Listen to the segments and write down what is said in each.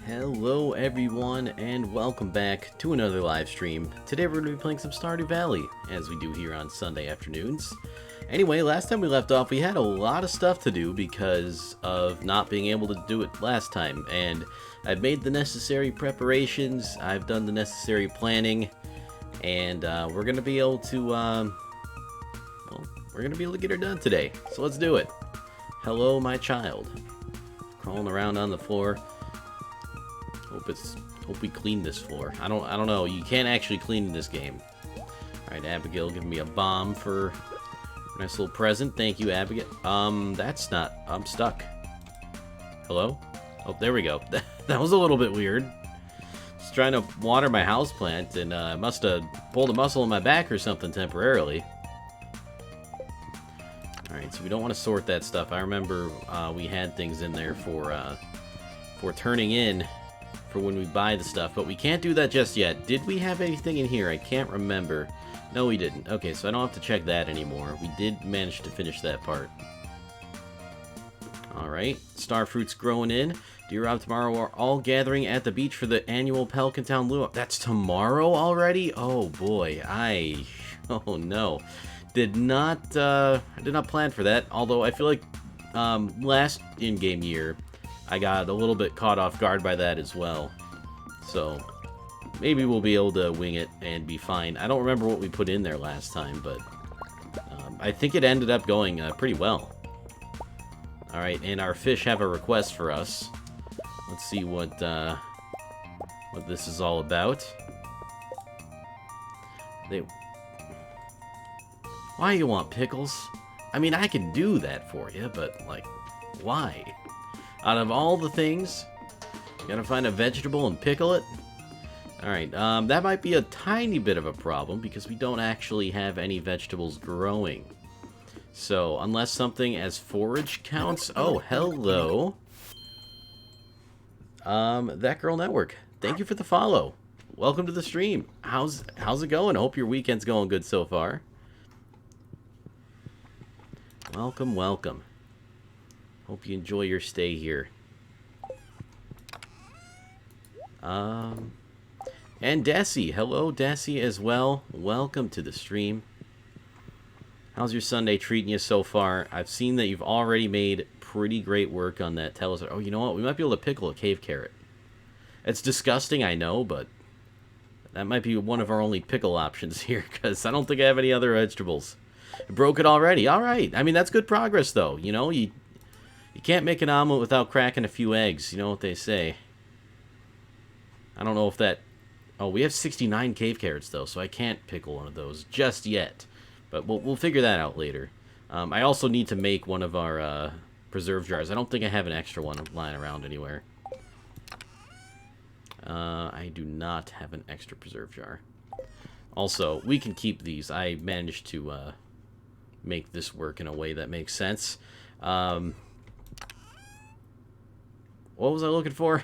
Hello everyone and welcome back to another live stream. Today we're going to be playing some Stardew Valley, as we do here on Sunday afternoons. Anyway, last time we left off we had a lot of stuff to do because of not being able to do it last time. And I've made the necessary preparations, I've done the necessary planning, and we're going to be able to, we're going to be able to get her done today. So let's do it. Hello my child. Crawling around on the floor. Hope we clean this floor. I don't know. You can't actually clean in this game. Alright, Abigail giving me a bomb for a nice little present. Thank you, Abigail. That's not... I'm stuck. Hello? Oh, there we go. That was a little bit weird. Just trying to water my houseplant, and I must have pulled a muscle in my back or something temporarily. Alright, so we don't want to sort that stuff. I remember we had things in there for turning in for when we buy the stuff, but we can't do that just yet. Did we have anything in here? I can't remember. No, we didn't. Okay, so I don't have to check that anymore. We did manage to finish that part. Alright, Starfruit's growing in. Dear Rob, tomorrow we're all gathering at the beach for the annual Pelican Town Luau. That's tomorrow already? Oh boy, oh no. I did not plan for that, although I feel like last in-game year I got a little bit caught off guard by that as well. So maybe we'll be able to wing it and be fine. I don't remember what we put in there last time, but I think it ended up going pretty well. Alright, and our fish have a request for us. Let's see what this is all about. Why you want pickles? I mean, I can do that for you, but, like, why? Out of all the things, you gotta find a vegetable and pickle it? Alright, that might be a tiny bit of a problem, because we don't actually have any vegetables growing. So, unless something as forage counts... Oh, hello! That Girl Network, thank you for the follow. Welcome to the stream. How's it going? I hope your weekend's going good so far. Welcome, welcome. Hope you enjoy your stay here. And Desi. Hello, Desi, as well. Welcome to the stream. How's your Sunday treating you so far? I've seen that you've already made pretty great work on that. Tell us. Oh, you know what? We might be able to pickle a cave carrot. It's disgusting, I know, but that might be one of our only pickle options here, because I don't think I have any other vegetables. I broke it already. All right. I mean, that's good progress, though. You know, you can't make an omelet without cracking a few eggs. You know what they say. I don't know if that... Oh, we have 69 cave carrots, though, so I can't pickle one of those just yet. But we'll figure that out later. I also need to make one of our preserve jars. I don't think I have an extra one lying around anywhere. I do not have an extra preserve jar. Also, we can keep these. I managed to make this work in a way that makes sense. What was I looking for?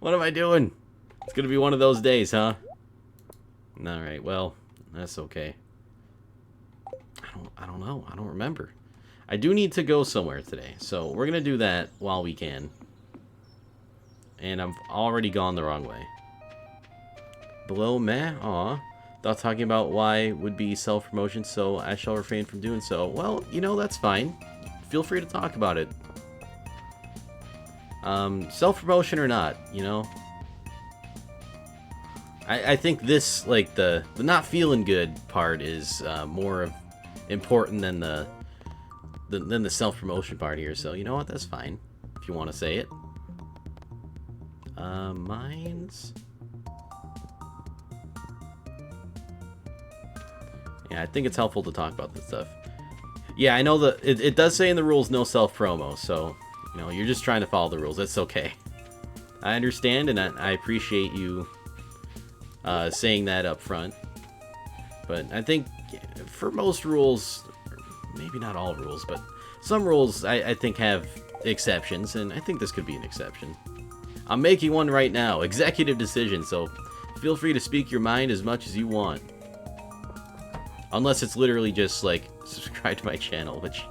What am I doing? It's gonna be one of those days, huh? Alright, well, that's okay. I don't know. I don't remember. I do need to go somewhere today, so we're gonna do that while we can. And I've already gone the wrong way. Below meh? Aw. Thought talking about why would be self-promotion, so I shall refrain from doing so. Well, you know, that's fine. Feel free to talk about it. Self-promotion or not, you know? I think this, like, the not feeling good part is more important than the self-promotion part here, so you know what, that's fine, if you want to say it. Mines... Yeah, I think it's helpful to talk about this stuff. Yeah, I know that it does say in the rules no self-promo, so, you know, you're just trying to follow the rules. That's okay. I understand, and I appreciate you saying that up front. But I think for most rules, maybe not all rules, but some rules I think have exceptions, and I think this could be an exception. I'm making one right now, executive decision, so feel free to speak your mind as much as you want. Unless it's literally just, like, subscribe to my channel, which,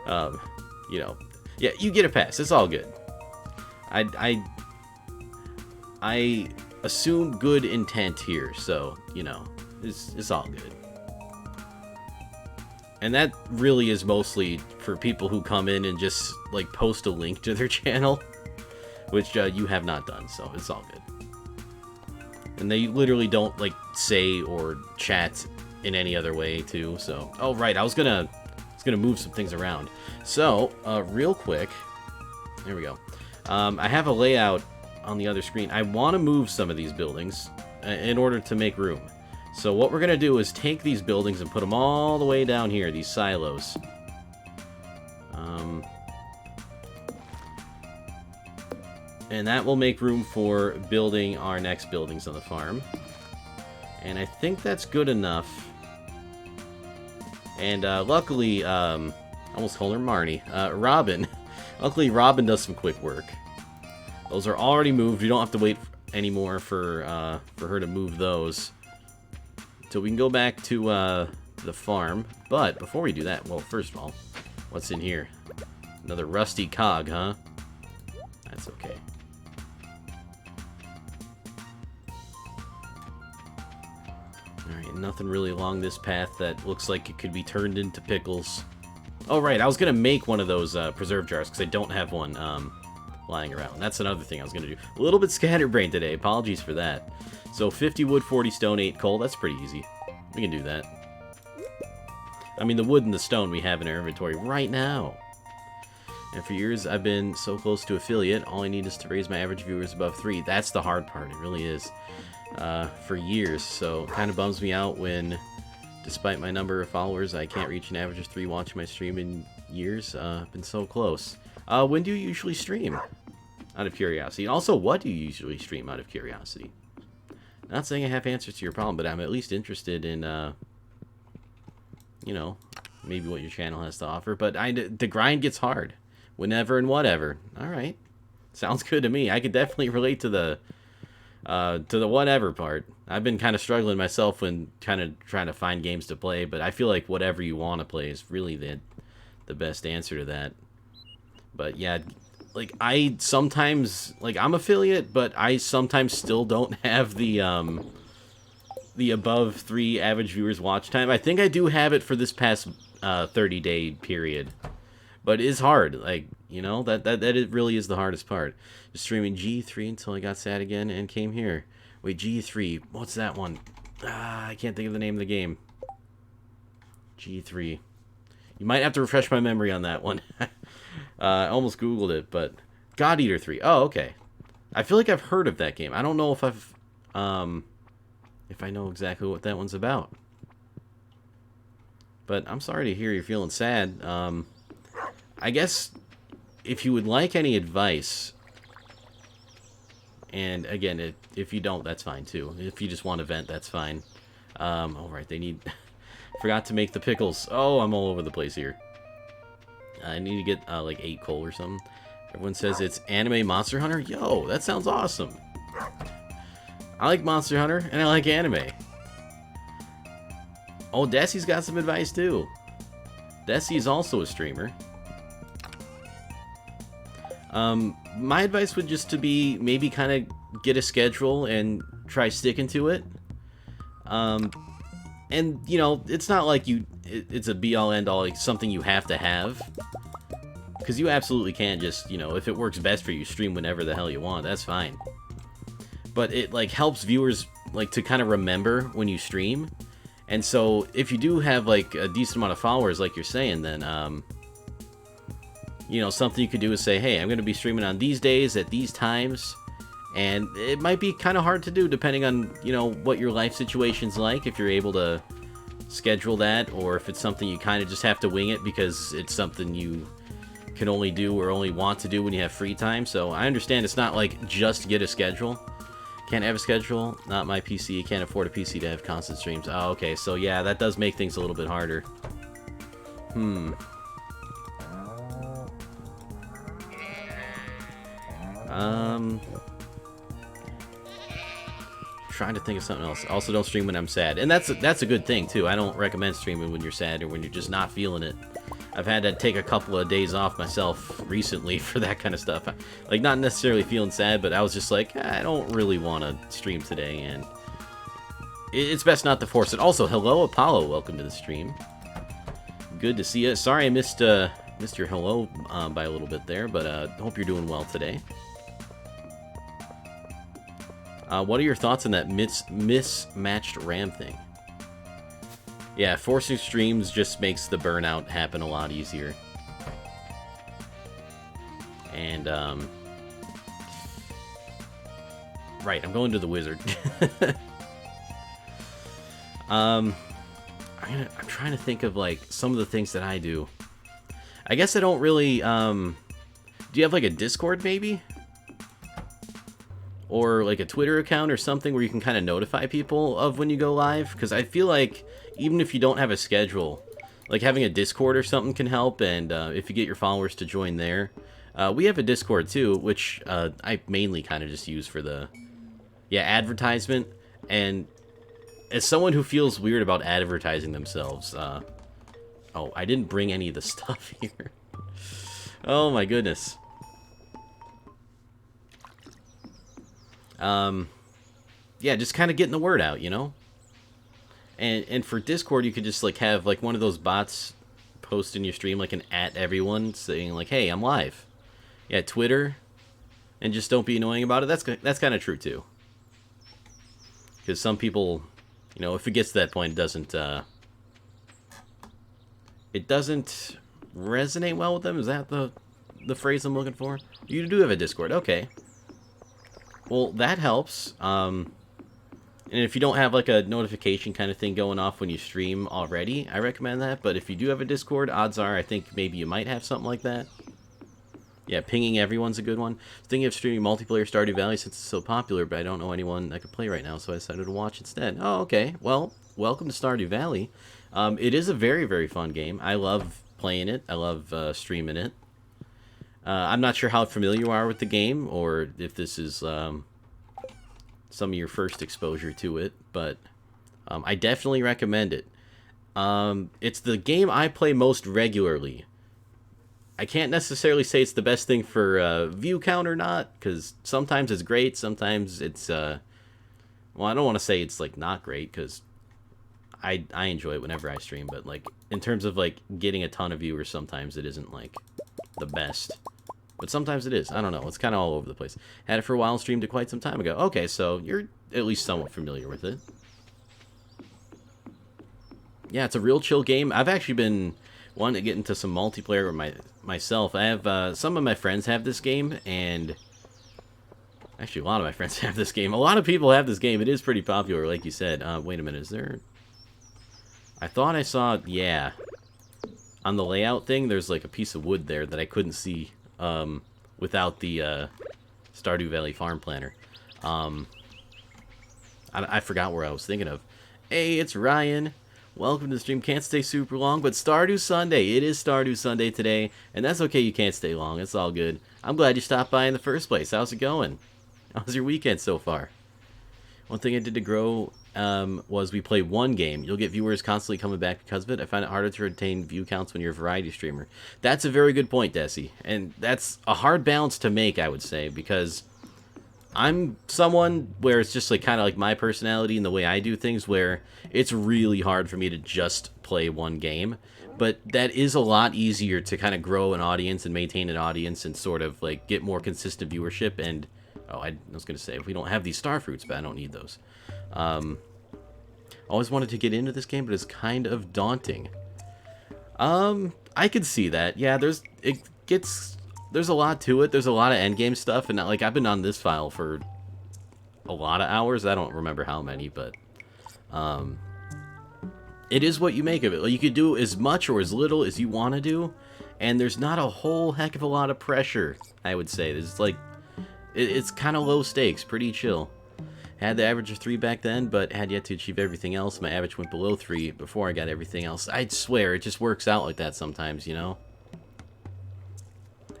you know, yeah, you get a pass. It's all good. I I assume good intent here, so, you know, it's all good. And that really is mostly for people who come in and just, like, post a link to their channel, which you have not done, so it's all good. And they literally don't, like, say or chat in any other way, too, so... Oh, right, I was gonna move some things around. So, real quick... There we go. I have a layout on the other screen. I want to move some of these buildings in order to make room. So what we're going to do is take these buildings and put them all the way down here, these silos. And that will make room for building our next buildings on the farm. And I think that's good enough. And luckily, I almost called her Marnie. Robin. Luckily, Robin does some quick work. Those are already moved. We don't have to wait anymore for her to move those. So we can go back to the farm. But before we do that, well, first of all, what's in here? Another rusty cog, huh? That's okay. Alright, nothing really along this path that looks like it could be turned into pickles. Oh, right, I was going to make one of those preserve jars, because I don't have one lying around. That's another thing I was going to do. A little bit scatterbrained today, apologies for that. So 50 wood, 40 stone, 8 coal, that's pretty easy. We can do that. I mean, the wood and the stone we have in our inventory right now. And for years, I've been so close to affiliate, all I need is to raise my average viewers above 3. That's the hard part, it really is. For years, so it kind of bums me out when, despite my number of followers, I can't reach an average of 3 watching my stream in years. I've been so close. When do you usually stream? Out of curiosity. And also, what do you usually stream out of curiosity? Not saying I have answers to your problem, but I'm at least interested in, you know, maybe what your channel has to offer. But the grind gets hard. Whenever and whatever. Alright. Sounds good to me. I could definitely relate to the whatever part. I've been kind of struggling myself when kind of trying to find games to play, but I feel like whatever you want to play is really the best answer to that. But yeah, like I sometimes, like I'm affiliate, but I sometimes still don't have the above 3 average viewers watch time. I think I do have it for this past 30-day period. But it is hard, like, you know, that it really is the hardest part. Just streaming G3 until I got sad again and came here. Wait, G3, what's that one? I can't think of the name of the game. G3. You might have to refresh my memory on that one. I almost Googled it, but... God Eater 3. Oh, okay. I feel like I've heard of that game. I don't know if I know exactly what that one's about. But I'm sorry to hear you're feeling sad. I guess if you would like any advice, and again, if you don't, that's fine too. If you just want to vent, that's fine. All right, they need... Forgot to make the pickles. Oh, I'm all over the place here. I need to get like 8 coal or something. Everyone says it's anime Monster Hunter. Yo, that sounds awesome. I like Monster Hunter, and I like anime. Oh, Desi's got some advice too. Desi is also a streamer. My advice would just to be maybe kind of get a schedule and try sticking to it. And you know, it's not like it's a be-all end-all, like something you have to have. Because you absolutely can just, you know, if it works best for you, stream whenever the hell you want, that's fine. But it like helps viewers like to kind of remember when you stream. And so if you do have like a decent amount of followers, like you're saying, then you know, something you could do is say, hey, I'm going to be streaming on these days at these times. And it might be kind of hard to do depending on, you know, what your life situation's like, if you're able to schedule that, or if it's something you kind of just have to wing it because it's something you can only do or only want to do when you have free time. So I understand it's not like just get a schedule. Can't have a schedule. Not my PC. Can't afford a PC to have constant streams. Oh, okay. So yeah, that does make things a little bit harder. Trying to think of something else. Also, don't stream when I'm sad, and that's a good thing too. I don't recommend streaming when you're sad or when you're just not feeling it. I've had to take a couple of days off myself recently for that kind of stuff. Like, not necessarily feeling sad, but I was just like, I don't really want to stream today, and it's best not to force it. Also, hello, Apollo. Welcome to the stream. Good to see you. Sorry I missed your hello by a little bit there, but hope you're doing well today. What are your thoughts on that mismatched RAM thing? Yeah, forcing streams just makes the burnout happen a lot easier. And, right, I'm going to the wizard. I'm trying to think of, like, some of the things that I do. I guess I don't really, do you have, like, a Discord, maybe? Or, like, a Twitter account or something where you can kind of notify people of when you go live? Because I feel like, even if you don't have a schedule, like, having a Discord or something can help, and if you get your followers to join there. We have a Discord, too, which I mainly kind of just use for the, advertisement, and as someone who feels weird about advertising themselves, oh, I didn't bring any of the stuff here. Oh my goodness. Yeah, just kind of getting the word out, you know? And for Discord, you could just, like, have, like, one of those bots post in your stream, like, an @everyone, saying, like, hey, I'm live. Yeah, Twitter, and just don't be annoying about it. That's kind of true, too. Because some people, you know, if it gets to that point, it doesn't resonate well with them. Is that the phrase I'm looking for? You do have a Discord, okay. Well, that helps. And if you don't have, like, a notification kind of thing going off when you stream already, I recommend that. But if you do have a Discord, odds are I think maybe you might have something like that. Yeah, pinging everyone's a good one. Thinking of streaming multiplayer Stardew Valley since it's so popular, but I don't know anyone that could play right now, so I decided to watch instead. Oh, okay. Well, welcome to Stardew Valley. It is a very, very fun game. I love playing it. I love streaming it. I'm not sure how familiar you are with the game, or if this is some of your first exposure to it, but I definitely recommend it. It's the game I play most regularly. I can't necessarily say it's the best thing for view count or not, because sometimes it's great, sometimes it's, well, I don't want to say it's, like, not great, because I enjoy it whenever I stream, but, like, in terms of, like, getting a ton of viewers, sometimes it isn't, like, the best. But sometimes it is. I don't know. It's kind of all over the place. Had it for a while and streamed it quite some time ago. Okay, so you're at least somewhat familiar with it. Yeah, it's a real chill game. I've actually been wanting to get into some multiplayer with myself. I have, some of my friends have this game, and actually a lot of my friends have this game. A lot of people have this game. It is pretty popular, like you said. Wait a minute, is there... I thought I saw, yeah. On the layout thing, there's like a piece of wood there that I couldn't see without the Stardew Valley farm planner. I forgot where I was thinking of. Hey, it's Ryan. Welcome to the stream. Can't stay super long, but Stardew Sunday. It is Stardew Sunday today, and that's okay. You can't stay long. It's all good. I'm glad you stopped by in the first place. How's it going? How's your weekend so far? One thing I did to grow was we play one game. You'll get viewers constantly coming back because of it. I find it harder to retain view counts when you're a variety streamer. That's a very good point, Desi. And that's a hard balance to make, I would say, because I'm someone where it's just like kind of like my personality and the way I do things, where it's really hard for me to just play one game. But that is a lot easier to kind of grow an audience and maintain an audience and sort of like get more consistent viewership. And oh, I was going to say, if we don't have these star fruits, but I don't need those. Always wanted to get into this game, but it's kind of daunting. I could see that. Yeah, there's a lot to it. There's a lot of endgame stuff, and like I've been on this file for a lot of hours. I don't remember how many, but it is what you make of it. Like, you could do as much or as little as you want to do, and there's not a whole heck of a lot of pressure, I would say. There's like it's kind of low stakes, pretty chill. Had the average of 3 back then, but had yet to achieve everything else. My average went below 3 before I got everything else. I'd swear, it just works out like that sometimes, you know?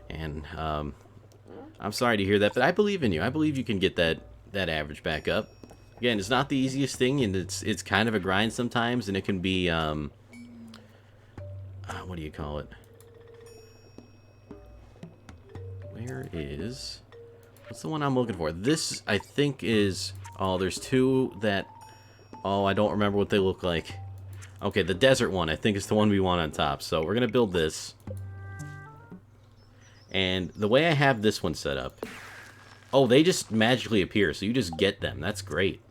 And, I'm sorry to hear that, but I believe in you. I believe you can get that average back up. Again, it's not the easiest thing, and it's kind of a grind sometimes, and it can be, what do you call it? where is... What's the one I'm looking for? This, I think, is... Oh, there's two that... Oh, I don't remember what they look like. Okay, the desert one, I think, is the one we want on top. So we're going to build this. And the way I have this one set up... Oh, they just magically appear, so you just get them. That's great.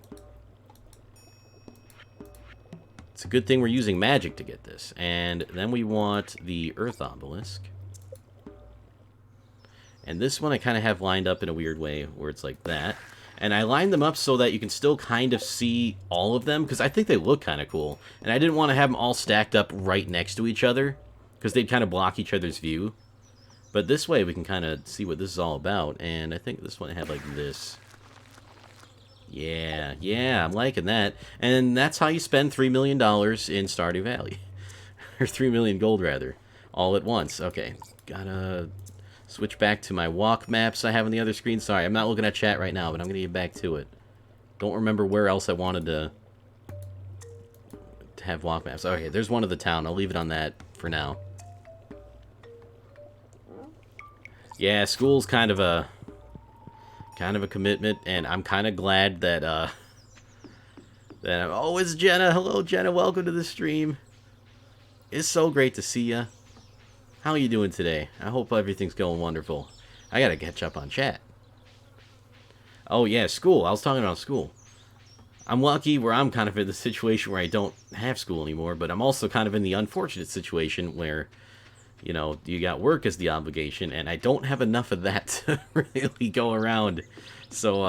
It's a good thing we're using magic to get this. And then we want the Earth Obelisk. And this one I kind of have lined up in a weird way, where it's like that. And I lined them up so that you can still kind of see all of them, because I think they look kind of cool. And I didn't want to have them all stacked up right next to each other, because they'd kind of block each other's view. But this way we can kind of see what this is all about. And I think this one I have like this. Yeah, I'm liking that. And that's how you spend $3 million in Stardew Valley. Or 3 million gold, rather. All at once. Okay, gotta switch back to my walk maps I have on the other screen. Sorry, I'm not looking at chat right now, but I'm gonna get back to it. Don't remember where else I wanted to have walk maps. Okay, there's one of the town. I'll leave it on that for now. Yeah, school's kind of a commitment, and I'm kind of glad that oh, it's Jenna. Hello, Jenna. Welcome to the stream. It's so great to see ya. How are you doing today? I hope everything's going wonderful. I gotta catch up on chat. Oh yeah, school. I was talking about school. I'm lucky where I'm kind of in the situation where I don't have school anymore, but I'm also kind of in the unfortunate situation where, you know, you got work as the obligation, and I don't have enough of that to really go around. So,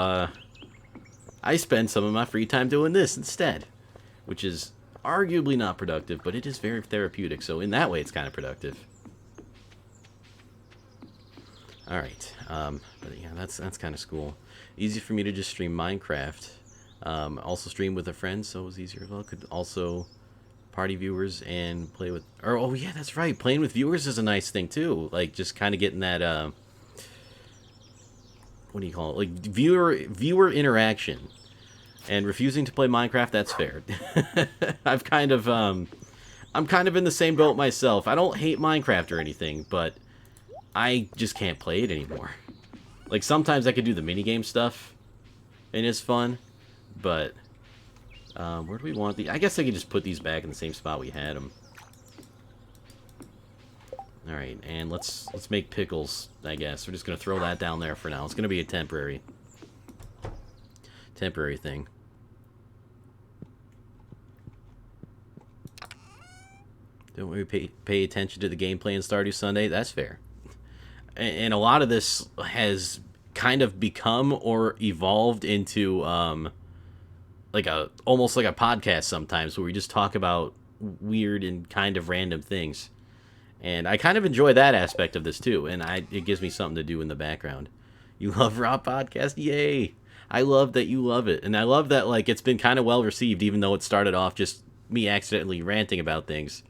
I spend some of my free time doing this instead, which is arguably not productive, but it is very therapeutic, so in that way it's kind of productive. Alright, but yeah, that's kind of cool. Easy for me to just stream Minecraft. Also stream with a friend, so it was easier as well. Could also party viewers and play with... Or, oh yeah, that's right, playing with viewers is a nice thing too. Like, just kind of getting that, what do you call it? Like, viewer interaction. And refusing to play Minecraft, that's fair. I'm kind of in the same boat myself. I don't hate Minecraft or anything, but I just can't play it anymore. Like, sometimes I could do the minigame stuff, and it's fun, but where do we want the... I guess I could just put these back in the same spot we had them. Alright, and let's make pickles, I guess. We're just going to throw that down there for now. It's going to be a temporary thing. Don't we pay attention to the gameplay in Stardew Sunday? That's fair. And a lot of this has kind of become or evolved into almost like a podcast sometimes, where we just talk about weird and kind of random things. And I kind of enjoy that aspect of this too, and it gives me something to do in the background. You love Raw Podcast? Yay! I love that you love it, and I love that, like, it's been kind of well received, even though it started off just me accidentally ranting about things.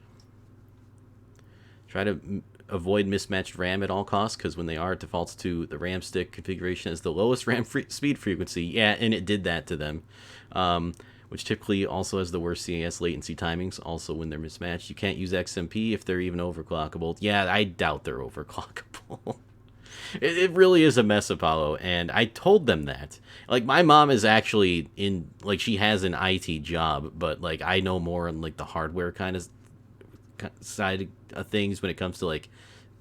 Try to avoid mismatched RAM at all costs, because when they are, it defaults to the RAM stick configuration as the lowest RAM speed frequency. Yeah, and it did that to them. Which typically also has the worst CAS latency timings, also when they're mismatched. You can't use XMP if they're even overclockable. Yeah, I doubt they're overclockable. It really is a mess, Apollo, and I told them that. Like, my mom is actually in, like, she has an IT job, but, like, I know more on, like, the hardware kind of side of things when it comes to, like,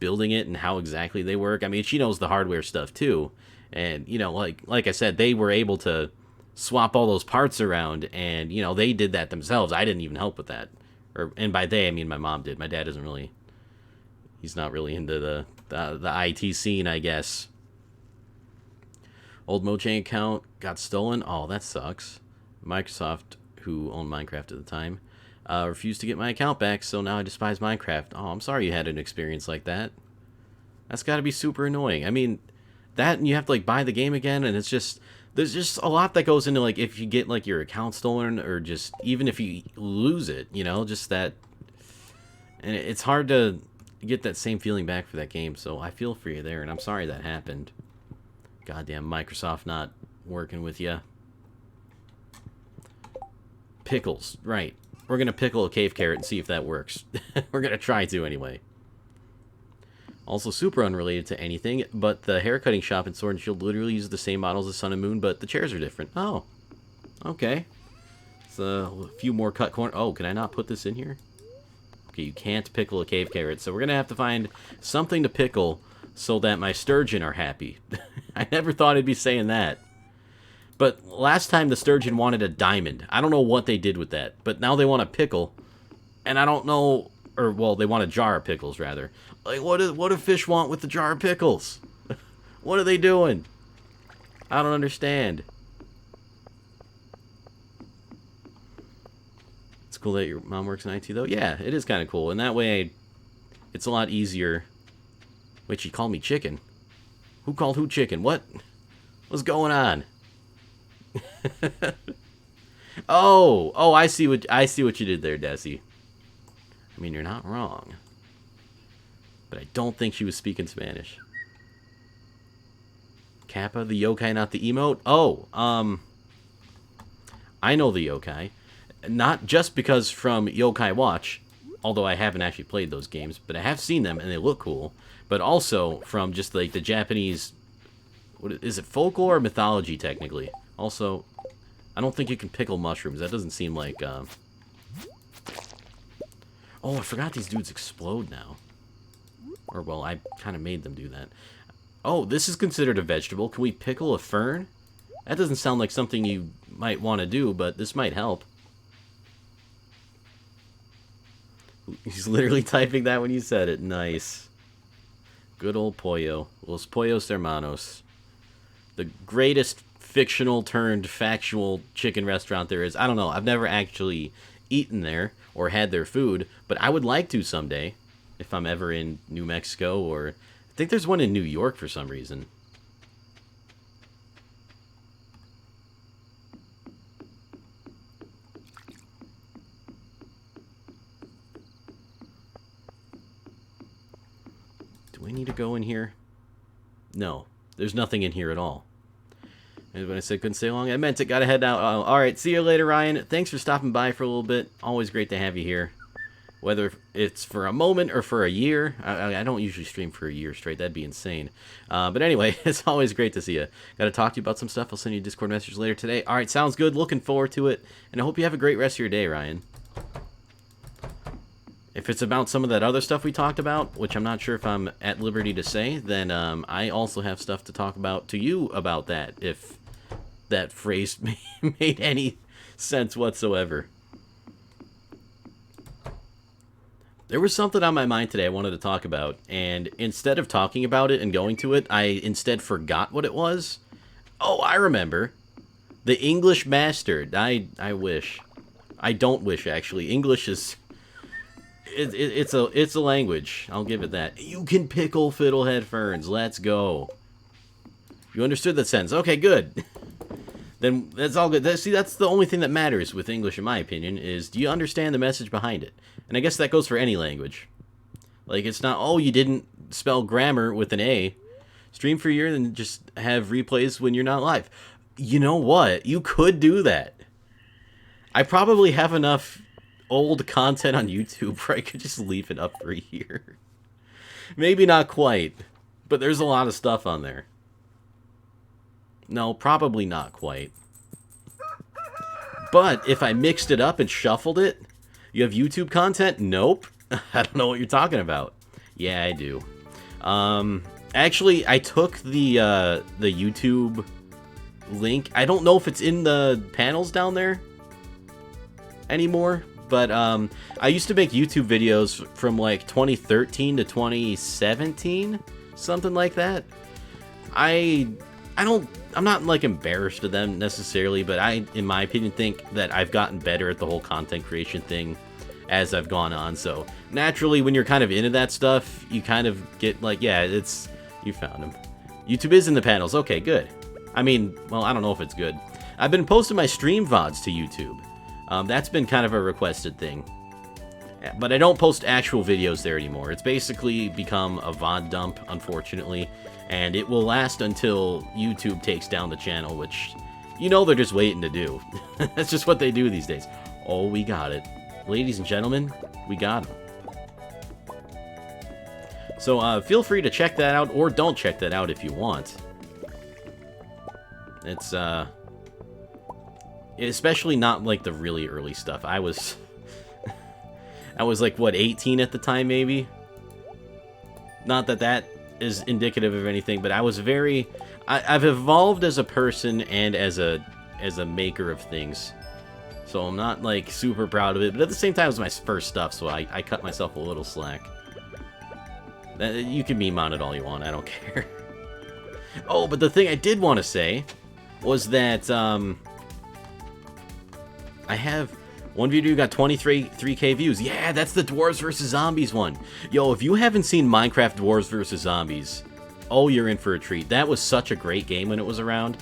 building it and how exactly they work. I mean, she knows the hardware stuff, too. And, you know, like I said, they were able to swap all those parts around, and, you know, they did that themselves. I didn't even help with that. And by they, I mean my mom did. My dad isn't really... He's not really into the IT scene, I guess. Old Mojang account got stolen. Oh, that sucks. Microsoft, who owned Minecraft at the time, refused to get my account back, so now I despise Minecraft. Oh, I'm sorry you had an experience like that. That's got to be super annoying. I mean, that, and you have to, like, buy the game again, and it's just... There's just a lot that goes into, like, if you get, like, your account stolen, or just even if you lose it, you know, just that. And it's hard to get that same feeling back for that game, so I feel for you there, and I'm sorry that happened. Goddamn Microsoft not working with you. Pickles, right. We're going to pickle a cave carrot and see if that works. We're going to try to, anyway. Also super unrelated to anything, but the haircutting shop in Sword and Shield literally uses the same models as Sun and Moon, but the chairs are different. Oh, okay. So a few more cut corners. Oh, can I not put this in here? Okay, you can't pickle a cave carrot, so we're going to have to find something to pickle so that my sturgeon are happy. I never thought I'd be saying that. But last time the sturgeon wanted a diamond. I don't know what they did with that, but now they want a pickle, and I don't know, or well, they want a jar of pickles rather. Like, what do fish want with the jar of pickles? What are they doing? I don't understand. It's cool that your mom works in IT, though. Yeah, it is kind of cool. And that way, it's a lot easier. Wait, she called me chicken. Who called who chicken? What? What's going on? Oh, I see what you did there, Desi. I mean, you're not wrong. But I don't think she was speaking Spanish. Kappa, the yokai, not the emote? Oh, I know the yokai. Not just because from Yokai Watch, although I haven't actually played those games, but I have seen them and they look cool. But also from just like the Japanese, what is it, folklore or mythology technically? Also, I don't think you can pickle mushrooms. That doesn't seem like. Oh, I forgot these dudes explode now. Or well, I kind of made them do that. Oh, this is considered a vegetable. Can we pickle a fern? That doesn't sound like something you might want to do, but this might help. He's literally typing that when you said it. Nice. Good old Pollo. Los Pollos Hermanos. The greatest fictional turned factual chicken restaurant there is. I don't know. I've never actually eaten there or had their food, but I would like to someday if I'm ever in New Mexico, or I think there's one in New York for some reason. Do we need to go in here? No, there's nothing in here at all. And when I said couldn't stay long, I meant it. Gotta head out. All right, see you later, Ryan. Thanks for stopping by for a little bit. Always great to have you here. Whether it's for a moment or for a year. I don't usually stream for a year straight. That'd be insane. But anyway, it's always great to see you. Gotta talk to you about some stuff. I'll send you a Discord message later today. All right, sounds good. Looking forward to it. And I hope you have a great rest of your day, Ryan. If it's about some of that other stuff we talked about, which I'm not sure if I'm at liberty to say, then I also have stuff to talk about to you about that, if that phrase made any sense whatsoever. There was something on my mind today I wanted to talk about, and instead of talking about it and going to it, I instead forgot what it was. Oh, I remember. The English Master. I wish. I don't wish, actually. English is... It's a language. I'll give it that. You can pickle fiddlehead ferns. Let's go. You understood that sentence. Okay, good. Then that's all good. See, that's the only thing that matters with English, in my opinion, is do you understand the message behind it? And I guess that goes for any language. Like, it's not, oh, you didn't spell grammar with an A. Stream for a year and then just have replays when you're not live. You know what? You could do that. I probably have enough old content on YouTube where I could just leave it up for a year. Maybe not quite, but there's a lot of stuff on there. No, probably not quite. But if I mixed it up and shuffled it, you have YouTube content? Nope. I don't know what you're talking about. Yeah, I do. Actually, I took the YouTube link. I don't know if it's in the panels down there anymore. But I used to make YouTube videos from like 2013 to 2017, something like that. I'm not like embarrassed of them necessarily, but I, in my opinion, think that I've gotten better at the whole content creation thing as I've gone on. So naturally, when you're kind of into that stuff, you kind of get like, yeah, you found him. YouTube is in the panels. Okay, good. I mean, well, I don't know if it's good. I've been posting my stream VODs to YouTube. That's been kind of a requested thing. But I don't post actual videos there anymore. It's basically become a VOD dump, unfortunately. And it will last until YouTube takes down the channel, which, you know, they're just waiting to do. That's just what they do these days. Oh, we got it. Ladies and gentlemen, we got him. So feel free to check that out, or don't check that out if you want. It's, especially not, like, the really early stuff. I was like, what, 18 at the time, maybe? Not that that is indicative of anything, but I was very... I've evolved as a person and as a maker of things. So I'm not, like, super proud of it, but at the same time, it was my first stuff, so I cut myself a little slack. You can meme on it all you want, I don't care. Oh, but the thing I did want to say was that, I have one video got 23K views. Yeah, that's the Dwarves vs. Zombies one. Yo, if you haven't seen Minecraft Dwarves vs. Zombies, oh, you're in for a treat. That was such a great game when it was around.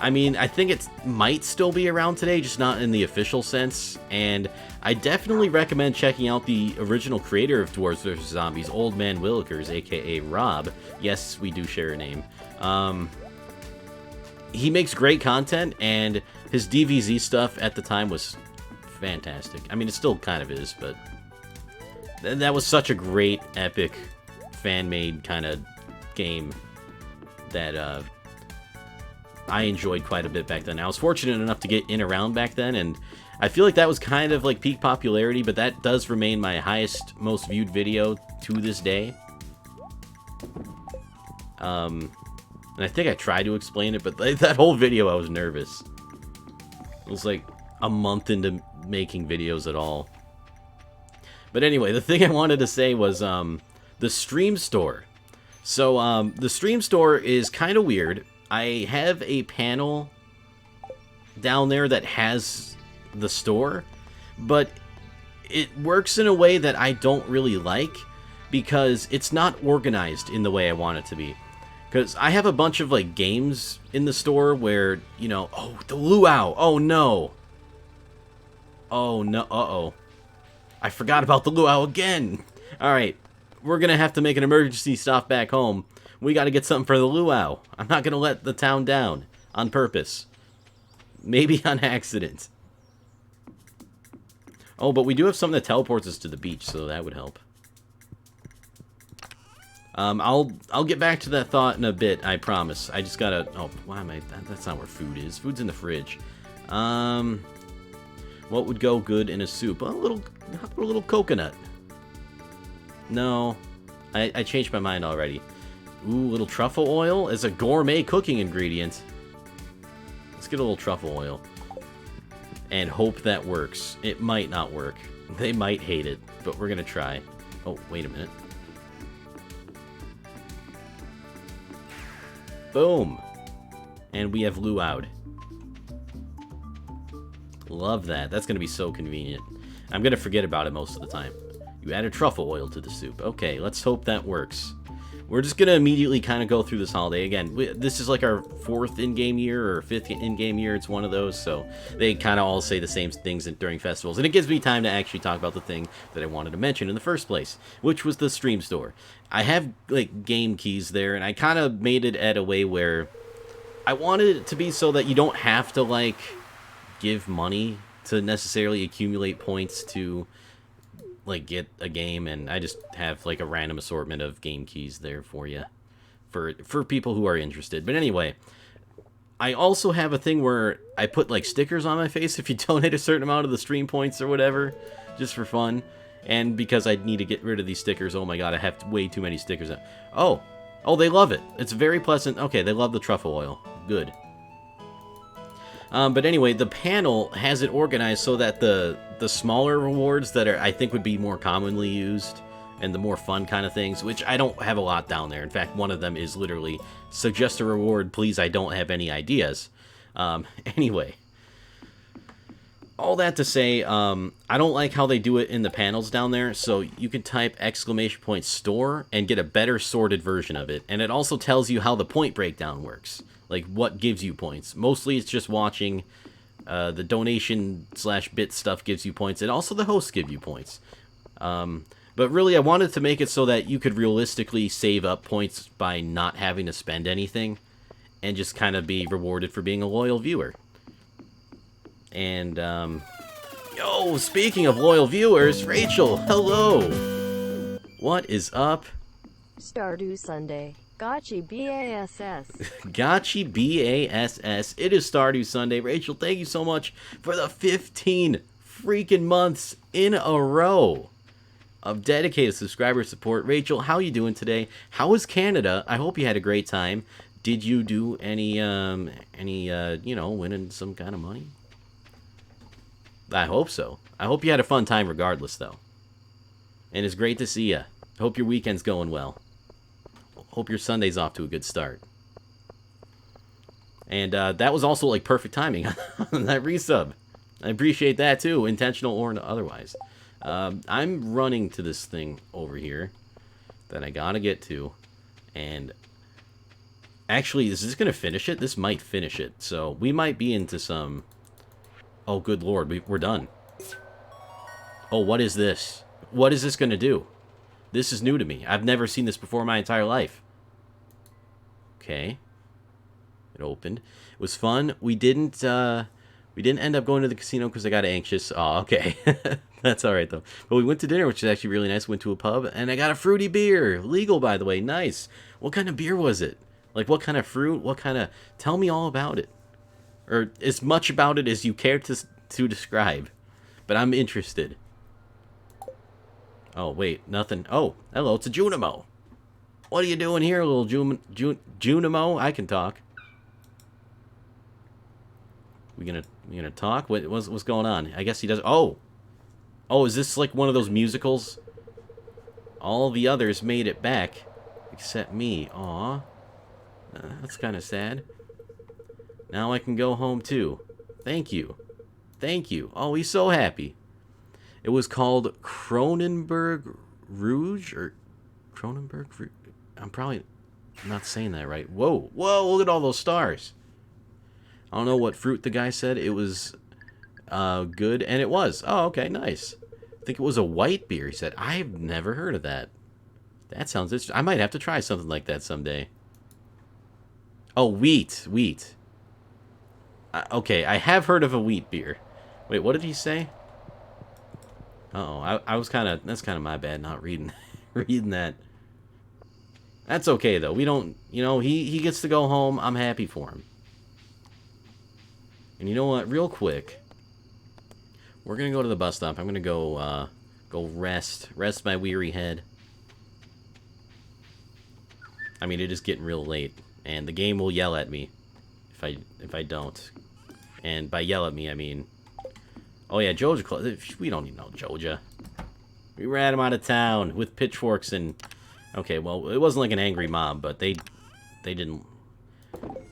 I mean, I think it might still be around today, just not in the official sense. And I definitely recommend checking out the original creator of Dwarves vs. Zombies, Old Man Willikers, aka Rob. Yes, we do share a name. He makes great content, and his DVZ stuff at the time was fantastic. I mean, it still kind of is, but that was such a great, epic, fan-made kind of game that I enjoyed quite a bit back then. I was fortunate enough to get in around back then, and I feel like that was kind of like peak popularity, but that does remain my highest, most viewed video to this day. And I think I tried to explain it, but that whole video I was nervous. It was like a month into making videos at all. But anyway, the thing I wanted to say was the stream store. So the stream store is kind of weird. I have a panel down there that has the store, but it works in a way that I don't really like because it's not organized in the way I want it to be. Because I have a bunch of, like, games in the store where, you know... Oh, the luau! Oh, no! Oh, no. Uh-oh. I forgot about the luau again! Alright. We're gonna have to make an emergency stop back home. We gotta get something for the luau. I'm not gonna let the town down. On purpose. Maybe on accident. Oh, but we do have something that teleports us to the beach, so that would help. I'll get back to that thought in a bit, I promise. I just gotta... Oh, why am I... That's not where food is. Food's in the fridge. What would go good in a soup? How about a little coconut? No. I changed my mind already. Ooh, little truffle oil as a gourmet cooking ingredient. Let's get a little truffle oil. And hope that works. It might not work. They might hate it, but we're gonna try. Oh, wait a minute. Boom! And we have luau'd. Love that. That's going to be so convenient. I'm going to forget about it most of the time. You added truffle oil to the soup. Okay, let's hope that works. We're just going to immediately kind of go through this holiday. Again, this is like our 4th in-game year or 5th in-game year. It's one of those, so they kind of all say the same things during festivals. And it gives me time to actually talk about the thing that I wanted to mention in the first place, which was the stream store. I have, like, game keys there, and I kind of made it at a way where I wanted it to be so that you don't have to, like, give money to necessarily accumulate points to... like, get a game, and I just have, like, a random assortment of game keys there for you, for people who are interested. But anyway, I also have a thing where I put, like, stickers on my face if you donate a certain amount of the stream points or whatever, just for fun, and because I need to get rid of these stickers. Oh my god, I have way too many stickers. Oh, they love it. It's very pleasant. Okay, they love the truffle oil. Good. But anyway, the panel has it organized so that the smaller rewards that I think would be more commonly used, and the more fun kind of things, which I don't have a lot down there. In fact, one of them is literally, suggest a reward, please, I don't have any ideas. Anyway. All that to say, I don't like how they do it in the panels down there, so you can type !store and get a better sorted version of it. And it also tells you how the point breakdown works. Like, what gives you points. Mostly it's just watching. The donation/bit stuff gives you points, and also the hosts give you points. But really, I wanted to make it so that you could realistically save up points by not having to spend anything, and just kind of be rewarded for being a loyal viewer. And, yo, speaking of loyal viewers, Rachel, hello! What is up? Stardew Sunday. Gotchi BASS. Gotchi BASS. It is Stardew Sunday. Rachel, thank you so much for the 15 freaking months in a row of dedicated subscriber support. Rachel, how you doing today? How was Canada? I hope you had a great time. Did you do any winning some kind of money? I hope so. I hope you had a fun time regardless, though. And it's great to see you. Hope your weekend's going well. Hope your Sunday's off to a good start. And that was also like perfect timing on that resub. I appreciate that too, intentional or otherwise. I'm running to this thing over here that I gotta get to. And actually, is this gonna finish it? This might finish it. So we might be into some... Oh, good lord, we're done. Oh, what is this? What is this gonna do? This is new to me. I've never seen this before in my entire life. Okay. It opened. It was fun. We didn't end up going to the casino because I got anxious. Oh, okay. That's all right, though. But we went to dinner, which is actually really nice. Went to a pub, and I got a fruity beer. Legal, by the way. Nice. What kind of beer was it? Like, what kind of fruit? What kind of... Tell me all about it. Or as much about it as you care to describe. But I'm interested. Oh, wait, nothing. Oh, hello, it's a Junimo. What are you doing here, little Junimo? I can talk. We gonna talk? What's going on? I guess he does. Oh, is this like one of those musicals? All the others made it back, except me. Aw, that's kind of sad. Now I can go home too. Thank you. Oh, he's so happy. It was called Cronenberg Rouge, or Cronenberg Rouge. I'm probably not saying that right. Whoa, look at all those stars. I don't know what fruit the guy said. It was good, and it was. Oh, okay, nice. I think it was a white beer, he said. I've never heard of that. That sounds interesting. I might have to try something like that someday. Oh, wheat. Okay, I have heard of a wheat beer. Wait, what did he say? Uh-oh, I was kind of... That's kind of my bad not reading that. That's okay, though. We don't... You know, he gets to go home. I'm happy for him. And you know what? Real quick, we're going to go to the bus stop. I'm going to go rest my weary head. I mean, it is getting real late, and the game will yell at me if I don't. And by yell at me, I mean... Oh yeah, Georgia closed. We don't need no Georgia. We ran him out of town with pitchforks and... Okay, well, it wasn't like an angry mob, but they didn't...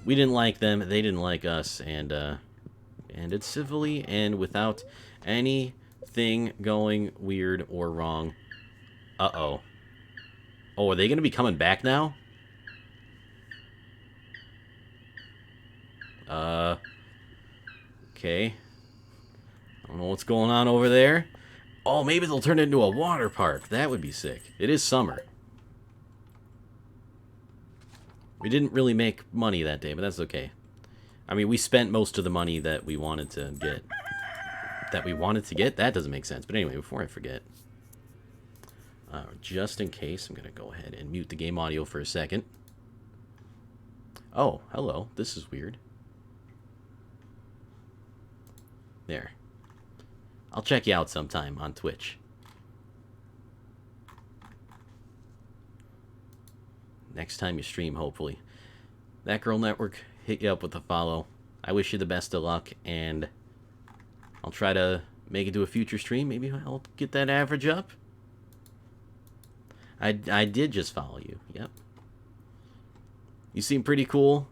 We didn't like them, they didn't like us, and it's civilly and without anything going weird or wrong. Uh-oh. Oh, are they going to be coming back now? Okay. I don't know what's going on over there. Oh, maybe they'll turn it into a water park. That would be sick. It is summer. We didn't really make money that day, but that's okay. I mean, we spent most of the money that we wanted to get. That doesn't make sense. But anyway, before I forget, just in case, I'm going to go ahead and mute the game audio for a second. Oh, hello. This is weird. There. I'll check you out sometime on Twitch. Next time you stream, hopefully. That Girl Network, hit you up with a follow. I wish you the best of luck, and I'll try to make it to a future stream. Maybe I'll get that average up. I did just follow you. Yep. You seem pretty cool.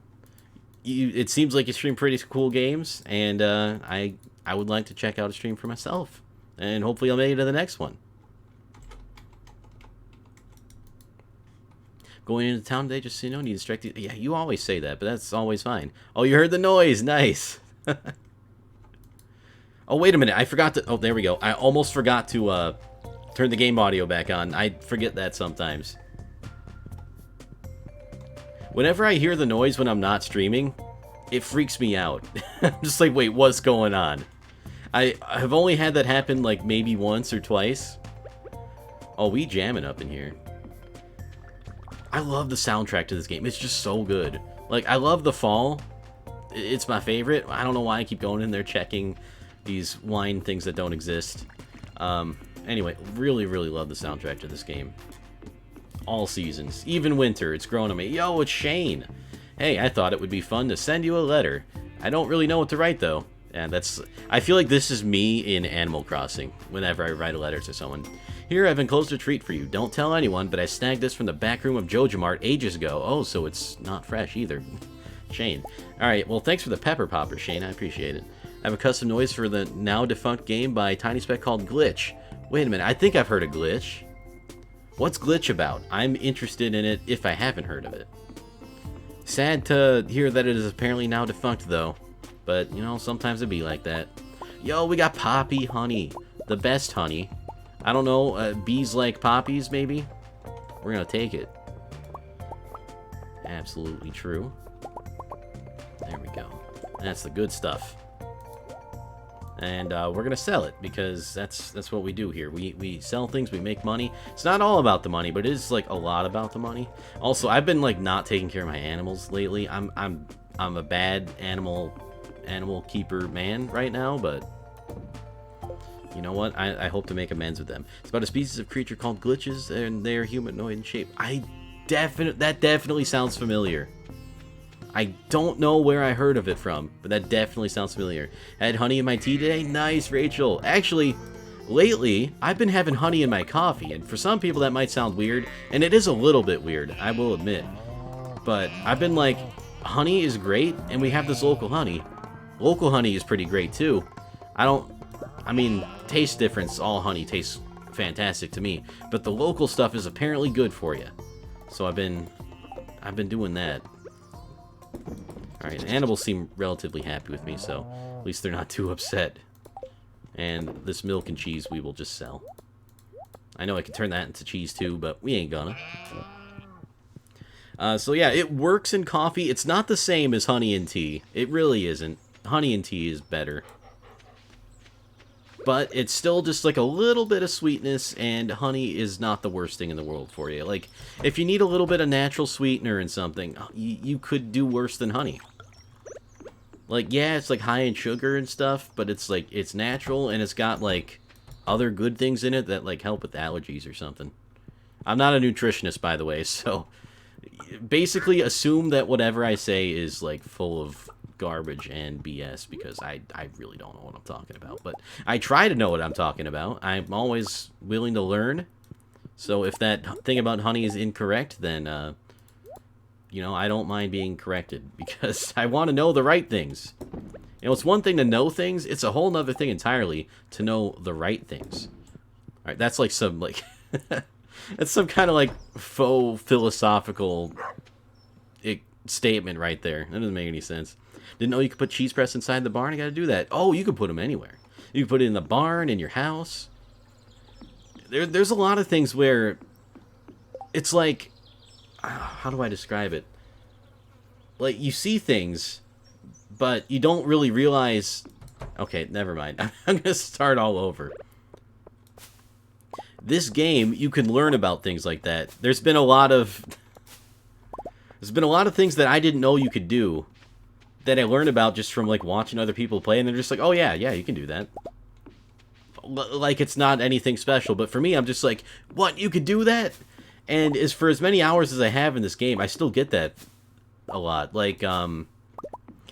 It seems like you stream pretty cool games, and I would like to check out a stream for myself, and hopefully I'll make it to the next one. Going into town today, just so you know, need to strike the... Yeah, you always say that, but that's always fine. Oh, you heard the noise. Nice. Oh, wait a minute. I forgot to... Oh, there we go. I almost forgot to turn the game audio back on. I forget that sometimes. Whenever I hear the noise when I'm not streaming, it freaks me out. I'm just like, wait, what's going on? I have only had that happen like maybe once or twice. Oh, we jamming up in here. I love the soundtrack to this game. It's just so good. Like, I love the fall. It's my favorite. I don't know why I keep going in there checking these wine things that don't exist. Anyway, really, really love the soundtrack to this game. All seasons. Even winter. It's growing on me. Yo, it's Shane. Hey, I thought it would be fun to send you a letter. I don't really know what to write, though. And I feel like this is me in Animal Crossing whenever I write a letter to someone. Here, I've enclosed a treat for you. Don't tell anyone, but I snagged this from the back room of JojaMart ages ago. Oh, so it's not fresh either. Shane. Alright, well, thanks for the pepper popper, Shane. I appreciate it. I have a custom noise for the now-defunct game by Tiny Speck called Glitch. Wait a minute, I think I've heard of Glitch. What's Glitch about? I'm interested in it if I haven't heard of it. Sad to hear that it is apparently now defunct, though. But, you know, sometimes it be like that. Yo, we got poppy honey. The best honey. I don't know, bees like poppies, maybe? We're gonna take it. Absolutely true. There we go. That's the good stuff. And we're gonna sell it, because that's what we do here. We sell things, we make money. It's not all about the money, but it is, like, a lot about the money. Also, I've been, like, not taking care of my animals lately. I'm a bad animal keeper man right now, but you know what? I hope to make amends with them. It's about a species of creature called glitches, and they're humanoid in shape. That definitely sounds familiar. I don't know where I heard of it from, but that definitely sounds familiar. Had honey in my tea today? Nice, Rachel. Actually, lately, I've been having honey in my coffee, and for some people that might sound weird, and it is a little bit weird, I will admit. But I've been like, honey is great, and we have this local honey. Local honey is pretty great, too. I mean, taste difference, all honey tastes fantastic to me, but the local stuff is apparently good for you. So I've been doing that. Alright, the animals seem relatively happy with me, so at least they're not too upset. And this milk and cheese we will just sell. I know I can turn that into cheese too, but we ain't gonna. So yeah, it works in coffee. It's not the same as honey and tea. It really isn't. Honey and tea is better. But it's still just like a little bit of sweetness, and honey is not the worst thing in the world for you. Like, if you need a little bit of natural sweetener in something, you could do worse than honey. Like, yeah, it's like high in sugar and stuff, but it's like, it's natural, and it's got like other good things in it that like help with allergies or something. I'm not a nutritionist, by the way, so basically assume that whatever I say is like full of garbage and BS, because I really don't know what I'm talking about, but I try to know what I'm talking about. I'm always willing to learn, so if that thing about honey is incorrect, then you know, I don't mind being corrected, because I want to know the right things. You know, it's one thing to know things, it's a whole nother thing entirely to know the right things. Alright, that's like some, like, that's some kind of, like, faux philosophical statement right there. That doesn't make any sense. Didn't know you could put cheese press inside the barn? I gotta do that. Oh, you can put them anywhere. You can put it in the barn, in your house. There's a lot of things where it's like, how do I describe it? Like, you see things, but you don't really realize... Okay, never mind. I'm gonna start all over. This game, you can learn about things like that. There's been a lot of things that I didn't know you could do that I learned about just from, like, watching other people play, and they're just like, oh, yeah, you can do that. Like, it's not anything special, but for me, I'm just like, what, you could do that? And for as many hours as I have in this game, I still get that a lot. Like,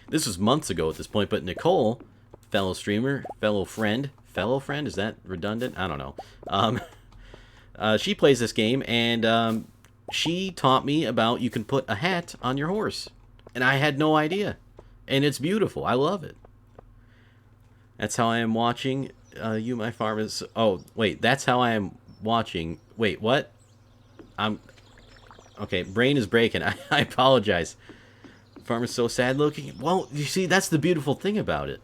this was months ago at this point, but Nicole, fellow streamer, fellow friend, is that redundant? I don't know. She plays this game, and she taught me about you can put a hat on your horse. And I had no idea. And it's beautiful. I love it. That's how I am watching You, My Farm is... Oh, wait. That's how I am watching... Wait, what? Okay, brain is breaking. I apologize. Farm is so sad looking. Well, you see, that's the beautiful thing about it.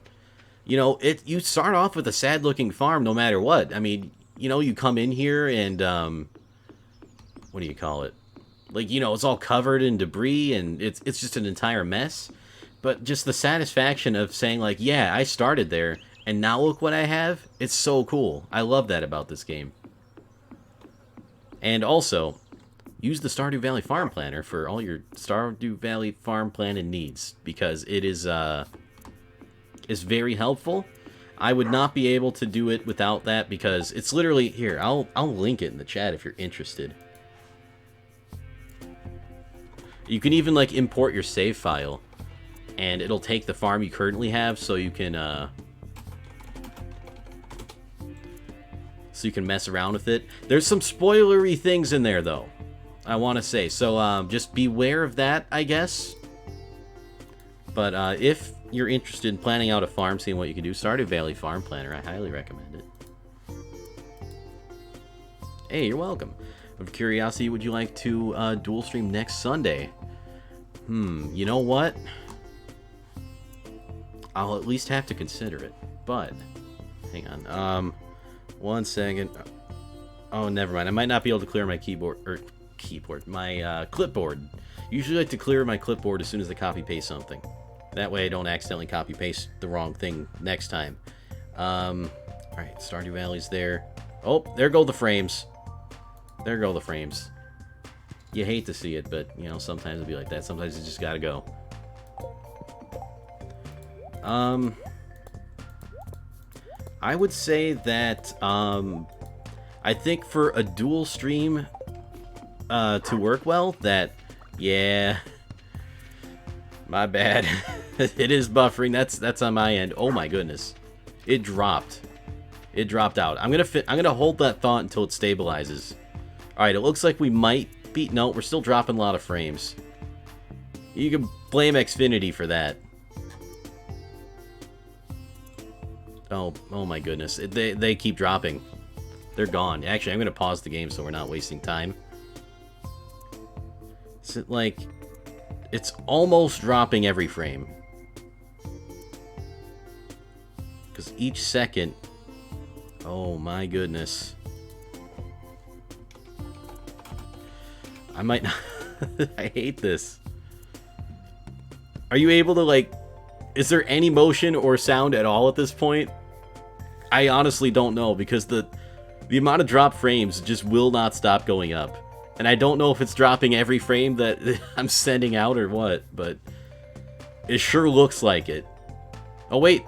You know, you start off with a sad looking farm no matter what. I mean, you know, you come in here and... what do you call it? Like, you know, it's all covered in debris and it's just an entire mess. But just the satisfaction of saying, like, yeah, I started there, and now look what I have. It's so cool. I love that about this game. And also, use the Stardew Valley Farm Planner for all your Stardew Valley farm planning needs, because it is very helpful. I would not be able to do it without that, because it's literally here. I'll link it in the chat if you're interested. You can even like import your save file, and it'll take the farm you currently have, so you can mess around with it. There's some spoilery things in there though, I want to say, so just beware of that, I guess. But if you're interested in planning out a farm, seeing what you can do, Stardew Valley Farm Planner, I highly recommend it. Hey, you're welcome. Of curiosity, would you like to dual stream next Sunday? You know what? I'll at least have to consider it, but hang on. 1 second. Oh, never mind. I might not be able to clear my my clipboard. Usually like to clear my clipboard as soon as I copy paste something. That way I don't accidentally copy paste the wrong thing next time. Alright, Stardew Valley's there. Oh, there go the frames. There go the frames. You hate to see it, but, you know, sometimes it'll be like that. Sometimes you just gotta go. I would say that, I think for a dual stream, to work well, that, yeah, my bad. It is buffering. That's on my end. Oh my goodness. It dropped. It dropped out. I'm gonna hold that thought until it stabilizes. Alright, it looks like we might be... No, we're still dropping a lot of frames. You can blame Xfinity for that. Oh my goodness. They keep dropping. They're gone. Actually, I'm gonna pause the game so we're not wasting time. So, like, it's almost dropping every frame. Because each second... Oh my goodness. I might not... I hate this. Are you able to, like... Is there any motion or sound at all at this point? I honestly don't know, because the amount of drop frames just will not stop going up. And I don't know if it's dropping every frame that I'm sending out or what, but it sure looks like it. Oh, wait.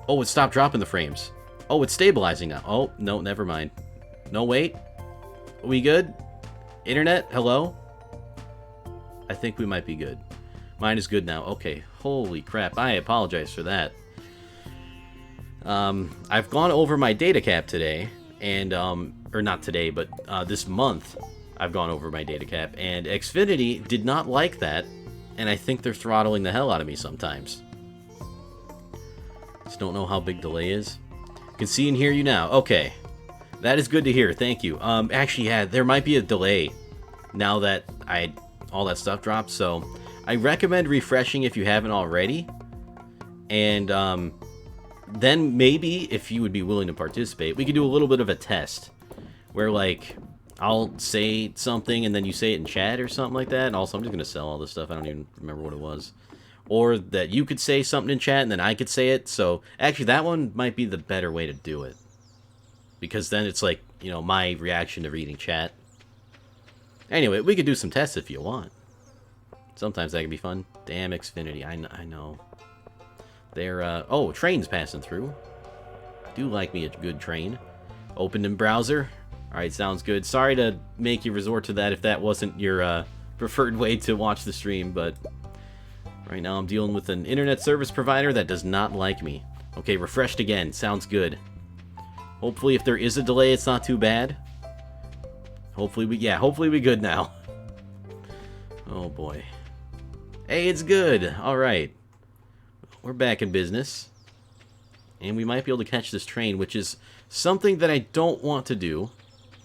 Oh, it stopped dropping the frames. Oh, it's stabilizing now. Oh, no, never mind. No, wait. Are we good? Internet, hello? I think we might be good. Mine is good now. Okay, holy crap. I apologize for that. I've gone over my data cap today, and, or not today, but this month I've gone over my data cap, and Xfinity did not like that, and I think they're throttling the hell out of me sometimes. Just don't know how big delay is. Can see and hear you now. Okay. That is good to hear. Thank you. Actually, yeah, there might be a delay now that all that stuff dropped, so I recommend refreshing if you haven't already. And then maybe, if you would be willing to participate, we could do a little bit of a test where, like, I'll say something and then you say it in chat or something like that. And also, I'm just going to sell all this stuff. I don't even remember what it was. Or that you could say something in chat and then I could say it. So, actually, that one might be the better way to do it. Because then it's like, you know, my reaction to reading chat. Anyway, we could do some tests if you want. Sometimes that can be fun. Damn Xfinity, I know. They're, oh, train's passing through. Do like me a good train. Opened in browser. Alright, sounds good. Sorry to make you resort to that if that wasn't your, preferred way to watch the stream, but... Right now I'm dealing with an internet service provider that does not like me. Okay, refreshed again. Sounds good. Hopefully if there is a delay, it's not too bad. Hopefully we good now. Oh boy. Hey, it's good. Alright. We're back in business. And we might be able to catch this train, which is something that I don't want to do.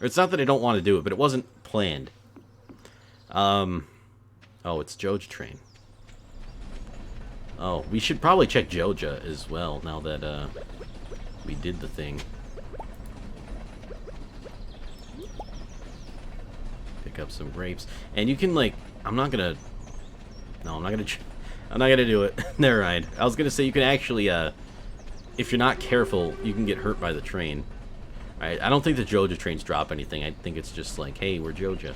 Or it's not that I don't want to do it, but it wasn't planned. Oh, it's Joja train. Oh, we should probably check Joja as well, now that, we did the thing. Pick up some grapes. And you can, like, I'm not gonna do it. Never mind. I was gonna say you can actually, if you're not careful, you can get hurt by the train. I don't think the Joja trains drop anything. I think it's just like, hey, we're Joja.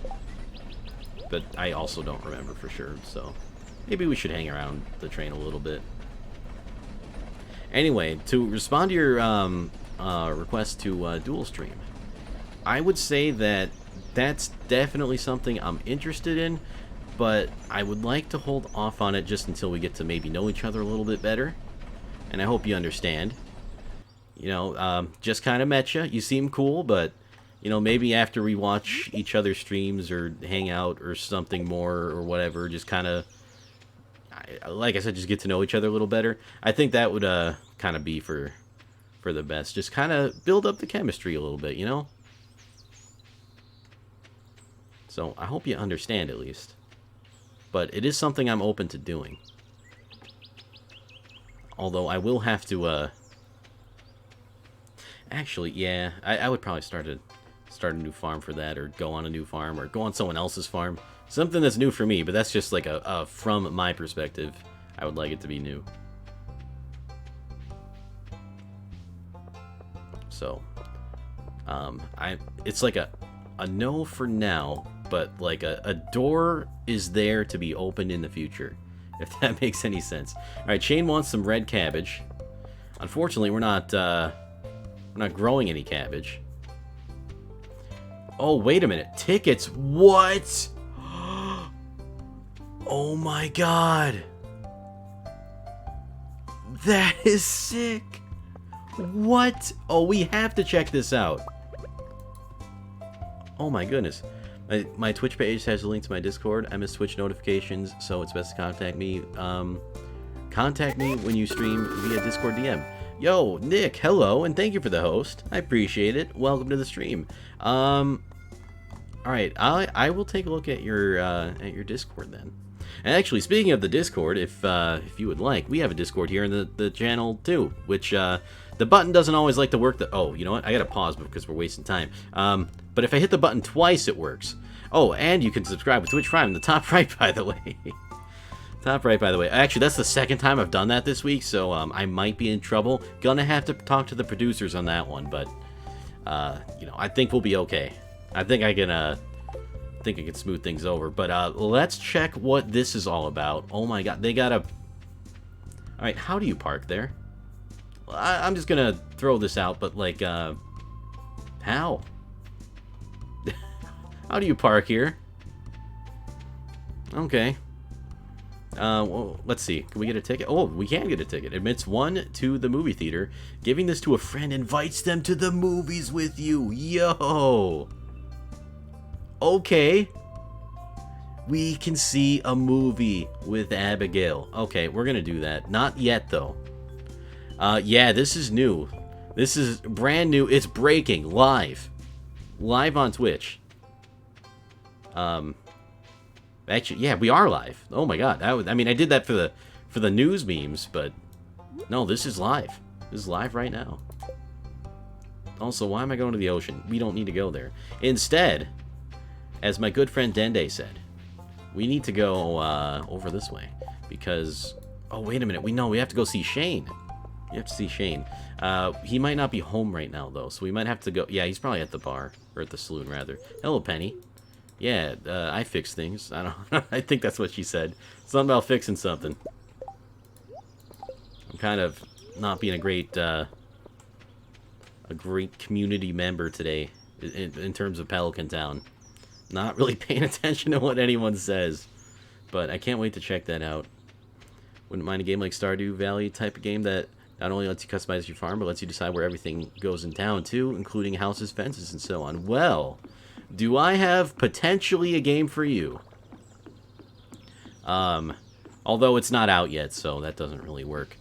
But I also don't remember for sure, so maybe we should hang around the train a little bit. Anyway, to respond to your request to dual stream, I would say that that's definitely something I'm interested in, but I would like to hold off on it just until we get to maybe know each other a little bit better. And I hope you understand. You know, just kind of met you. You seem cool, but, you know, maybe after we watch each other's streams or hang out or something more or whatever, just kind of, like I said, just get to know each other a little better. I think that would kind of be for the best. Just kind of build up the chemistry a little bit, you know? So I hope you understand at least. But it is something I'm open to doing. Although I will have to, actually, yeah, I would probably start a new farm for that, or go on a new farm, or go on someone else's farm. Something that's new for me, but that's just like a from my perspective. I would like it to be new. So, it's like a no for now, but like a door is there to be opened in the future, if that makes any sense. All right, Shane wants some red cabbage. Unfortunately, we're not growing any cabbage. Oh, wait a minute. Tickets. What? Oh my god. That is sick. What? Oh, we have to check this out. Oh my goodness. My Twitch page has a link to my Discord. I miss Twitch notifications, so it's best to contact me. Contact me when you stream via Discord DM. Yo, Nick, hello, and thank you for the host. I appreciate it. Welcome to the stream. Alright, I will take a look at your Discord then. And actually, speaking of the Discord, if you would like, we have a Discord here in the channel too, which the button doesn't always like to work. Oh, you know what? I gotta pause because we're wasting time. But if I hit the button twice, it works. Oh, and you can subscribe with Twitch Prime in the top right, by the way. Top right, by the way. Actually, that's the second time I've done that this week, so I might be in trouble. Gonna have to talk to the producers on that one, but you know, I think we'll be okay. I think I can smooth things over. But let's check what this is all about. Oh my god, they got a... Alright, how do you park there? I'm just gonna throw this out, but like, how? How do you park here? Okay. Well, let's see. Can we get a ticket? Oh, we can get a ticket. Admits one to the movie theater. Giving this to a friend invites them to the movies with you. Yo! Okay. We can see a movie with Abigail. Okay, we're gonna do that. Not yet, though. Yeah, this is new. This is brand new. It's breaking. Live. Live on Twitch. Actually, yeah, we are live. Oh my god. I mean, I did that for the news memes, but no, this is live. This is live right now. Also, why am I going to the ocean? We don't need to go there. Instead, as my good friend Dende said, we need to go over this way because... Oh, wait a minute. We have to go see Shane. We have to see Shane. He might not be home right now, though, so we might have to go... Yeah, he's probably at the bar. Or at the saloon, rather. Hello, Penny. Yeah, I fix things. I don't... I think that's what she said. Something about fixing something. I'm kind of not being a great community member today in terms of Pelican Town. Not really paying attention to what anyone says. But I can't wait to check that out. Wouldn't mind a game like Stardew Valley type of game that not only lets you customize your farm, but lets you decide where everything goes in town, too, including houses, fences, and so on. Well, do I have potentially a game for you? Although it's not out yet, so that doesn't really work.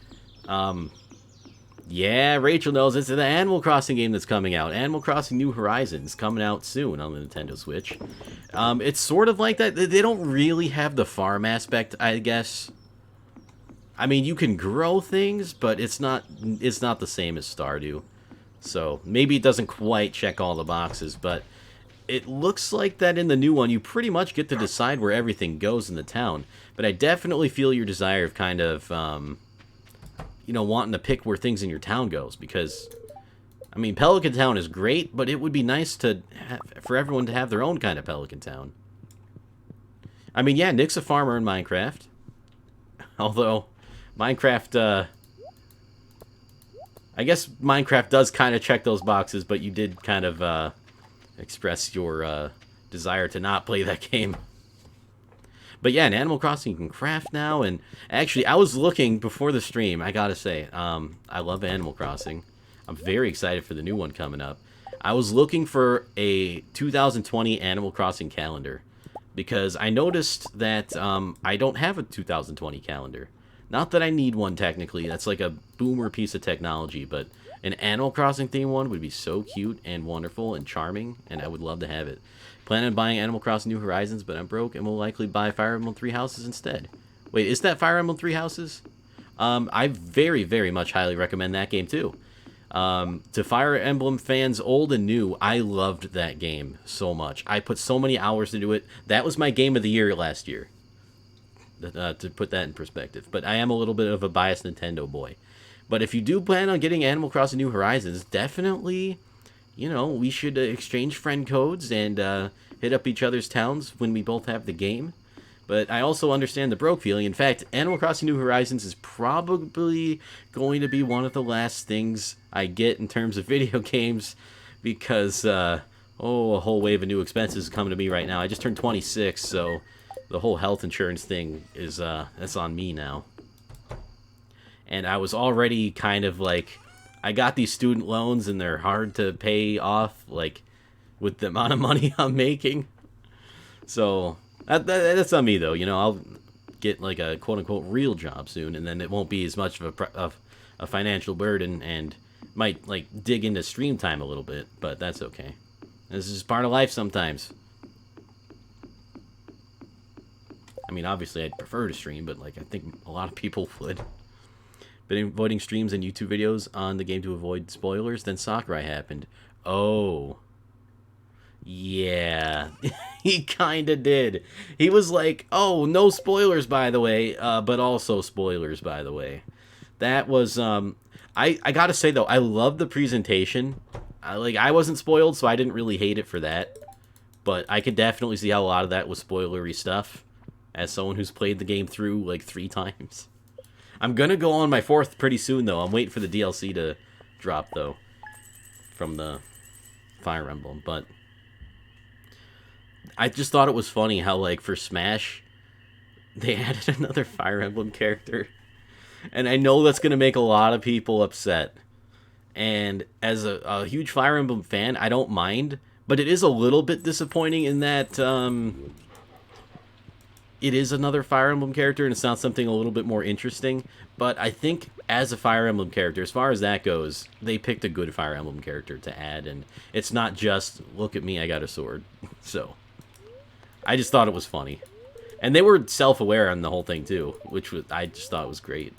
Yeah, Rachel knows it's the Animal Crossing game that's coming out. Animal Crossing New Horizons coming out soon on the Nintendo Switch. It's sort of like that. They don't really have the farm aspect, I guess. I mean, you can grow things, but it's not the same as Stardew. So maybe it doesn't quite check all the boxes, but it looks like that in the new one, you pretty much get to decide where everything goes in the town. But I definitely feel your desire of kind of, you know, wanting to pick where things in your town goes, because, I mean, Pelican Town is great, but it would be nice for everyone to have their own kind of Pelican Town. I mean, yeah, Nick's a farmer in Minecraft. Although, Minecraft, I guess Minecraft does kind of check those boxes, but you did kind of express your desire to not play that game. But yeah, in Animal Crossing you can craft now, and actually I was looking before the stream, I gotta say, I love Animal Crossing. I'm very excited for the new one coming up. I was looking for a 2020 Animal Crossing calendar, because I noticed that I don't have a 2020 calendar. Not that I need one technically, that's like a boomer piece of technology, but an Animal Crossing themed one would be so cute and wonderful and charming, and I would love to have it. Planning on buying Animal Crossing New Horizons, but I'm broke and will likely buy Fire Emblem Three Houses instead. Wait, is that Fire Emblem Three Houses? I very, very much highly recommend that game too. To Fire Emblem fans old and new, I loved that game so much. I put so many hours into it. That was my game of the year last year. To put that in perspective. But I am a little bit of a biased Nintendo boy. But if you do plan on getting Animal Crossing New Horizons, definitely, you know, we should exchange friend codes and hit up each other's towns when we both have the game. But I also understand the broke feeling. In fact, Animal Crossing New Horizons is probably going to be one of the last things I get in terms of video games, because, a whole wave of new expenses coming to me right now. I just turned 26, so the whole health insurance thing is, that's on me now. And I was already kind of like, I got these student loans and they're hard to pay off, like, with the amount of money I'm making. So that's on me, though. You know, I'll get like a quote-unquote real job soon, and then it won't be as much of a financial burden, and might like dig into stream time a little bit, but that's okay. This is just part of life sometimes. I mean, obviously I'd prefer to stream, but like I think a lot of people would. Been avoiding streams and YouTube videos on the game to avoid spoilers. Then Sakurai happened. Oh. Yeah. He kinda did. He was like, oh, no spoilers, by the way, but also spoilers, by the way. That was, I gotta say, though, I love the presentation. I wasn't spoiled, so I didn't really hate it for that. But I could definitely see how a lot of that was spoilery stuff, as someone who's played the game through, like, 3 times. I'm gonna go on my 4th pretty soon, though. I'm waiting for the DLC to drop, though, from the Fire Emblem. But I just thought it was funny how, like, for Smash, they added another Fire Emblem character. And I know that's gonna make a lot of people upset. And as a huge Fire Emblem fan, I don't mind. But it is a little bit disappointing in that, it is another Fire Emblem character, and it's not something a little bit more interesting. But I think as a Fire Emblem character, as far as that goes, they picked a good Fire Emblem character to add, and it's not just, look at me, I got a sword. So, I just thought it was funny. And they were self-aware on the whole thing, too, which I just thought was great.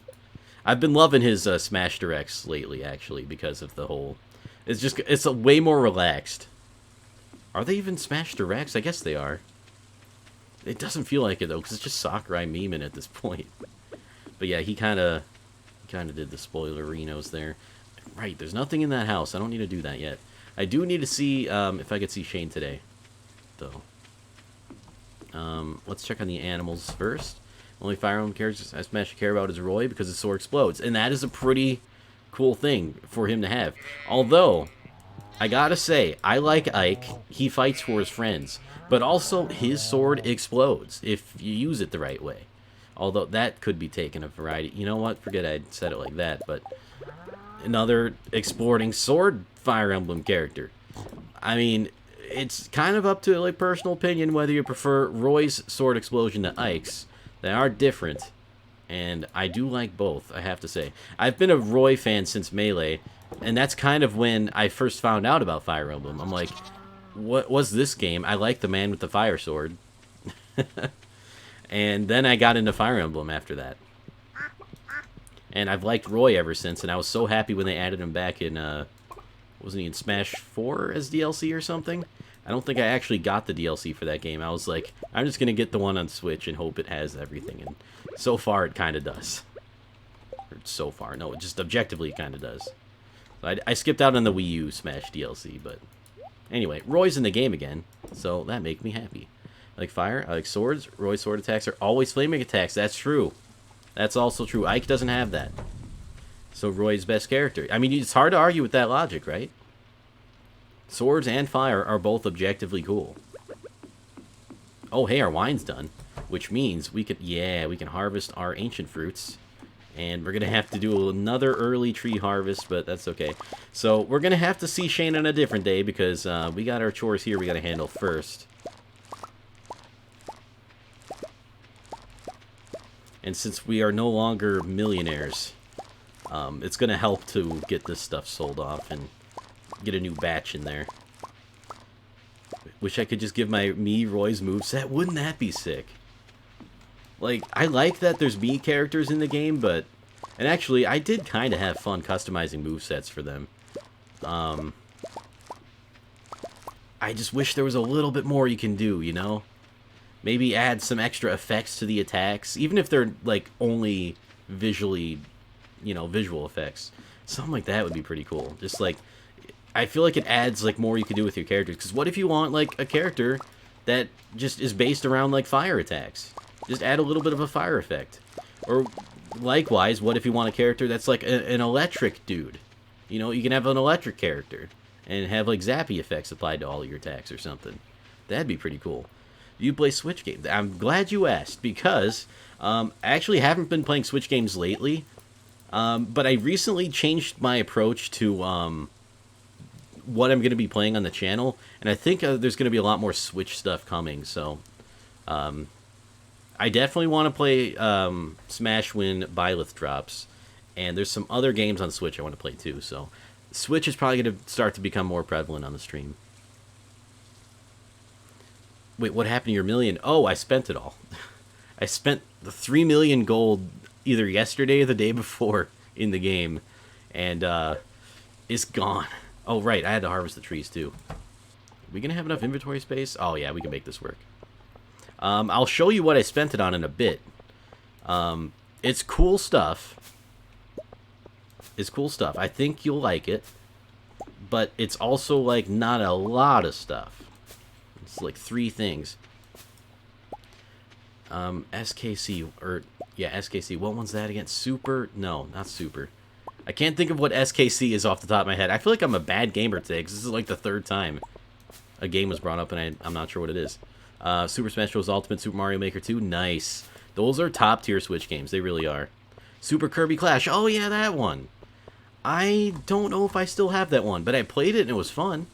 I've been loving his Smash Directs lately, actually, because of the whole... It's a way more relaxed. Are they even Smash Directs? I guess they are. It doesn't feel like it, though, because it's just Sakurai memeing at this point. But yeah, he kind of did the spoilerinos there. Right, there's nothing in that house. I don't need to do that yet. I do need to see if I could see Shane today, though. Let's check on the animals first. Only Fire Emblem characters I Smash care about is Roy, because his sword explodes. And that is a pretty cool thing for him to have. Although, I gotta say, I like Ike. He fights for his friends. But also, his sword explodes if you use it the right way. Although, that could be taken a variety. You know what? Forget I said it like that. But another exploding sword Fire Emblem character. I mean, it's kind of up to like personal opinion whether you prefer Roy's sword explosion to Ike's. They are different. And I do like both, I have to say. I've been a Roy fan since Melee. And that's kind of when I first found out about Fire Emblem. I'm like... what was this game? I like the man with the fire sword. And then I got into Fire Emblem after that. And I've liked Roy ever since, and I was so happy when they added him back in, wasn't he in Smash 4 as DLC or something? I don't think I actually got the DLC for that game. I was like, I'm just going to get the one on Switch and hope it has everything. And so far, it kind of does. Or so far. No, it just objectively kind of does. I skipped out on the Wii U Smash DLC, but anyway, Roy's in the game again, so that makes me happy. I like fire, I like swords. Roy's sword attacks are always flaming attacks. That's true. That's also true. Ike doesn't have that. So Roy's best character. I mean, it's hard to argue with that logic, right? Swords and fire are both objectively cool. Oh, hey, our wine's done. Which means we could, yeah, we can harvest our ancient fruits. And we're going to have to do another early tree harvest, but that's okay. So we're going to have to see Shane on a different day because we got our chores here we got to handle first. And since we are no longer millionaires, it's going to help to get this stuff sold off and get a new batch in there. Wish I could just give me Roy's moveset. Wouldn't that be sick? Like, I like that there's me characters in the game, but... And actually, I did kind of have fun customizing movesets for them. I just wish there was a little bit more you can do, you know? Maybe add some extra effects to the attacks, even if they're, like, only visually, you know, visual effects. Something like that would be pretty cool. Just, like, I feel like it adds, like, more you can do with your characters. Because what if you want, like, a character that just is based around, like, fire attacks? Just add a little bit of a fire effect. Or, likewise, what if you want a character that's like an electric dude? You know, you can have an electric character and have, like, zappy effects applied to all of your attacks or something. That'd be pretty cool. You play Switch games? I'm glad you asked, because I actually haven't been playing Switch games lately. But I recently changed my approach to what I'm going to be playing on the channel. And I think there's going to be a lot more Switch stuff coming, so... I definitely want to play Smash when Byleth drops, and there's some other games on Switch I want to play too, so Switch is probably going to start to become more prevalent on the stream. Wait, what happened to your million? Oh, I spent it all. I spent the 3 million gold either yesterday or the day before in the game, and it's gone. Oh, right, I had to harvest the trees too. Are we going to have enough inventory space? Oh, yeah, we can make this work. I'll show you what I spent it on in a bit. It's cool stuff. It's cool stuff. I think you'll like it. But it's also, like, not a lot of stuff. It's, like, 3 things. SKC, or, yeah, SKC. What one's that again? Super? No, not Super. I can't think of what SKC is off the top of my head. I feel like I'm a bad gamer today, because this is, like, the 3rd time a game was brought up, and I'm not sure what it is. Super Smash Bros. Ultimate, Super Mario Maker 2, nice. Those are top-tier Switch games, they really are. Super Kirby Clash, oh yeah, that one. I don't know if I still have that one, but I played it and it was fun.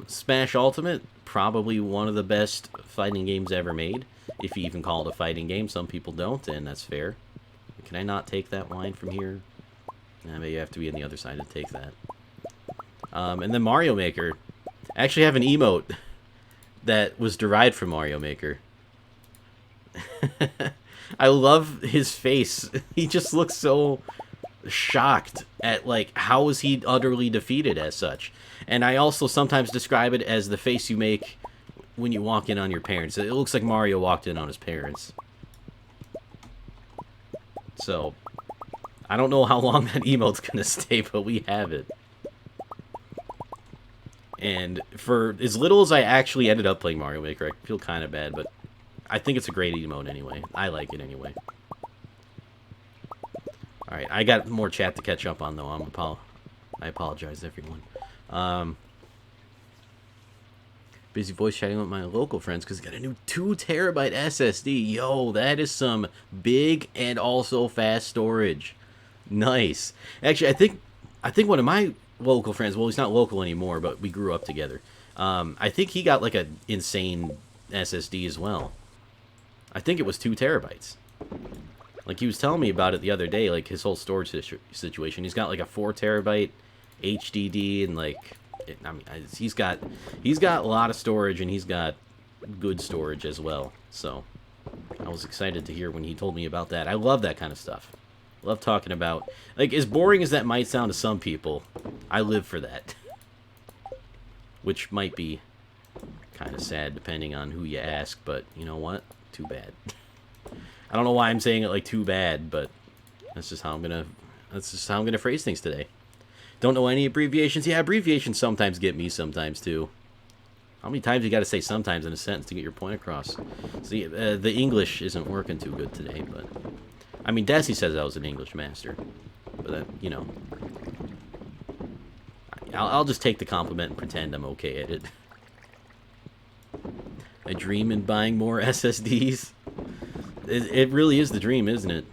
Smash Ultimate, probably one of the best fighting games ever made. If you even call it a fighting game, some people don't, and that's fair. Can I not take that wine from here? Maybe you have to be on the other side to take that. And then Mario Maker. I actually have an emote that was derived from Mario Maker. I love his face. He just looks so shocked at, like, how is he utterly defeated as such. And I also sometimes describe it as the face you make when you walk in on your parents. It looks like Mario walked in on his parents. So, I don't know how long that emote's gonna stay, but we have it. And for as little as I actually ended up playing Mario Maker, I feel kind of bad, but I think it's a great emote anyway. I like it anyway. Alright, I got more chat to catch up on, though. I apologize, everyone. Busy voice chatting with my local friends because I got a new 2 terabyte SSD. Yo, that is some big and also fast storage. Nice. Actually, I think one of my local friends, well, he's not local anymore, but we grew up together. I think he got, like, an insane SSD as well. I think it was 2 terabytes. Like, he was telling me about it the other day, like, his whole storage situation. He's got, like, a 4 terabyte HDD, and, like, I mean, he's got a lot of storage, and he's got good storage as well. So, I was excited to hear when he told me about that. I love that kind of stuff. Love talking about, like, as boring as that might sound to some people, I live for that. Which might be kind of sad depending on who you ask, but you know what? Too bad. I don't know why I'm saying it like too bad, but that's just how I'm gonna That's just how I'm gonna phrase things today. Don't know any abbreviations. Yeah, abbreviations sometimes get me sometimes too. How many times you got to say sometimes in a sentence to get your point across? See, the English isn't working too good today, but... I mean, Desi says I was an English master. But, you know... I'll just take the compliment and pretend I'm okay at it. A dream in buying more SSDs? It really is the dream, isn't it?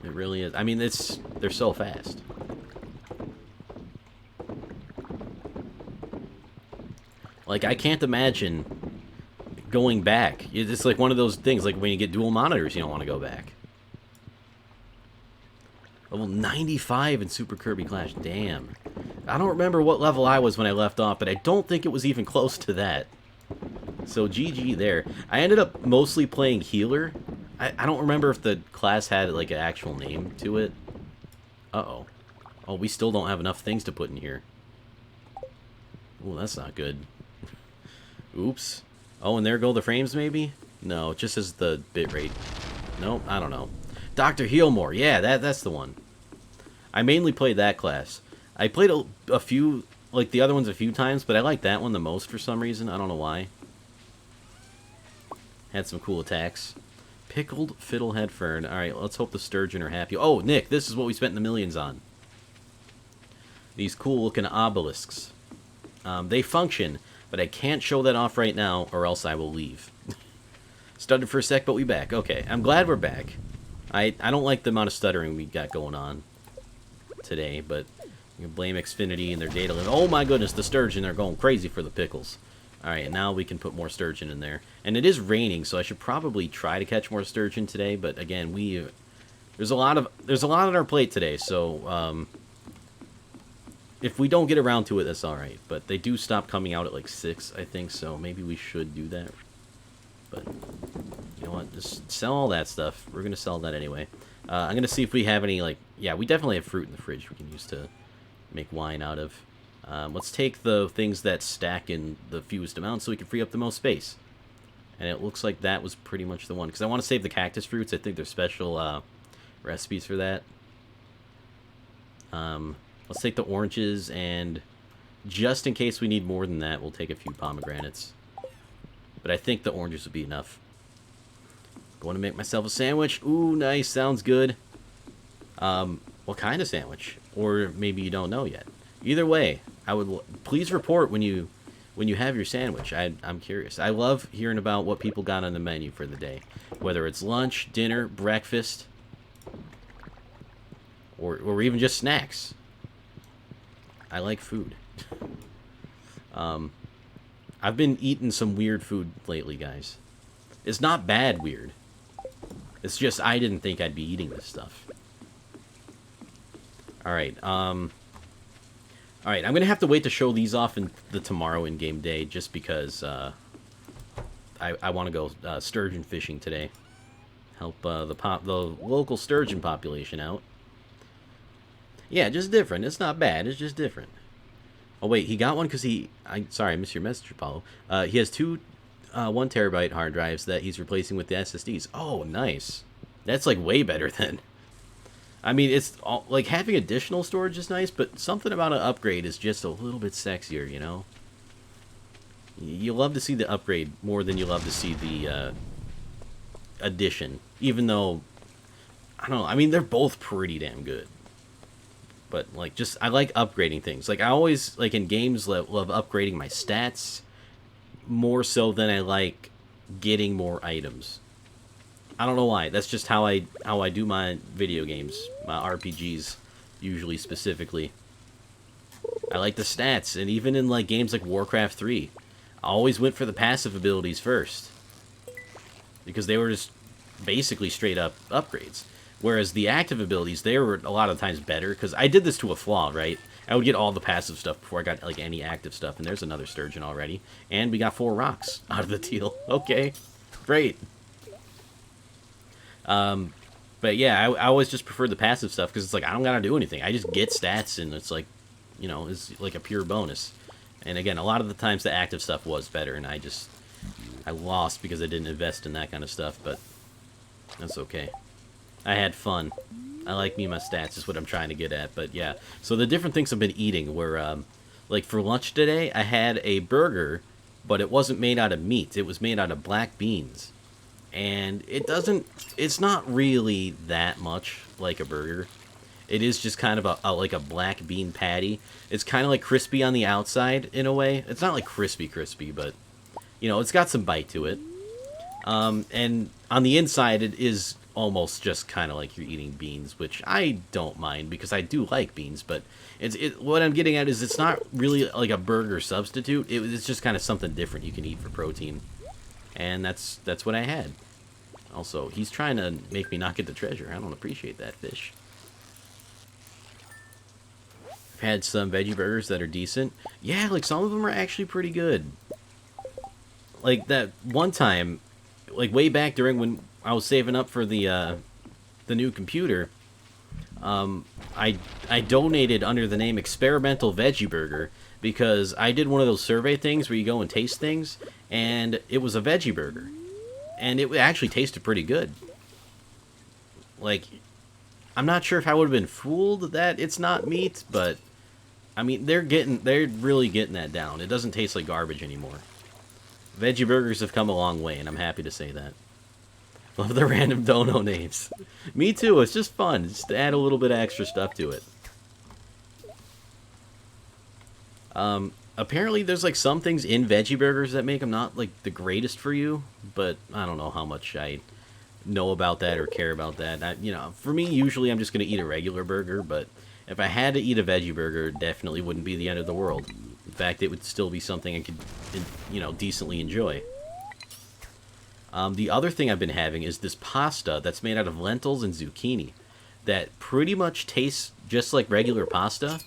It really is. I mean, they're so fast. Like, I can't imagine going back. It's like one of those things, like when you get dual monitors, you don't want to go back. Level 95 in Super Kirby Clash. Damn. I don't remember what level I was when I left off, but I don't think it was even close to that. So GG there. I ended up mostly playing healer. I don't remember if the class had like an actual name to it. Uh-oh. Oh, we still don't have enough things to put in here. Oh, that's not good. Oops. Oh, and there go the frames, maybe? No, it just says the bitrate. Nope, I don't know. Dr. Healmore. Yeah, that's the one. I mainly played that class. I played a few, like the other ones a few times, but I like that one the most for some reason. I don't know why. Had some cool attacks. Pickled Fiddlehead Fern. Alright, let's hope the sturgeon are happy. Oh, Nick, this is what we spent the millions on. These cool-looking obelisks. They function, but I can't show that off right now, or else I will leave. Stuttered for a sec, but we back. Okay, I'm glad we're back. I don't like the amount of stuttering we got going on today, but you can blame Xfinity and their data limit. Oh my goodness, the sturgeon, they're going crazy for the pickles. Alright, now we can put more sturgeon in there. And it is raining, so I should probably try to catch more sturgeon today, but again, there's a lot on our plate today, so if we don't get around to it, that's alright. But they do stop coming out at like 6, I think, so maybe we should do that. But, you know what, just sell all that stuff. We're going to sell that anyway. I'm going to see if we have any, like, yeah, we definitely have fruit in the fridge we can use to make wine out of. Let's take the things that stack in the fewest amount so we can free up the most space. And it looks like that was pretty much the one. Because I want to save the cactus fruits. I think there's special recipes for that. Let's take the oranges, and just in case we need more than that, we'll take a few pomegranates. But I think the oranges would be enough. Going to make myself a sandwich. Ooh, nice. Sounds good. What kind of sandwich? Or maybe you don't know yet. Either way, I would please report when you have your sandwich. I'm curious. I love hearing about what people got on the menu for the day, whether it's lunch, dinner, breakfast, or even just snacks. I like food. I've been eating some weird food lately, guys. It's not bad weird. It's just I didn't think I'd be eating this stuff. Alright, Alright, I'm going to have to wait to show these off in the tomorrow in-game day, just because I want to go sturgeon fishing today. Help the local sturgeon population out. Yeah, just different. It's not bad. It's just different. Oh, wait, he got one because sorry, I missed your message, Apollo. He has two 1 terabyte hard drives that he's replacing with the SSDs. Oh, nice. That's, like, way better than... I mean, it's like having additional storage is nice, but something about an upgrade is just a little bit sexier, you know? You love to see the upgrade more than you love to see the addition, even though, I don't know, I mean, they're both pretty damn good. But, like, just, I like upgrading things. Like, I always, like, in games, love upgrading my stats more so than I like getting more items. I don't know why. That's just how I do my video games, my RPGs, usually specifically. I like the stats, and even in like games like Warcraft 3, I always went for the passive abilities first, because they were just basically straight up upgrades. Whereas the active abilities, they were a lot of times better, because I did this to a flaw, right? I would get all the passive stuff before I got like any active stuff, and there's another sturgeon already, and we got 4 rocks out of the deal. Okay, great. But yeah, I always just prefer the passive stuff because it's like I don't gotta do anything. I just get stats and it's like, you know, it's like a pure bonus. And again, a lot of the times the active stuff was better, and I lost because I didn't invest in that kind of stuff. But that's okay. I had fun. I like me and my stats is what I'm trying to get at. But yeah, so the different things I've been eating were, like for lunch today, I had a burger, but it wasn't made out of meat. It was made out of black beans. And it's not really that much like a burger. It is just kind of like a black bean patty. It's kind of like crispy on the outside in a way. It's not like crispy, but, you know, it's got some bite to it. And on the inside, it is almost just kind of like you're eating beans, which I don't mind because I do like beans. But what I'm getting at is it's not really like a burger substitute. It's just kind of something different you can eat for protein, and that's what I had. Also, he's trying to make me not get the treasure. I don't appreciate that, fish. I've had some veggie burgers that are decent. Yeah, like some of them are actually pretty good. Like that one time, like way back during when I was saving up for the new computer, I donated under the name Experimental Veggie Burger because I did one of those survey things where you go and taste things, and it was a veggie burger, and it actually tasted pretty good. Like, I'm not sure if I would have been fooled that it's not meat, but I mean they're really getting that down. It doesn't taste like garbage anymore. Veggie burgers have come a long way, and I'm happy to say that. Love the random dono names. Me too, it's just fun. Just to add a little bit of extra stuff to it. Apparently there's like some things in veggie burgers that make them not like the greatest for you, but I don't know how much I know about that or care about that. You know, for me, usually I'm just going to eat a regular burger, but if I had to eat a veggie burger, it definitely wouldn't be the end of the world. In fact, it would still be something I could, you know, decently enjoy. The other thing I've been having is this pasta that's made out of lentils and zucchini that pretty much tastes just like regular pasta,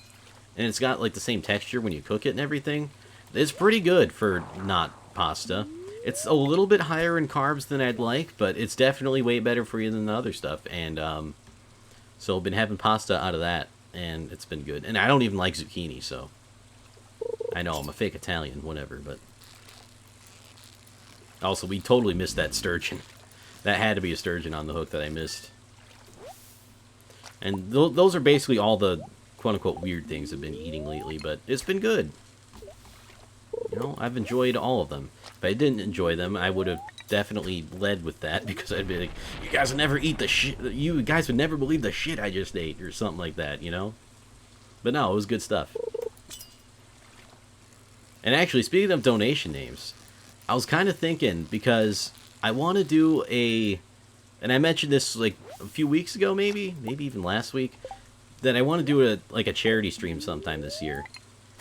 and it's got like the same texture when you cook it and everything. It's pretty good for not pasta. It's a little bit higher in carbs than I'd like, but it's definitely way better for you than the other stuff. And so I've been having pasta out of that, and it's been good. And I don't even like zucchini, so I know I'm a fake Italian, whatever, but also, we totally missed that sturgeon. That had to be a sturgeon on the hook that I missed. And those are basically all the quote-unquote weird things I've been eating lately, but it's been good. You know, I've enjoyed all of them. If I didn't enjoy them, I would have definitely led with that, because I'd be like, you guys would never eat the shit, you guys would never believe the shit I just ate, or something like that, you know? But no, it was good stuff. And actually, speaking of donation names, I was kind of thinking, because I want to do and I mentioned this like a few weeks ago, maybe even last week, that I want to do a charity stream sometime this year.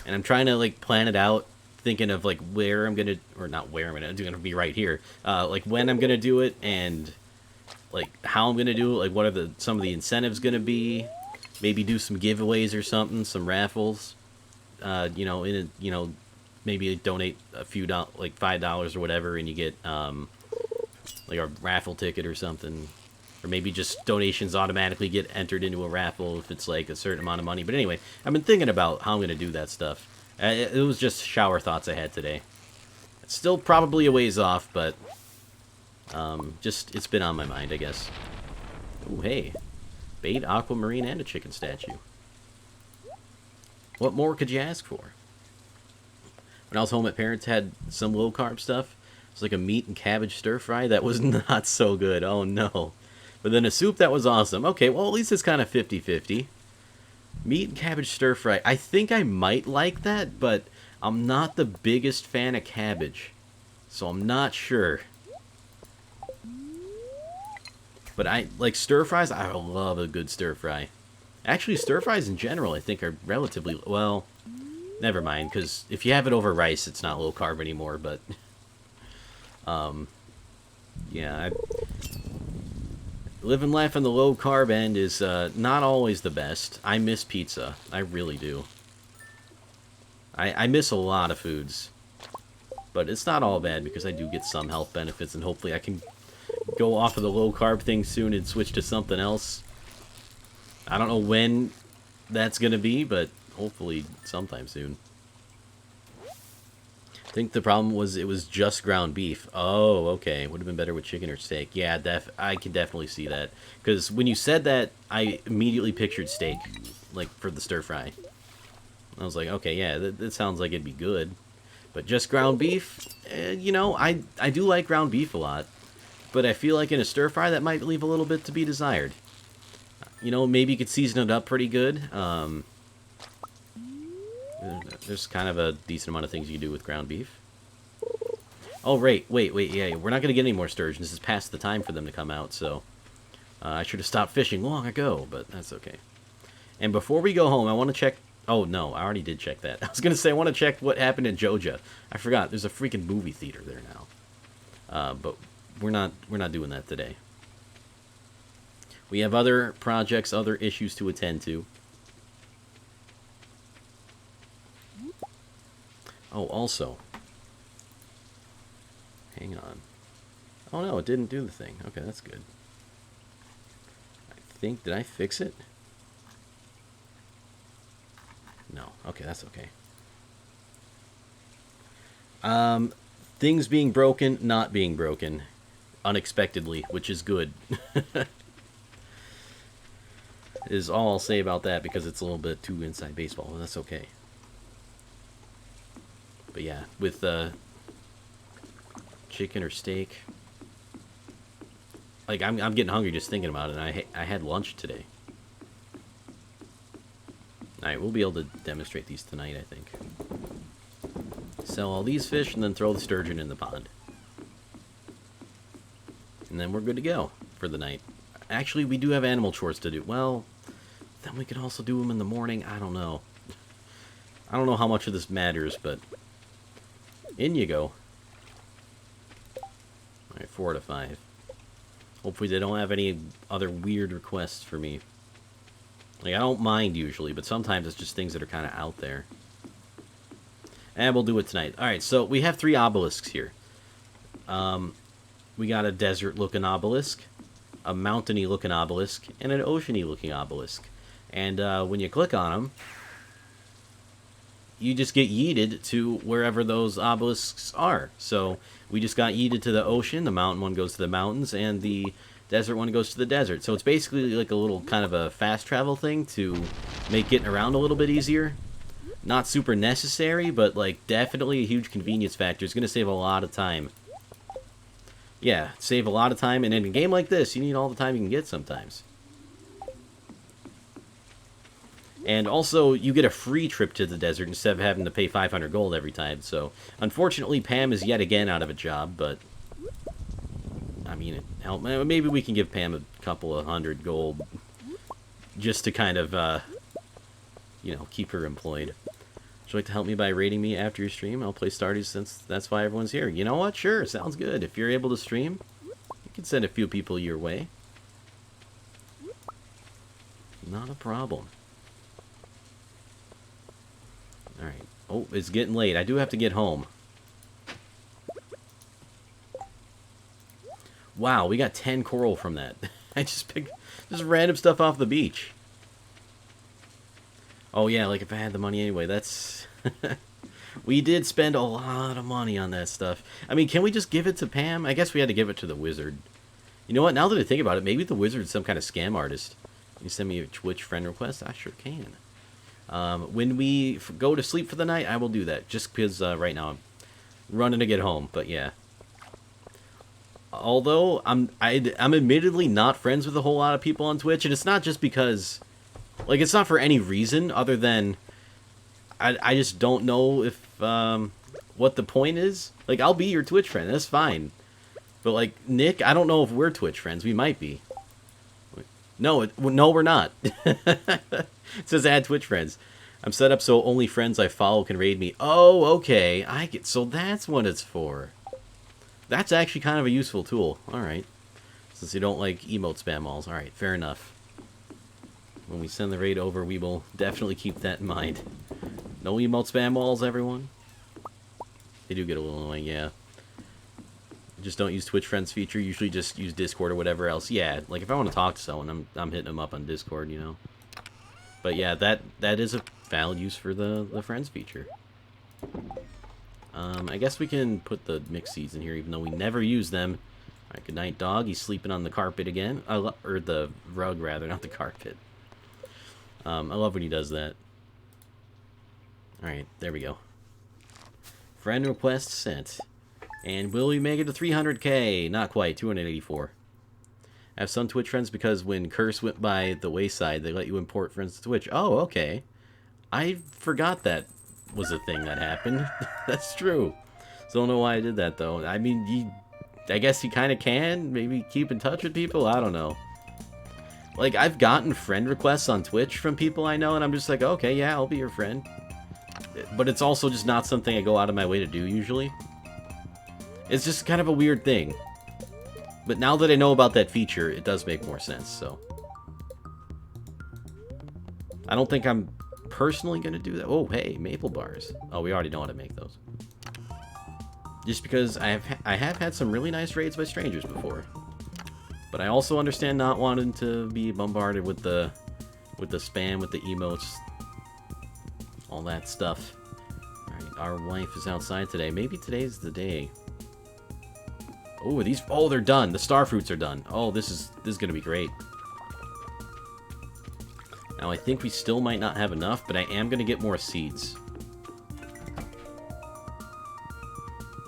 And I'm trying to like plan it out, thinking of like where I'm going to, or not where I'm going to be right here, like when I'm going to do it, and like how I'm going to do it, like what are some of the incentives going to be, maybe do some giveaways or something, some raffles, you know, maybe donate a few like $5 or whatever, and you get like a raffle ticket or something, or maybe just donations automatically get entered into a raffle if it's like a certain amount of money. But anyway, I've been thinking about how I'm going to do that stuff. It was just shower thoughts I had today. It's still probably a ways off, but just it's been on my mind, I guess. Ooh, hey, bait, aquamarine, and a chicken statue. What more could you ask for? When I was home at parents' had some low-carb stuff. It was like a meat and cabbage stir-fry that was not so good. Oh, no. But then a soup that was awesome. Okay, well, at least it's kind of 50-50. Meat and cabbage stir-fry. I think I might like that, but I'm not the biggest fan of cabbage. So I'm not sure. But I like stir-fries. I love a good stir-fry. Actually, stir-fries in general, I think, are relatively... Well... Never mind, because if you have it over rice, it's not low carb anymore, but... yeah, living life on the low carb end is not always the best. I miss pizza. I really do. I miss a lot of foods. But it's not all bad, because I do get some health benefits, and hopefully I can go off of the low carb thing soon and switch to something else. I don't know when that's going to be, but... hopefully sometime soon. I think the problem was it was just ground beef. Oh, okay. Would have been better with chicken or steak. Yeah, I can definitely see that. Because when you said that, I immediately pictured steak, like for the stir fry. I was like, okay, yeah, that sounds like it'd be good. But just ground beef, you know, I do like ground beef a lot. But I feel like in a stir fry, that might leave a little bit to be desired. You know, maybe you could season it up pretty good. There's kind of a decent amount of things you can do with ground beef. Oh, wait, yeah, we're not going to get any more sturgeon. This is past the time for them to come out, so... I should have stopped fishing long ago, but that's okay. And before we go home, I want to check... Oh, no, I already did check that. I was going to say I want to check what happened in Joja. I forgot, there's a freaking movie theater there now. But we're not doing that today. We have other projects, other issues to attend to. Oh, also... Hang on. Oh, no, it didn't do the thing. Okay, that's good. Did I fix it? No. Okay, that's okay. Things being broken, not being broken. Unexpectedly, which is good. Is all I'll say about that because it's a little bit too inside baseball. That's okay. But yeah, with chicken or steak... Like, I'm getting hungry just thinking about it, and I had lunch today. Alright, we'll be able to demonstrate these tonight, I think. Sell all these fish, and then throw the sturgeon in the pond. And then we're good to go for the night. Actually, we do have animal chores to do. Well, then we could also do them in the morning. I don't know. I don't know how much of this matters, but... In you go. Alright, 4 out of 5. Hopefully they don't have any other weird requests for me. Like, I don't mind usually, but sometimes it's just things that are kind of out there. And we'll do it tonight. Alright, so we have 3 obelisks here. We got a desert-looking obelisk, a mountainy-looking obelisk, and an oceany-looking obelisk. And when you click on them, you just get yeeted to wherever those obelisks are. So we just got yeeted to the ocean, the mountain one goes to the mountains, and the desert one goes to the desert. So it's basically like a little kind of a fast travel thing to make getting around a little bit easier. Not super necessary, but like definitely a huge convenience factor. It's going to save a lot of time. Yeah, save a lot of time, and in a game like this, you need all the time you can get sometimes. And also, you get a free trip to the desert instead of having to pay 500 gold every time. So, unfortunately, Pam is yet again out of a job, but... I mean, maybe we can give Pam a couple of 100 gold just to kind of, you know, keep her employed. Would you like to help me by rating me after your stream? I'll play Stardew since that's why everyone's here. You know what? Sure, sounds good. If you're able to stream, you can send a few people your way. Not a problem. Alright. Oh, it's getting late. I do have to get home. Wow, we got 10 coral from that. I just picked just random stuff off the beach. Oh yeah, like if I had the money anyway, that's... We did spend a lot of money on that stuff. I mean, can we just give it to Pam? I guess we had to give it to the wizard. You know what, now that I think about it, maybe the wizard's some kind of scam artist. Can you send me a Twitch friend request? I sure can. When we go to sleep for the night, I will do that. Just because right now I'm running to get home. But yeah. Although I'm admittedly not friends with a whole lot of people on Twitch, and it's not just because, like, it's not for any reason other than I just don't know if what the point is. Like, I'll be your Twitch friend. That's fine. But like Nick, I don't know if we're Twitch friends. We might be. No, no, we're not. It says add Twitch friends. I'm set up so only friends I follow can raid me. Oh, okay. I get. So that's what it's for. That's actually kind of a useful tool. All right. Since you don't like emote spam alls. All right, fair enough. When we send the raid over, we will definitely keep that in mind. No emote spam walls, everyone. They do get a little annoying, yeah. Just don't use Twitch Friends feature. Usually just use Discord or whatever else. Yeah, like if I want to talk to someone, I'm hitting them up on Discord, you know. But yeah, that is a valid use for the Friends feature. I guess we can put the mixed seeds in here, even though we never use them. Alright, good night, dog. He's sleeping on the carpet again. Or the rug, rather, not the carpet. I love when he does that. Alright, there we go. Friend request sent. And will we make it to 300k? Not quite, 284. I have some Twitch friends because when Curse went by the wayside, they let you import friends to Twitch. Oh, okay. I forgot that was a thing that happened. That's true. So don't know why I did that, though. I mean, I guess you kind of can. Maybe keep in touch with people. I don't know. Like, I've gotten friend requests on Twitch from people I know, and I'm just like, okay, yeah, I'll be your friend. But it's also just not something I go out of my way to do, usually. It's just kind of a weird thing. But now that I know about that feature, it does make more sense, so. I don't think I'm personally going to do that. Oh, hey, maple bars. Oh, we already know how to make those. Just because I have had some really nice raids by strangers before. But I also understand not wanting to be bombarded with the spam, with the emotes, all that stuff. Alright, our wife is outside today. Maybe today's the day. Oh, these... Oh, they're done. The star fruits are done. Oh, this is going to be great. Now, I think we still might not have enough, but I am going to get more seeds.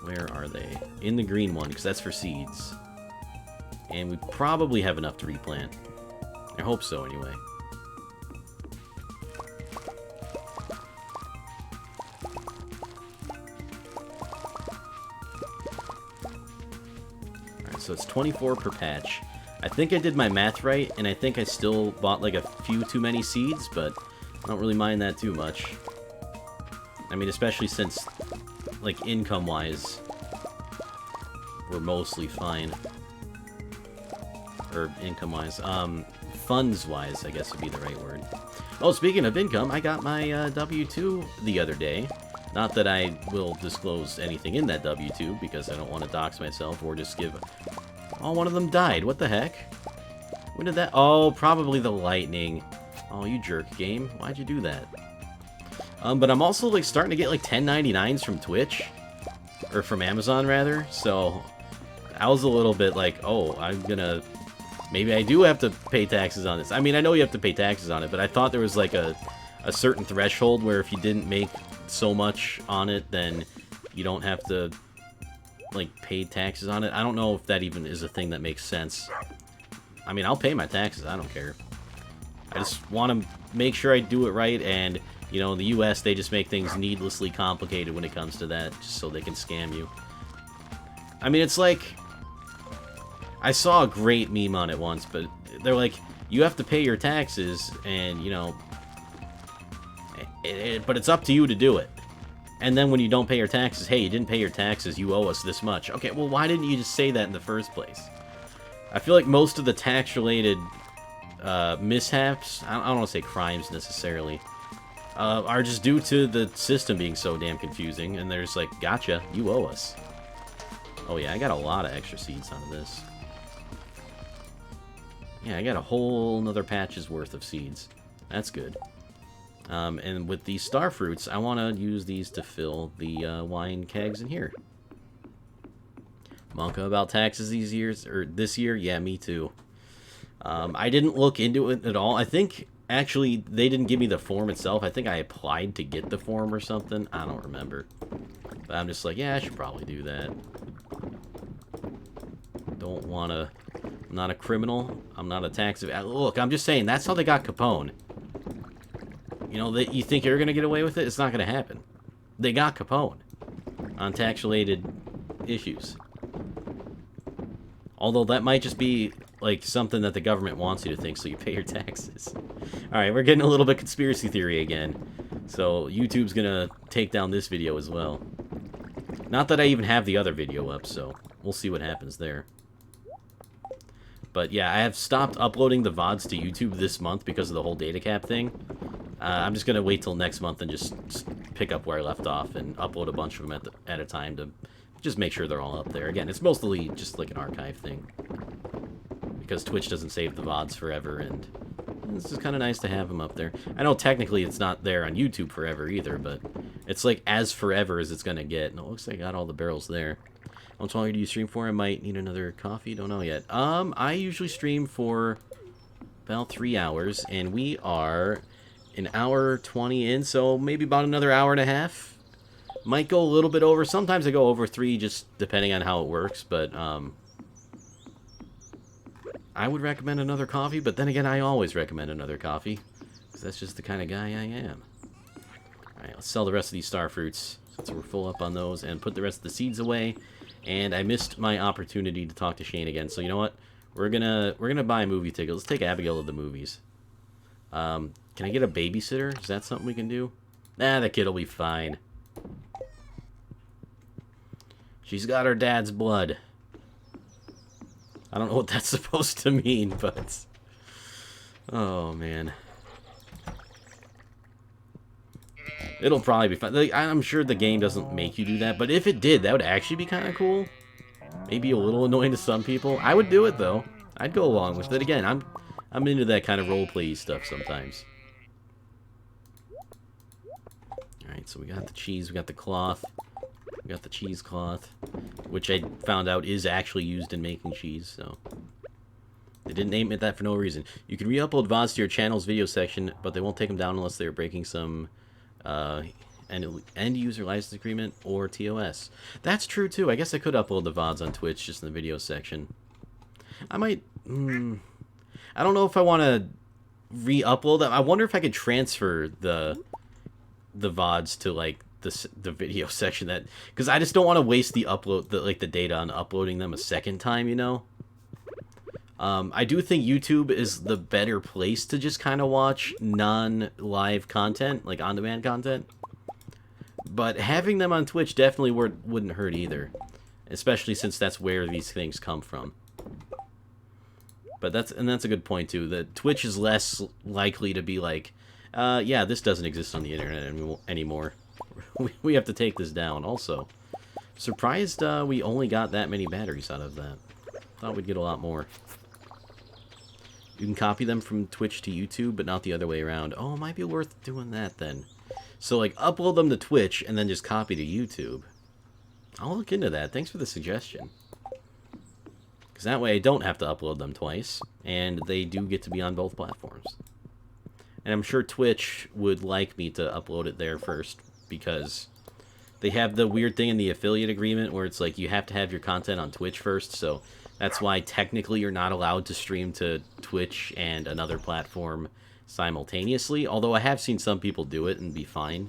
Where are they? In the green one, because that's for seeds. And we probably have enough to replant. I hope so, anyway. Alright, so it's 24 per patch. I think I did my math right, and I think I still bought like a few too many seeds, but I don't really mind that too much. I mean, especially since, like, income-wise, we're mostly fine. Or income-wise. Funds-wise, I guess would be the right word. Oh, speaking of income, I got my W-2 the other day. Not that I will disclose anything in that W-2, because I don't want to dox myself or just give... Oh, one of them died. What the heck? When did that... Oh, probably the lightning. Oh, you jerk, game. Why'd you do that? But I'm also, like, starting to get, like, 1099s from Twitch. Or from Amazon, rather. So, I was a little bit like, oh, I'm gonna... Maybe I do have to pay taxes on this. I mean, I know you have to pay taxes on it, but I thought there was, like, a certain threshold where if you didn't make so much on it, then you don't have to, like, pay taxes on it. I don't know if that even is a thing that makes sense. I mean, I'll pay my taxes. I don't care. I just want to make sure I do it right, and, you know, in the U.S., they just make things needlessly complicated when it comes to that, just so they can scam you. I mean, it's like... I saw a great meme on it once, but they're like, you have to pay your taxes, and, you know... but it's up to you to do it. And then when you don't pay your taxes, hey, you didn't pay your taxes, you owe us this much. Okay, well, why didn't you just say that in the first place? I feel like most of the tax-related mishaps, I don't want to say crimes necessarily, are just due to the system being so damn confusing, and they're just like, gotcha, you owe us. Oh yeah, I got a lot of extra seeds out of this. Yeah, I got a whole nother patch's worth of seeds. That's good. And with these star fruits, I want to use these to fill the wine kegs in here. Monka about taxes these years, or this year? Yeah, me too. I didn't look into it at all. I think, actually, they didn't give me the form itself. I think I applied to get the form or something. I don't remember. But I'm just like, yeah, I should probably do that. Don't want to... I'm not a criminal. I'm not a tax... Look, I'm just saying, that's how they got Capone. You know, you think you're going to get away with it? It's not going to happen. They got Capone on tax-related issues. Although that might just be, like, something that the government wants you to think, so you pay your taxes. Alright, we're getting a little bit conspiracy theory again. So, YouTube's gonna take down this video as well. Not that I even have the other video up, so we'll see what happens there. But yeah, I have stopped uploading the VODs to YouTube this month because of the whole data cap thing. I'm just gonna wait till next month and just pick up where I left off and upload a bunch of them at a time to just make sure they're all up there. Again, it's mostly just like an archive thing. Because Twitch doesn't save the VODs forever, and this is kind of nice to have them up there. I know technically it's not there on YouTube forever either, but It's like as forever as it's gonna get. And it looks like I got all the barrels there. How much longer do you stream for? I might need another coffee. Don't know yet. I usually stream for about 3 hours, and we are an hour 20 in, so maybe about another hour and a half. Might go a little bit over. Sometimes I go over 3, just depending on how it works, but I would recommend another coffee, but then again, I always recommend another coffee, because that's just the kind of guy I am. Alright, let's sell the rest of these star fruits, since we're full up on those, and put the rest of the seeds away. And I missed my opportunity to talk to Shane again, so you know what? We're gonna buy a movie ticket. Let's take Abigail to the movies. Can I get a babysitter? Is that something we can do? Nah, the kid'll be fine. She's got her dad's blood. I don't know what that's supposed to mean, but... Oh, man. It'll probably be fun. Like, I'm sure the game doesn't make you do that, but if it did, that would actually be kind of cool. Maybe a little annoying to some people. I would do it, though. I'd go along with it. Again, I'm into that kind of roleplay stuff sometimes. Alright, so we got the cheese, we got the cloth. We got the cheesecloth, which I found out is actually used in making cheese, so... They didn't name it that for no reason. You can re-upload VODs to your channel's video section, but they won't take them down unless they're breaking some end-user license agreement or TOS. That's true, too. I guess I could upload the VODs on Twitch just in the video section. I might... I don't know if I want to re-upload them. I wonder if I could transfer the VODs to, like, the video section, that because I just don't want to waste the data on uploading them a second time, you know. I do think YouTube is the better place to just kind of watch non-live content, like on-demand content. But having them on Twitch definitely wouldn't hurt either, especially since that's where these things come from. But that's a good point too. That Twitch is less likely to be like, yeah, this doesn't exist on the internet anymore. We have to take this down. Also, surprised we only got that many batteries out of that. Thought we'd get a lot more. You can copy them from Twitch to YouTube, but not the other way around. Oh, it might be worth doing that then. So, like, upload them to Twitch and then just copy to YouTube. I'll look into that. Thanks for the suggestion. Because that way I don't have to upload them twice, and they do get to be on both platforms. And I'm sure Twitch would like me to upload it there first, because they have the weird thing in the affiliate agreement where it's like you have to have your content on Twitch first, so that's why technically you're not allowed to stream to Twitch and another platform simultaneously, although I have seen some people do it and be fine.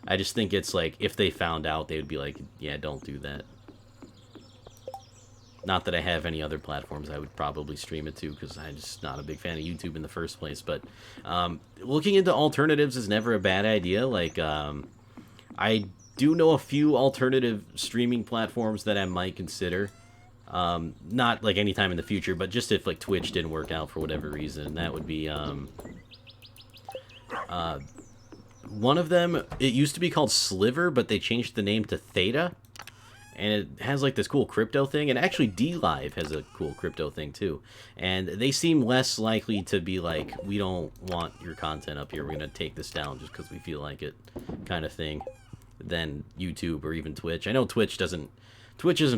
I just think it's like, if they found out, they would be like, yeah, don't do that. Not that I have any other platforms I would probably stream it to, because I'm just not a big fan of YouTube in the first place, but looking into alternatives is never a bad idea. Like, I do know a few alternative streaming platforms that I might consider. Not like anytime in the future, but just if like Twitch didn't work out for whatever reason, that would be one of them. It used to be called Sliver, but they changed the name to Theta, and it has like this cool crypto thing, and actually DLive has a cool crypto thing too, and they seem less likely to be like, we don't want your content up here, we're gonna take this down just because we feel like it, kind of thing, than YouTube or even Twitch. I know Twitch isn't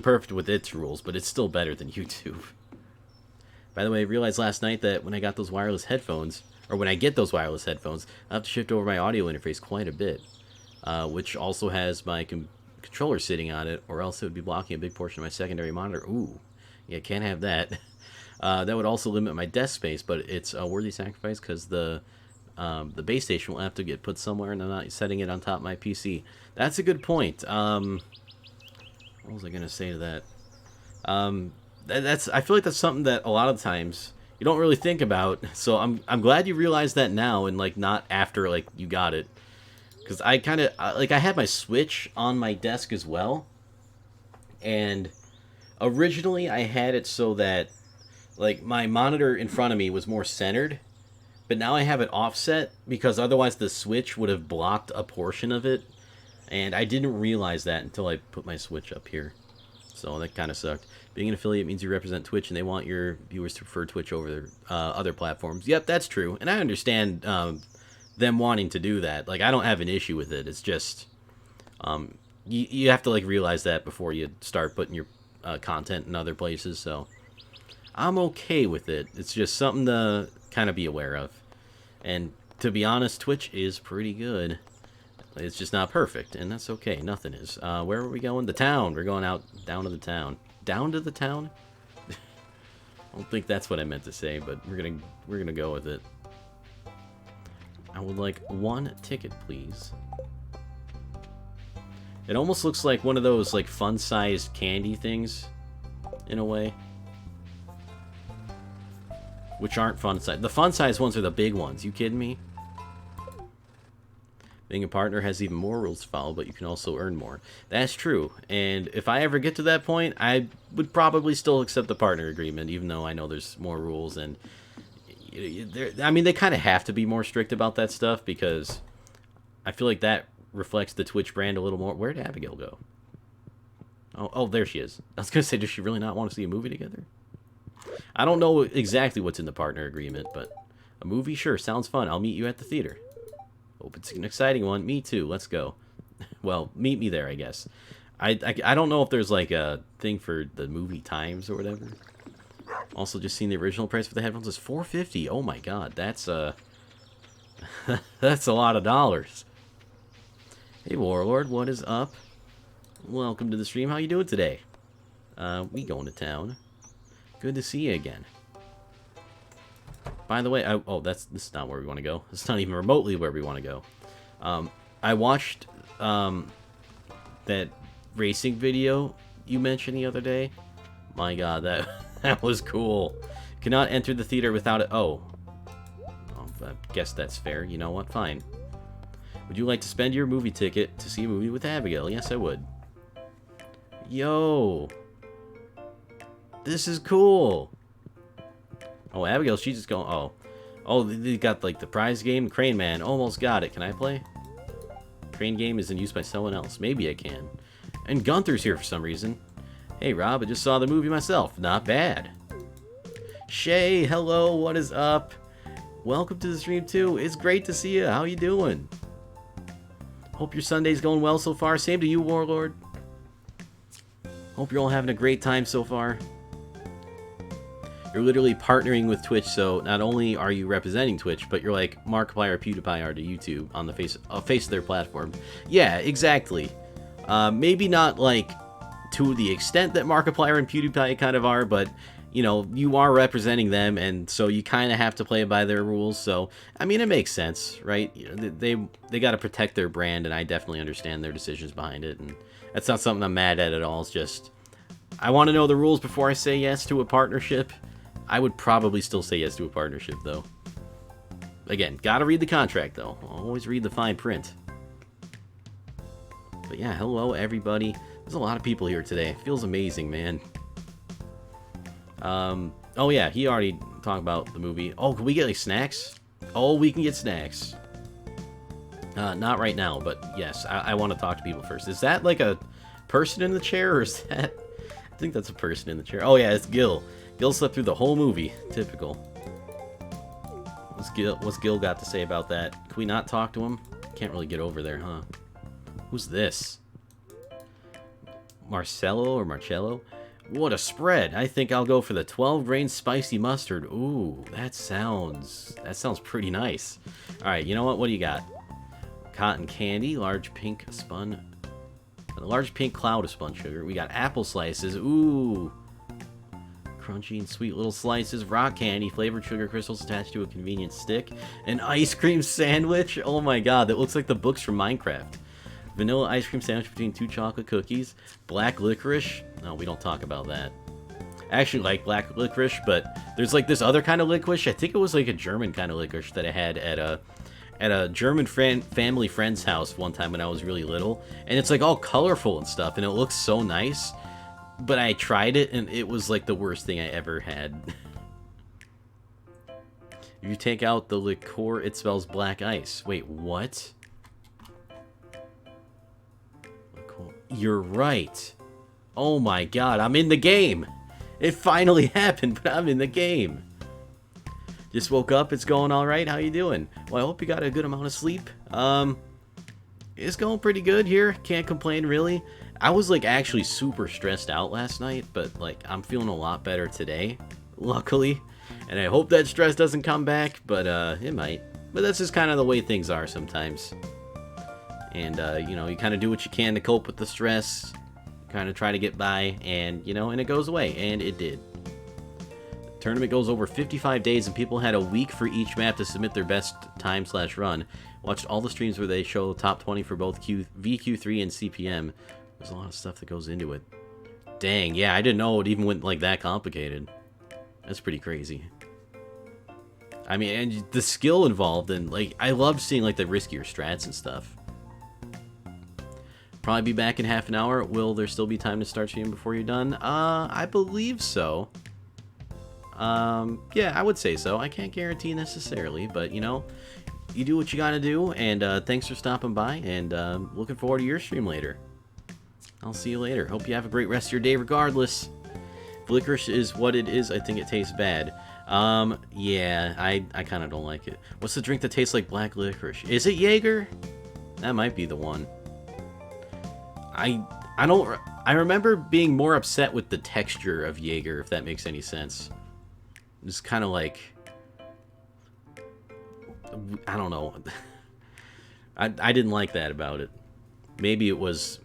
perfect with its rules, but it's still better than YouTube. By the way, I realized last night that when I got those wireless headphones, or when I get those wireless headphones, I have to shift over my audio interface quite a bit, which also has my controller sitting on it, or else it would be blocking a big portion of my secondary monitor. Ooh, yeah, can't have that. That would also limit my desk space, but it's a worthy sacrifice because the base station will have to get put somewhere, and I'm not setting it on top of my PC. That's a good point. What was I gonna say to that? I feel like that's something that a lot of times you don't really think about. So I'm glad you realized that now, and like not after like you got it, because I kind of like, I had my Switch on my desk as well, and originally I had it so that like my monitor in front of me was more centered, but now I have it offset because otherwise the Switch would have blocked a portion of it. And I didn't realize that until I put my Switch up here. So that kind of sucked. Being an affiliate means you represent Twitch, and they want your viewers to prefer Twitch over their other platforms. Yep, that's true. And I understand them wanting to do that. Like, I don't have an issue with it. It's just, You have to like realize that before you start putting your content in other places. So I'm okay with it. It's just something to kind of be aware of. And to be honest, Twitch is pretty good. It's just not perfect, and that's okay. Nothing is. Where are we going? The town. We're going out down to the town. Down to the town? I don't think that's what I meant to say, but we're gonna go with it. I would like 1 ticket, please. It almost looks like one of those like fun-sized candy things, in a way. Which aren't fun-sized. The fun-sized ones are the big ones. You kidding me? Being a partner has even more rules to follow, but you can also earn more. That's true. And if I ever get to that point, I would probably still accept the partner agreement, even though I know there's more rules. And I mean, they kind of have to be more strict about that stuff, because I feel like that reflects the Twitch brand a little more. Where did Abigail go? Oh, there she is. I was going to say, does she really not want to see a movie together? I don't know exactly what's in the partner agreement, but a movie, sure, sounds fun. I'll meet you at the theater. Hope it's an exciting one. Me too. Let's go. Well, meet me there, I guess. I don't know if there's like a thing for the movie times or whatever. Also, just seeing the original price for the headphones is $450. Oh my god, that's that's a lot of dollars. Hey Warlord, what is up? Welcome to the stream. How you doing today? We going to town. Good to see you again. By the way, this is not where we want to go. It's not even remotely where we want to go. I watched that racing video you mentioned the other day. My god, that was cool. Cannot enter the theater without it. Oh, I guess that's fair. You know what? Fine. Would you like to spend your movie ticket to see a movie with Abigail? Yes, I would. Yo. This is cool. Oh, Abigail, she's just going... Oh, they got, like, the prize game. Crane Man. Almost got it. Can I play? Crane game is in use by someone else. Maybe I can. And Gunther's here for some reason. Hey, Rob, I just saw the movie myself. Not bad. Shay, hello. What is up? Welcome to the stream, too. It's great to see you. How you doing? Hope your Sunday's going well so far. Same to you, Warlord. Hope you're all having a great time so far. You're literally partnering with Twitch, so not only are you representing Twitch, but you're like Markiplier or PewDiePie are to YouTube on the face of their platform. Yeah, exactly. Maybe not like to the extent that Markiplier and PewDiePie kind of are, but you know, you are representing them, and so you kind of have to play by their rules. So I mean, it makes sense, right? They got to protect their brand, and I definitely understand their decisions behind it, and that's not something I'm mad at all. It's just I want to know the rules before I say yes to a partnership. I would probably still say yes to a partnership, though. Again, gotta read the contract, though. Always read the fine print. But yeah, hello, everybody. There's a lot of people here today. It feels amazing, man. Oh yeah, he already talked about the movie. Oh, can we get, like, snacks? Oh, we can get snacks. Not right now, but yes, I want to talk to people first. Is that, like, a person in the chair, or is that... I think that's a person in the chair. Oh yeah, it's Gil. Gil slept through the whole movie. Typical. What's Gil got to say about that? Can we not talk to him? Can't really get over there, huh? Who's this? Marcello or Marcello? What a spread. I think I'll go for the 12-grain spicy mustard. Ooh, that sounds pretty nice. All right, you know what? What do you got? Cotton candy, large pink spun, a large pink cloud of spun sugar. We got apple slices. Ooh. Crunchy and sweet little slices, rock candy, flavored sugar crystals attached to a convenient stick, an ice cream sandwich. Oh my god, that looks like the books from Minecraft. Vanilla ice cream sandwich between 2 chocolate cookies, black licorice. No, we don't talk about that. I actually like black licorice, but there's like this other kind of licorice. I think it was like a German kind of licorice that I had at a German family friend's house one time when I was really little, and it's like all colorful and stuff, and it looks so nice. But I tried it, and it was like the worst thing I ever had. If you take out the liqueur, it spells black ice. Wait, what? You're right. Oh my god, I'm in the game! It finally happened, but I'm in the game. Just woke up, it's going alright, how you doing? Well, I hope you got a good amount of sleep. It's going pretty good here. Can't complain, really. I was, like, actually super stressed out last night, but, like, I'm feeling a lot better today, luckily. And I hope that stress doesn't come back, but, it might. But that's just kind of the way things are sometimes. And, you know, you kind of do what you can to cope with the stress, kind of try to get by, and, you know, and it goes away, and it did. The tournament goes over 55 days, and people had a week for each map to submit their best time/run. Watched all the streams where they show top 20 for both VQ3 and CPM. There's a lot of stuff that goes into it. Dang, yeah, I didn't know it even went, like, that complicated. That's pretty crazy. I mean, and the skill involved, and, like, I love seeing, like, the riskier strats and stuff. Probably be back in half an hour. Will there still be time to start streaming before you're done? I believe so. Yeah, I would say so. I can't guarantee necessarily, but, you know, you do what you gotta do, and thanks for stopping by, and looking forward to your stream later. I'll see you later. Hope you have a great rest of your day regardless. If licorice is what it is, I think it tastes bad. Yeah, I kind of don't like it. What's the drink that tastes like black licorice? Is it Jaeger? That might be the one. I remember being more upset with the texture of Jaeger, if that makes any sense. It's kind of like, I don't know. I didn't like that about it. Maybe it was,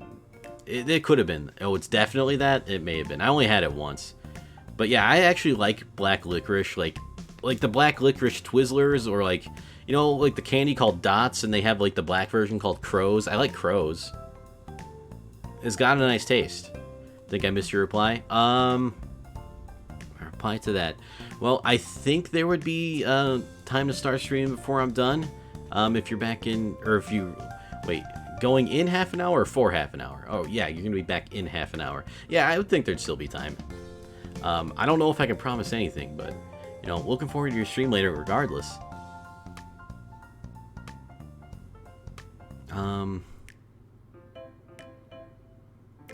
it could have been. Oh, it's definitely that? It may have been. I only had it once. But yeah, I actually like black licorice, like the black licorice Twizzlers, or like, you know, like the candy called Dots, and they have like the black version called Crows. I like Crows. It's got a nice taste. Think I missed your reply? Reply to that. Well, I think there would be time to start streaming before I'm done. If you're back in, or if you, wait, going in half an hour or for half an hour? Oh yeah, you're gonna be back in half an hour. Yeah, I would think there'd still be time. I don't know if I can promise anything, but, you know, looking forward to your stream later regardless.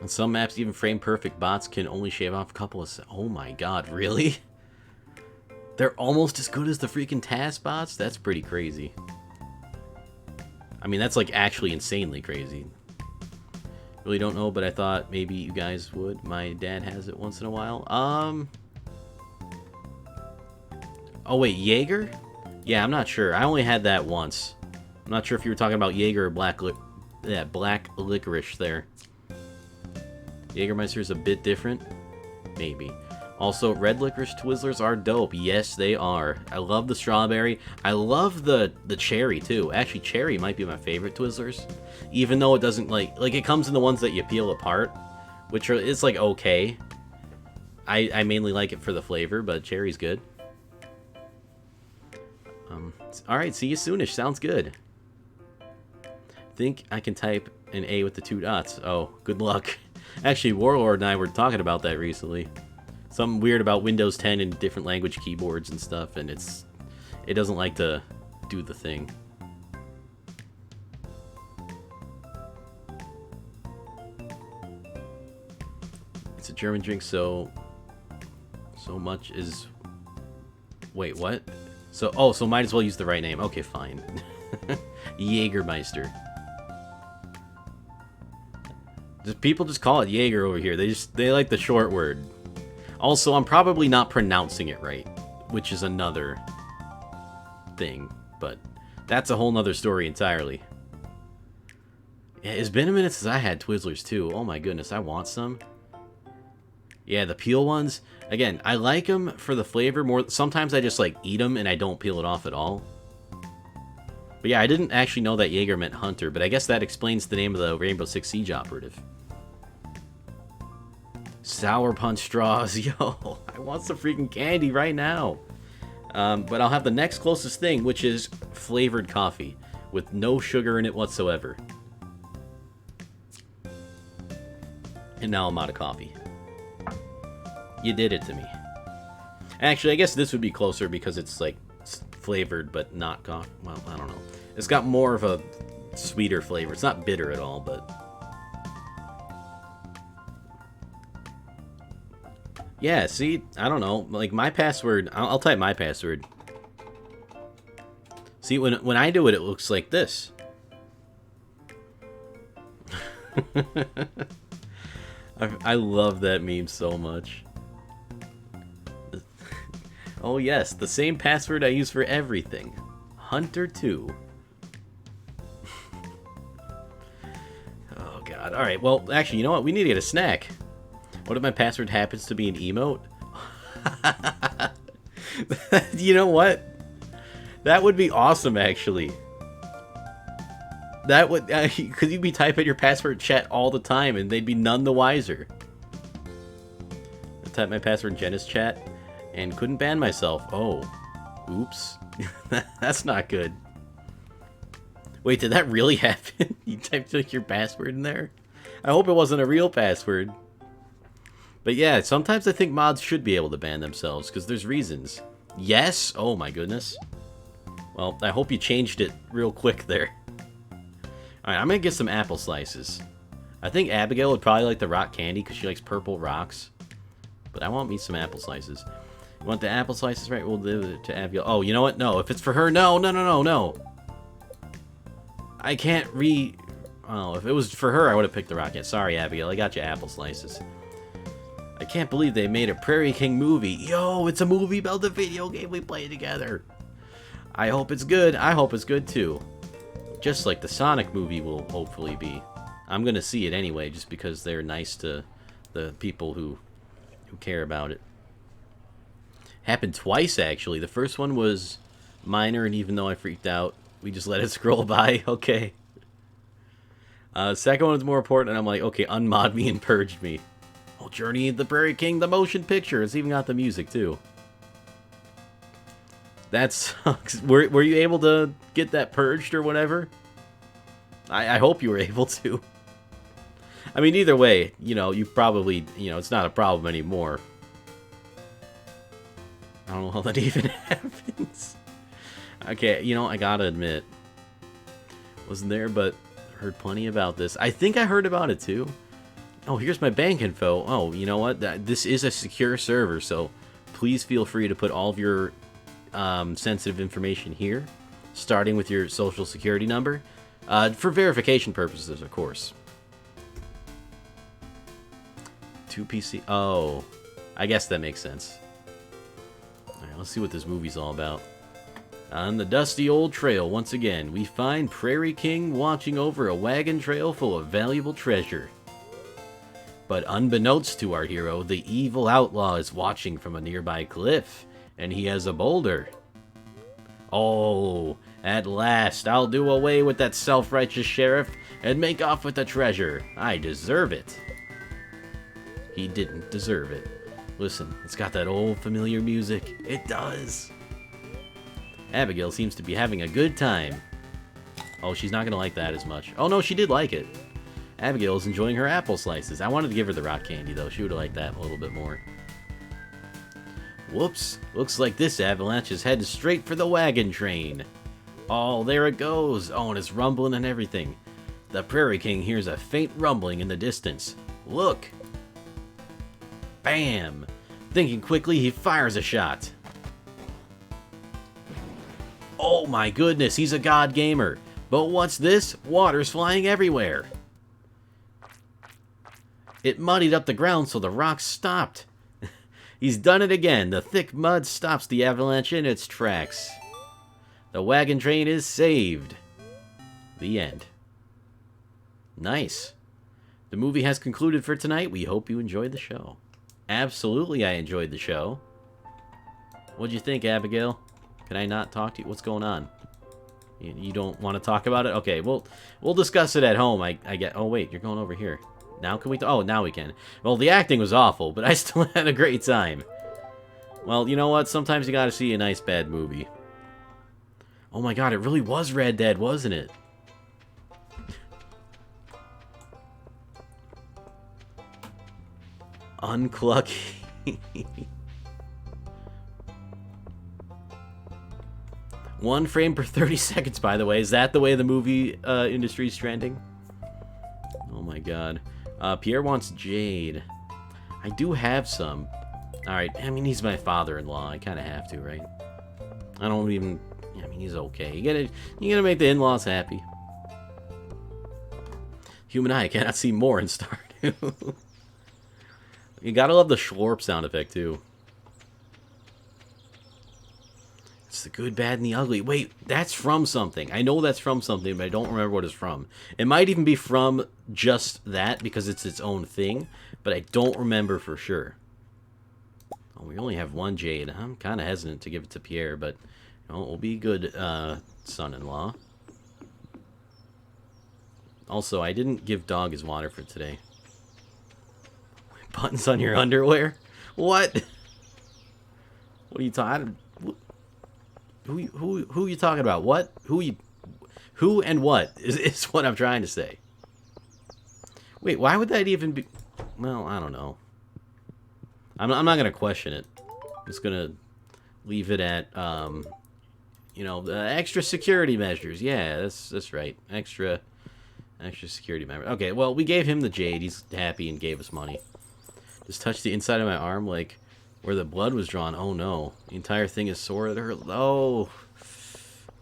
On some maps, even frame-perfect bots can only shave off a couple of... Oh my god, really? They're almost as good as the freaking task bots? That's pretty crazy. I mean, that's, like, actually insanely crazy. Really don't know, but I thought maybe you guys would. My dad has it once in a while. Oh, wait, Jaeger? Yeah, I'm not sure. I only had that once. I'm not sure if you were talking about Jaeger or black licorice there. Jägermeister is a bit different. Maybe. Also, red licorice Twizzlers are dope. Yes, they are. I love the strawberry. I love the cherry, too. Actually, cherry might be my favorite Twizzlers. Even though it doesn't, like, it comes in the ones that you peel apart, which are, it's, like, okay. I mainly like it for the flavor, but cherry's good. Alright, see you soonish. Sounds good. Think I can type an A with the 2 dots. Oh, good luck. Actually, Warlord and I were talking about that recently. Something weird about Windows 10 and different language keyboards and stuff, and it doesn't like to do the thing. It's a German drink, so much is... Wait, what? So might as well use the right name. Okay, fine. Jägermeister. People just call it Jaeger over here. They like the short word. Also, I'm probably not pronouncing it right, which is another thing, but that's a whole nother story entirely. Yeah, it's been a minute since I had Twizzlers too. Oh my goodness, I want some. Yeah, the peel ones. Again, I like them for the flavor more. Sometimes I just like eat them and I don't peel it off at all. But yeah, I didn't actually know that Jaeger meant hunter, but I guess that explains the name of the Rainbow Six Siege operative. Sour Punch straws. Yo, I want some freaking candy right now. But I'll have the next closest thing, which is flavored coffee with no sugar in it whatsoever. And now I'm out of coffee. You did it to me. Actually, I guess this would be closer because it's like flavored but not coffee. Well, I don't know. It's got more of a sweeter flavor. It's not bitter at all, but... Yeah, see, I don't know. Like, my password... I'll type my password. See, when I do it, it looks like this. I love that meme so much. Oh yes, the same password I use for everything. Hunter2. Oh god. Alright, well, actually, you know what? We need to get a snack. What if my password happens to be an emote? You know what? That would be awesome, actually. That would... Because you'd be typing your password chat all the time, and they'd be none the wiser. I typed my password in Jenna's chat, and couldn't ban myself. Oh. Oops. That's not good. Wait, did that really happen? You typed like your password in there? I hope it wasn't a real password. But yeah, sometimes I think mods should be able to ban themselves, because there's reasons. Yes? Oh my goodness. Well, I hope you changed it real quick there. Alright, I'm gonna get some apple slices. I think Abigail would probably like the rock candy, because she likes purple rocks. But I want me some apple slices. You want the apple slices, right? We'll give it to Abigail. Oh, you know what? No, if it's for her, no. I can't Oh, if it was for her, I would have picked the rock candy. Sorry, Abigail, I got you apple slices. I can't believe they made a Prairie King movie. Yo, it's a movie about the video game we play together. I hope it's good. I hope it's good too. Just like the Sonic movie will hopefully be. I'm gonna see it anyway, just because they're nice to the people who care about it. Happened twice, actually. The first one was minor, and even though I freaked out, we just let it scroll by. Okay. Second one was more important, and I'm like, okay, unmod me and purge me. Oh, Journey of the Prairie King, the motion picture. It's even got the music, too. That sucks. Were you able to get that purged or whatever? I hope you were able to. I mean, either way, you know, you probably, you know, it's not a problem anymore. I don't know how that even happens. Okay, you know, I gotta admit. Wasn't there, but heard plenty about this. I think I heard about it, too. Oh, here's my bank info. Oh, you know what? This is a secure server, so please feel free to put all of your sensitive information here, starting with your social security number, for verification purposes, of course. 2PC. Oh, I guess that makes sense. All right, let's see what this movie's all about. On the dusty old trail, once again, we find Prairie King watching over a wagon trail full of valuable treasure. But unbeknownst to our hero, the evil outlaw is watching from a nearby cliff, and he has a boulder. Oh, at last, I'll do away with that self-righteous sheriff and make off with the treasure. I deserve it. He didn't deserve it. Listen, it's got that old familiar music. It does. Abigail seems to be having a good time. Oh, she's not gonna like that as much. Oh no, she did like it. Abigail is enjoying her apple slices. I wanted to give her the rock candy, though. She would have liked that a little bit more. Whoops. Looks like this avalanche is heading straight for the wagon train. Oh, there it goes. Oh, and it's rumbling and everything. The Prairie King hears a faint rumbling in the distance. Look. Bam. Thinking quickly, he fires a shot. Oh my goodness, he's a god gamer. But what's this? Water's flying everywhere. It muddied up the ground, so the rocks stopped. He's done it again. The thick mud stops the avalanche in its tracks. The wagon train is saved. The end. Nice. The movie has concluded for tonight. We hope you enjoyed the show. Absolutely, I enjoyed the show. What'd you think, Abigail? Can I not talk to you? What's going on? You don't want to talk about it? Okay, we'll discuss it at home. I get. Oh wait, you're going over here. Now can we? Oh, now we can. Well, the acting was awful, but I still had a great time. Well, you know what? Sometimes you gotta see a nice bad movie. Oh my god, it really was Red Dead, wasn't it? Unclucky. One frame per 30 seconds, by the way. Is that the way the movie industry's trending? Oh my god. Pierre wants Jade. I do have some. Alright, I mean, he's my father-in-law. I kind of have to, right? I don't even... I mean, he's okay. You gotta make the in-laws happy. Human eye cannot see more in Stardew. You gotta love the schlorp sound effect, too. It's the good, bad, and the ugly. Wait, that's from something. I know that's from something, but I don't remember what it's from. It might even be from just that, because it's its own thing, but I don't remember for sure. Oh, we only have one jade. I'm kind of hesitant to give it to Pierre, but you know, it will be good son-in-law. Also, I didn't give dog his water for today. Buttons on your underwear? What? What are you talking? Who are you talking about? What? Who and what is what I'm trying to say. Wait, why would that even be? Well, I don't know. I'm not gonna question it. I'm just gonna leave it at you know, the extra security measures. Yeah, that's right. Extra security measures. Okay, well, we gave him the jade. He's happy and gave us money. Just touched the inside of my arm, like where the blood was drawn. Oh no, the entire thing is sore. It hurt. Oh,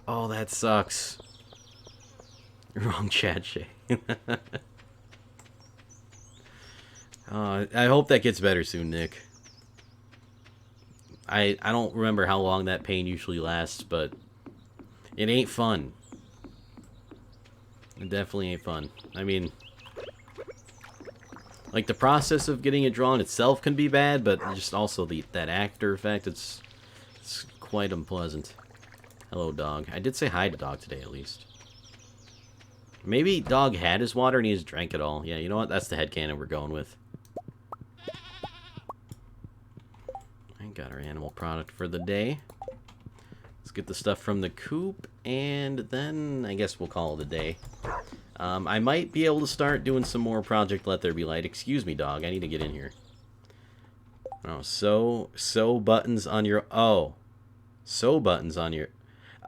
that sucks. Wrong chat, Shay. I hope that gets better soon, Nick. I don't remember how long that pain usually lasts, but it ain't fun. It definitely ain't fun. I mean, like, the process of getting it drawn itself can be bad, but just also that after effect, it's quite unpleasant. Hello, dog. I did say hi to dog today, at least. Maybe dog had his water and he just drank it all. Yeah, you know what? That's the headcanon we're going with. I got our animal product for the day. Let's get the stuff from the coop, and then I guess we'll call it a day. I might be able to start doing some more Project Let There Be Light. Excuse me, dog. I need to get in here. Oh, sew buttons on your... Oh. Sew buttons on your...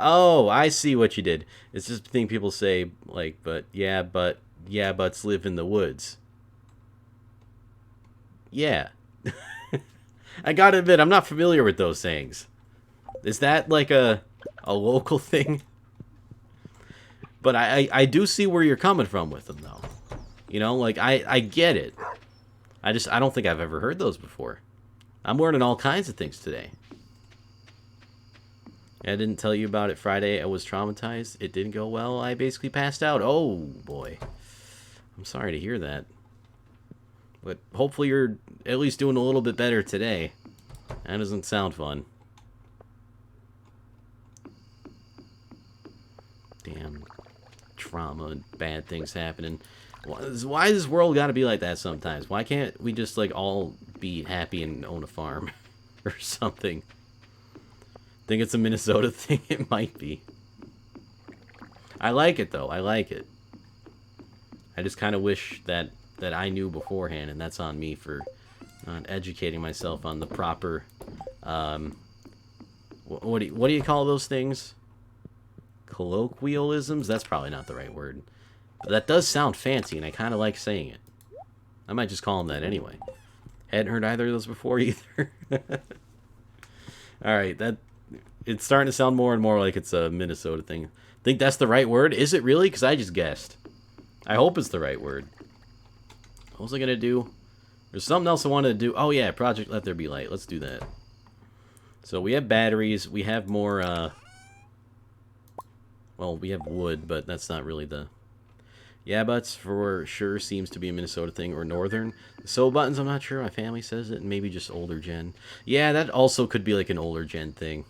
Oh, I see what you did. It's just a thing people say, like, yeah, buts live in the woods. Yeah. I gotta admit, I'm not familiar with those sayings. Is that like a local thing? But I do see where you're coming from with them, though. You know, like, I get it. I don't think I've ever heard those before. I'm learning all kinds of things today. I didn't tell you about it Friday. I was traumatized. It didn't go well. I basically passed out. Oh, boy. I'm sorry to hear that. But hopefully you're at least doing a little bit better today. That doesn't sound fun. Damn. Trauma and bad things happening. Why does this world gotta be like that sometimes? Why can't we just, like, all be happy and own a farm? Or something. Think it's a Minnesota thing? It might be. I like it, though. I like it. I just kind of wish that I knew beforehand, and that's on me for not educating myself on the proper, what do you call those things? Colloquialisms? That's probably not the right word. But that does sound fancy, and I kind of like saying it. I might just call them that anyway. Hadn't heard either of those before, either. Alright, it's starting to sound more and more like it's a Minnesota thing. Think that's the right word? Is it really? Because I just guessed. I hope it's the right word. What was I going to do? There's something else I wanted to do. Oh, yeah, Project Let There Be Light. Let's do that. So we have batteries. We have more, well, we have wood, but that's not really the... Yeah, buts for sure seems to be a Minnesota thing, or northern. So buttons, I'm not sure. My family says it, and maybe just older gen. Yeah, that also could be like an older gen thing.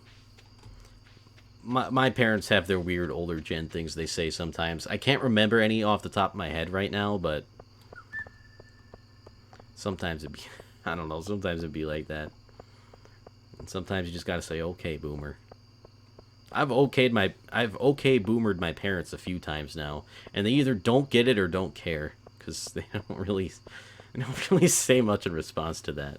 My parents have their weird older gen things they say sometimes. I can't remember any off the top of my head right now, but sometimes it'd be, I don't know, sometimes it'd be like that. And sometimes you just gotta say, okay, boomer. I've okay boomered my parents a few times now, and they either don't get it or don't care, because they don't really say much in response to that.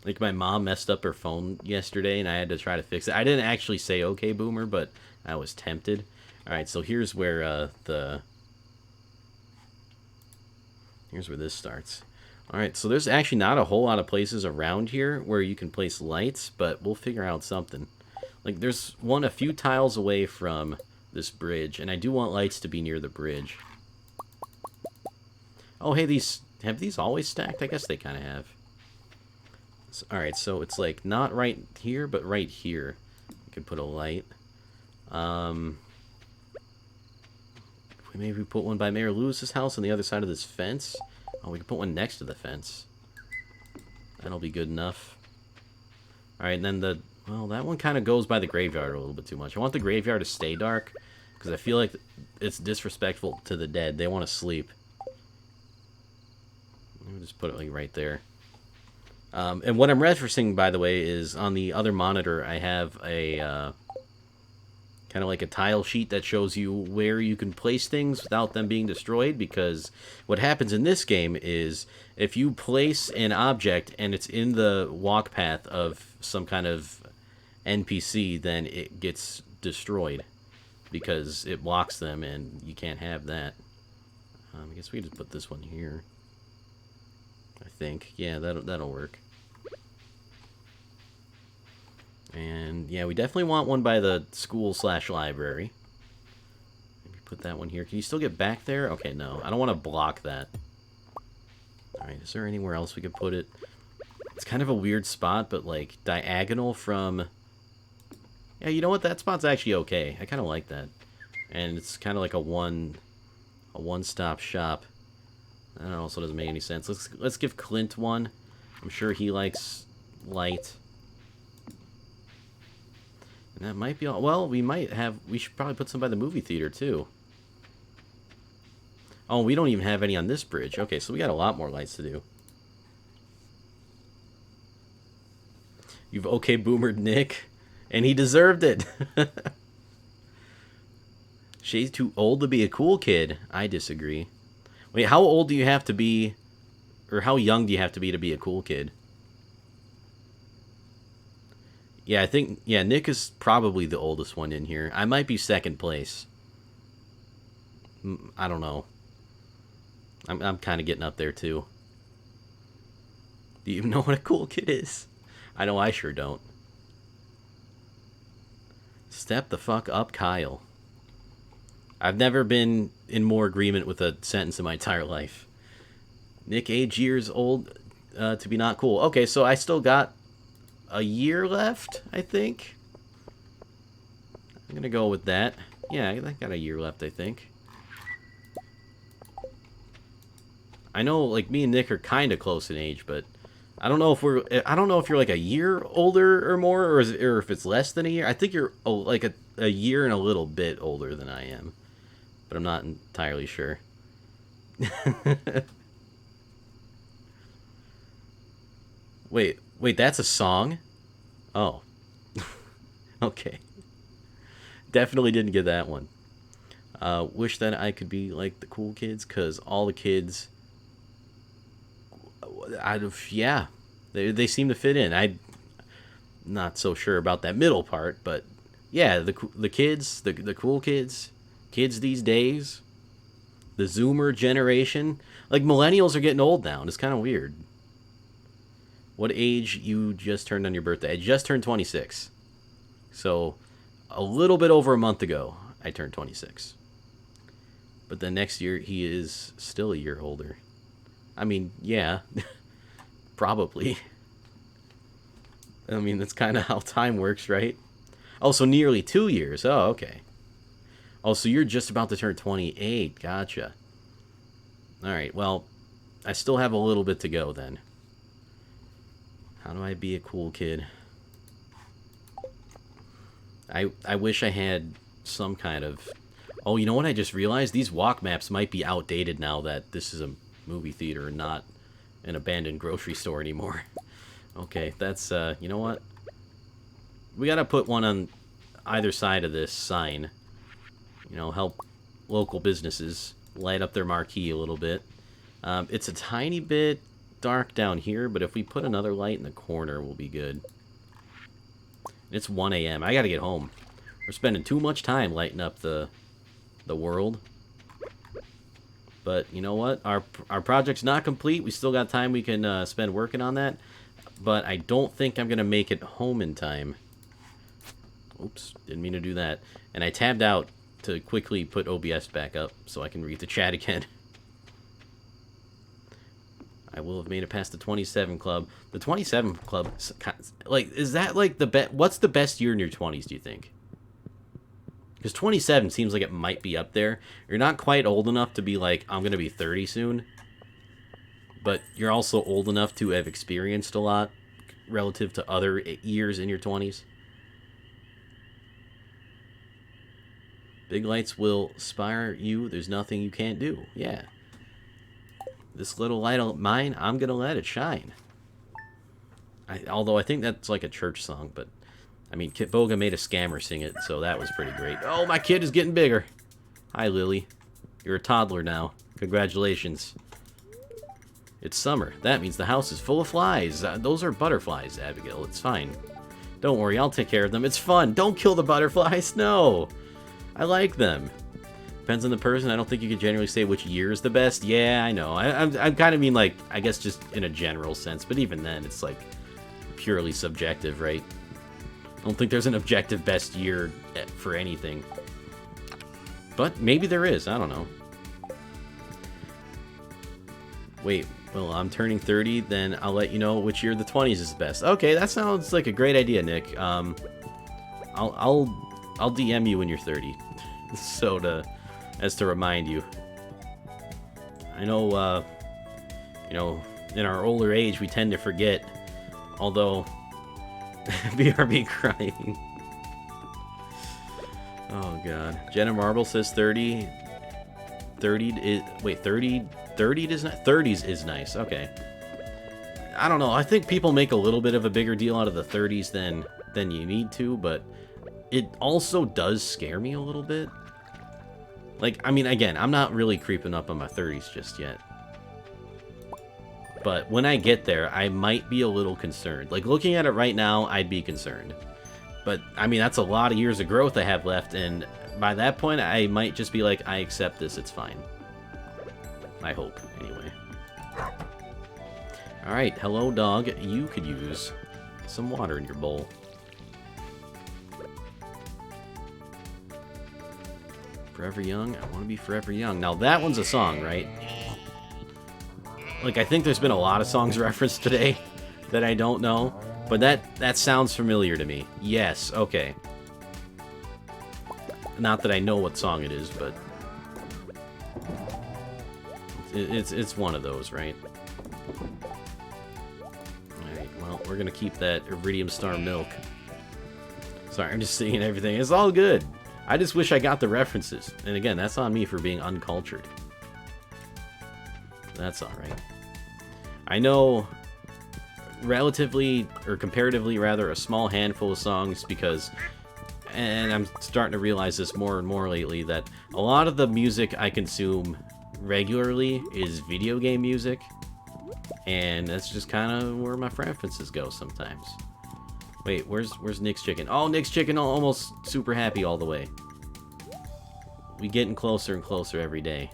Like, my mom messed up her phone yesterday, and I had to try to fix it. I didn't actually say okay, boomer, but I was tempted. Alright, so here's where here's where this starts. Alright, so there's actually not a whole lot of places around here where you can place lights, but we'll figure out something. Like, there's one a few tiles away from this bridge, and I do want lights to be near the bridge. Oh, hey, have these always stacked? I guess they kind of have. So, all right, so it's like not right here, but right here. You could put a light. Maybe put one by Mayor Lewis's house on the other side of this fence. Oh, we can put one next to the fence. That'll be good enough. All right, and then well, that one kind of goes by the graveyard a little bit too much. I want the graveyard to stay dark because I feel like it's disrespectful to the dead. They want to sleep. Let me just put it like right there. And what I'm referencing, by the way, is on the other monitor, I have a kind of like a tile sheet that shows you where you can place things without them being destroyed, because what happens in this game is if you place an object and it's in the walk path of some kind of NPC, then it gets destroyed because it blocks them and you can't have that. I guess we just put this one here. I think. Yeah, that'll work. And yeah, we definitely want one by the school/library. Maybe put that one here. Can you still get back there? Okay, no. I don't want to block that. Alright, is there anywhere else we could put it? It's kind of a weird spot, but like diagonal from... Yeah, you know what? That spot's actually okay. I kind of like that. And it's kind of like a one-stop shop. That also doesn't make any sense. Let's give Clint one. I'm sure he likes light. And that might be all. Well, we should probably put some by the movie theater, too. Oh, we don't even have any on this bridge. Okay, so we got a lot more lights to do. You've okay boomered Nick, and he deserved it. She's too old to be a cool kid. I disagree. Wait, how old do you have to be, or how young do you have to be a cool kid? Yeah, I think, yeah, Nick is probably the oldest one in here. I might be second place. I don't know. I'm kind of getting up there, too. Do you even know what a cool kid is? I know I sure don't. Step the fuck up, Kyle. I've never been in more agreement with a sentence in my entire life. Nick, age years old to be not cool. Okay, so I still got a year left, I think. I'm gonna go with that. Yeah, I got a year left, I think. I know, like, me and Nick are kind of close in age, but I don't know if you're like a year older or more, or if it's less than a year. I think you're like a year and a little bit older than I am, but I'm not entirely sure. Wait, that's a song? Oh. Okay. Definitely didn't get that one. Wish that I could be like the cool kids, because all the kids... yeah. They seem to fit in. I'm not so sure about that middle part, but... Yeah, the kids, the cool kids, kids these days, the Zoomer generation. Like, millennials are getting old now, and it's kind of weird. What age you just turned on your birthday? I just turned 26. So, a little bit over a month ago, I turned 26. But then next year, he is still a year older. I mean, yeah. Probably. I mean, that's kind of how time works, right? Oh, so nearly 2 years. Oh, okay. Oh, so you're just about to turn 28. Gotcha. Alright, well, I still have a little bit to go then. How do I be a cool kid? I wish I had some kind of... Oh, you know what I just realized? These walk maps might be outdated now that this is a movie theater and not an abandoned grocery store anymore. Okay, that's, you know what? We gotta put one on either side of this sign. You know, help local businesses light up their marquee a little bit. It's a tiny bit dark down here, but if we put another light in the corner, we'll be good. It's 1 a.m. I gotta get home. We're spending too much time lighting up the world. But you know what? Our project's not complete. We still got time we can spend working on that. But I don't think I'm gonna make it home in time. Oops, didn't mean to do that. And I tabbed out to quickly put OBS back up so I can read the chat again. I will have made it past the 27 club. The 27 club, like, is that like the best? What's the best year in your 20s, do you think? Because 27 seems like it might be up there. You're not quite old enough to be like, I'm going to be 30 soon. But you're also old enough to have experienced a lot relative to other years in your 20s. Big lights will inspire you. There's nothing you can't do. Yeah. This little light of mine, I'm going to let it shine. Although I think that's like a church song, but... I mean, Kit Boga made a scammer sing it, so that was pretty great. Oh, my kid is getting bigger. Hi, Lily. You're a toddler now. Congratulations. It's summer. That means the house is full of flies. Those are butterflies, Abigail. It's fine. Don't worry, I'll take care of them. It's fun. Don't kill the butterflies. No. I like them. Depends on the person. I don't think you can generally say which year is the best. Yeah, I know. I kind of mean, like, I guess just in a general sense. But even then, it's, like, purely subjective, right? I don't think there's an objective best year for anything. But maybe there is. I don't know. Wait, well, I'm turning 30, then I'll let you know which year the 20s is the best. Okay, that sounds like a great idea, Nick. I'll DM you when you're 30. So as to remind you. I know, you know, in our older age, we tend to forget. Although... BRB crying. Oh god. Jenna Marble says 30. 30 is... Wait, 30 is not... 30s is nice. Okay. I don't know. I think people make a little bit of a bigger deal out of the 30s than you need to, but it also does scare me a little bit. Like, I mean, again, I'm not really creeping up on my 30s just yet. But when I get there, I might be a little concerned. Like, looking at it right now, I'd be concerned. But, I mean, that's a lot of years of growth I have left, and by that point, I might just be like, I accept this, it's fine. I hope, anyway. Alright, hello, dog. You could use some water in your bowl. Forever Young? I want to be forever young. Now, that one's a song, right? Like, I think there's been a lot of songs referenced today that I don't know, but that sounds familiar to me. Yes, okay. Not that I know what song it is, but it's one of those, right? Alright, well, we're gonna keep that Iridium Star Milk. Sorry, I'm just seeing everything. It's all good. I just wish I got the references. And again, that's on me for being uncultured. That's alright. I know relatively, or comparatively rather, a small handful of songs because, and I'm starting to realize this more and more lately, that a lot of the music I consume regularly is video game music. And that's just kind of where my preferences go sometimes. Wait, where's Nick's Chicken? Oh, Nick's Chicken almost super happy all the way. We getting closer and closer every day.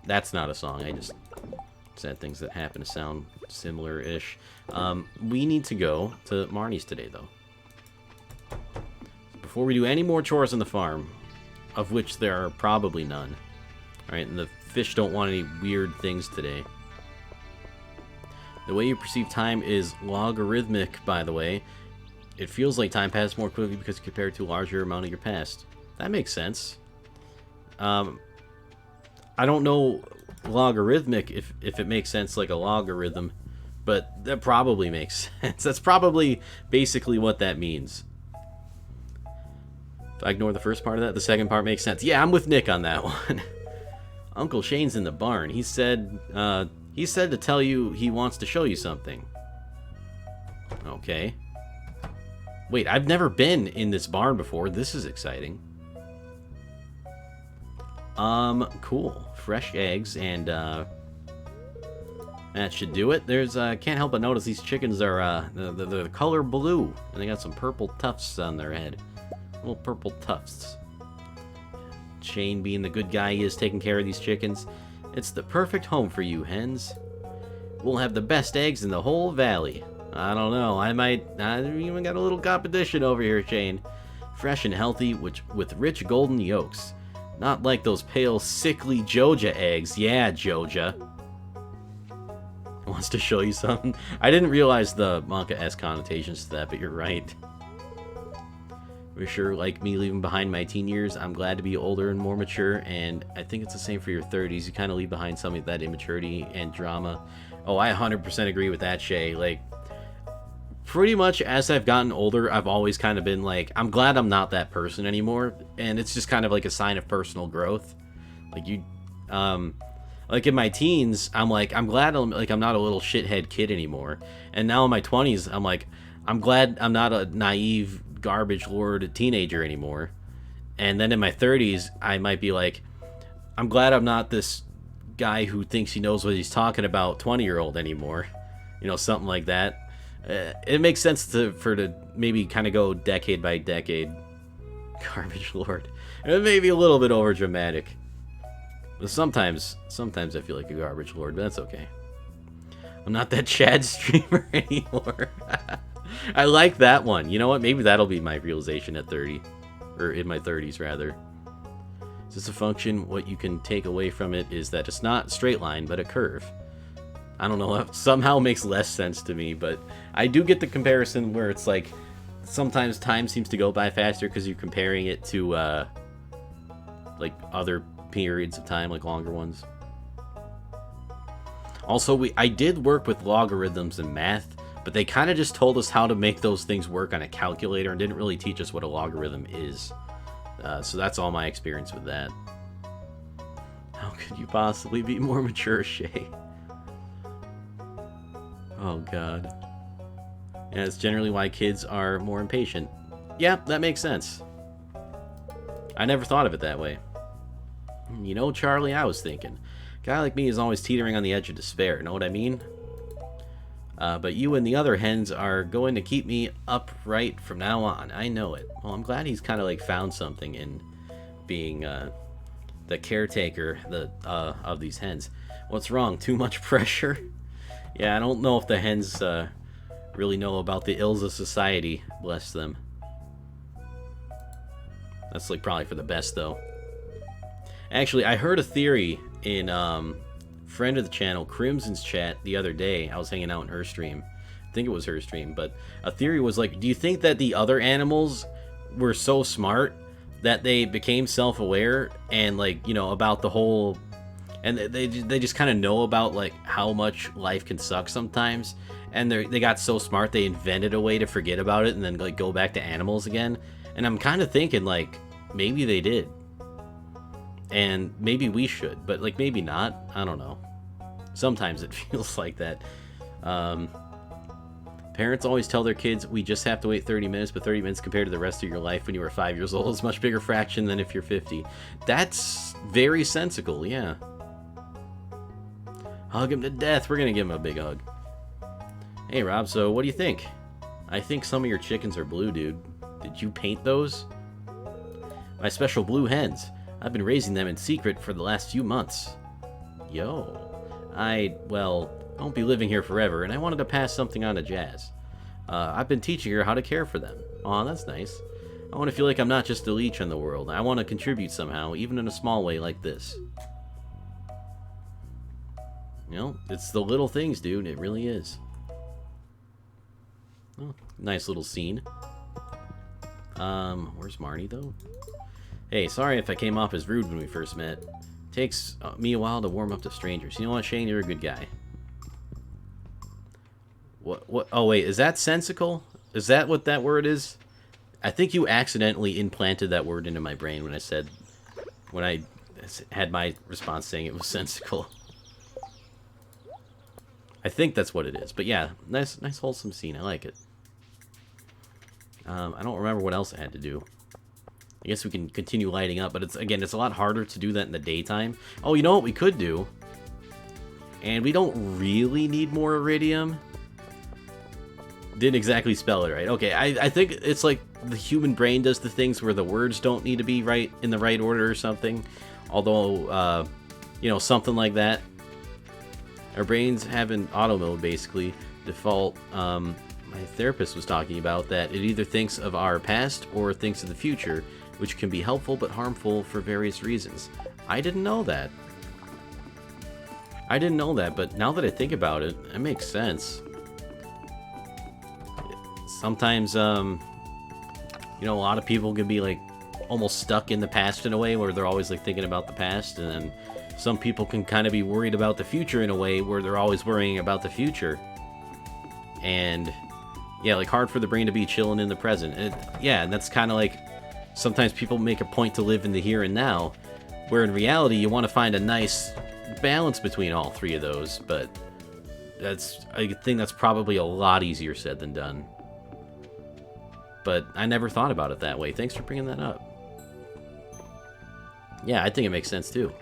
That's not a song. I just said things that happen to sound similar-ish. We need to go to Marnie's today, though. Before we do any more chores on the farm, of which there are probably none. Alright, and the fish don't want any weird things today. The way you perceive time is logarithmic, by the way. It feels like time passes more quickly because compared to a larger amount of your past. That makes sense. I don't know logarithmic if it makes sense like a logarithm, but that probably makes sense. That's probably basically what that means. If I ignore the first part of that, the second part makes sense. Yeah, I'm with Nick on that one. Uncle Shane's in the barn. He said to tell you he wants to show you something. Okay. Wait, I've never been in this barn before. This is exciting. Cool. Fresh eggs, and, that should do it. There's, can't help but notice these chickens are, the color blue, and they got some purple tufts on their head. Little purple tufts. Shane, being the good guy he is, taking care of these chickens. It's the perfect home for you, hens. We'll have the best eggs in the whole valley. I don't know, I even got a little competition over here, Shane. Fresh and healthy, with rich golden yolks. Not like those pale, sickly Joja eggs. Yeah, Joja. wants to show you something. I didn't realize the manga-esque connotations to that, but you're right. For sure, like me leaving behind my teen years, I'm glad to be older and more mature, and I think it's the same for your 30s. You kind of leave behind some of that immaturity and drama. Oh, I 100% agree with that, Shay. Like, pretty much as I've gotten older, I've always kind of been like, I'm glad I'm not that person anymore, and it's just kind of like a sign of personal growth. Like, like in my teens, I'm like, I'm glad I'm not a little shithead kid anymore. And now in my 20s, I'm like, I'm glad I'm not a naive garbage lord teenager anymore. And then in my 30s, I might be like, I'm glad I'm not this guy who thinks he knows what he's talking about 20-year-old anymore. You know, something like that. It makes sense to maybe kind of go decade by decade. Garbage lord. It may be a little bit over dramatic. But sometimes I feel like a garbage lord, but that's okay. I'm not that Chad streamer anymore. I like that one. You know what? Maybe that'll be my realization at 30. Or in my 30s, rather. Is this a function? What you can take away from it is that it's not a straight line, but a curve. I don't know. That somehow makes less sense to me, but I do get the comparison where it's like sometimes time seems to go by faster because you're comparing it to like other periods of time, like longer ones. Also, I did work with logarithms and math, but they kind of just told us how to make those things work on a calculator and didn't really teach us what a logarithm is. So that's all my experience with that. How could you possibly be more mature, Shay? Oh, God. Yeah, it's generally why kids are more impatient. Yeah, that makes sense. I never thought of it that way. You know, Charlie, I was thinking. A guy like me is always teetering on the edge of despair, know what I mean? But you and the other hens are going to keep me upright from now on. I know it. Well, I'm glad he's kind of like found something in being the caretaker of these hens. What's wrong? Too much pressure? Yeah, I don't know if the hens really know about the ills of society. Bless them. That's like probably for the best, though. Actually, I heard a theory in friend of the channel, Crimson's chat the other day. I was hanging out in her stream. I think it was her stream, but a theory was like, do you think that the other animals were so smart that they became self-aware and like, you know, about the whole, and they just kind of know about like how much life can suck sometimes, and they got so smart they invented a way to forget about it and then like go back to animals again. And I'm kind of thinking like maybe they did. And maybe we should, but like maybe not. I don't know. Sometimes it feels like that. Parents always tell their kids, we just have to wait 30 minutes, but 30 minutes compared to the rest of your life when you were 5 years old is a much bigger fraction than if you're 50. That's very sensical, yeah. Hug him to death. We're going to give him a big hug. Hey, Rob, so what do you think? I think some of your chickens are blue, dude. Did you paint those? My special blue hens. I've been raising them in secret for the last few months. Yo. I won't be living here forever, and I wanted to pass something on to Jazz. I've been teaching her how to care for them. Aw, that's nice. I want to feel like I'm not just a leech on the world. I want to contribute somehow, even in a small way like this. You know, it's the little things, dude. It really is. Oh, nice little scene. Where's Marnie, though? Hey, sorry if I came off as rude when we first met. Takes me a while to warm up to strangers. You know what, Shane? You're a good guy. What? Oh, wait. Is that sensical? Is that what that word is? I think you accidentally implanted that word into my brain when I had my response saying it was sensical. I think that's what it is. But yeah, nice wholesome scene. I like it. I don't remember what else I had to do. I guess we can continue lighting up, but it's a lot harder to do that in the daytime. Oh, you know what we could do? And we don't really need more iridium. Didn't exactly spell it right. Okay, I think it's like the human brain does the things where the words don't need to be right in the right order or something. Although, you know, something like that. Our brains have an auto mode, basically. Default, my therapist was talking about that it either thinks of our past or thinks of the future, which can be helpful but harmful for various reasons. I didn't know that. I didn't know that, but now that I think about it, it makes sense. Sometimes, you know, a lot of people can be, like, almost stuck in the past in a way where they're always, like, thinking about the past, and then some people can kind of be worried about the future in a way where they're always worrying about the future. And, yeah, like, hard for the brain to be chilling in the present. And that's kind of like, sometimes people make a point to live in the here and now, where in reality you want to find a nice balance between all three of those, but I think that's probably a lot easier said than done. But I never thought about it that way. Thanks for bringing that up. Yeah, I think it makes sense too.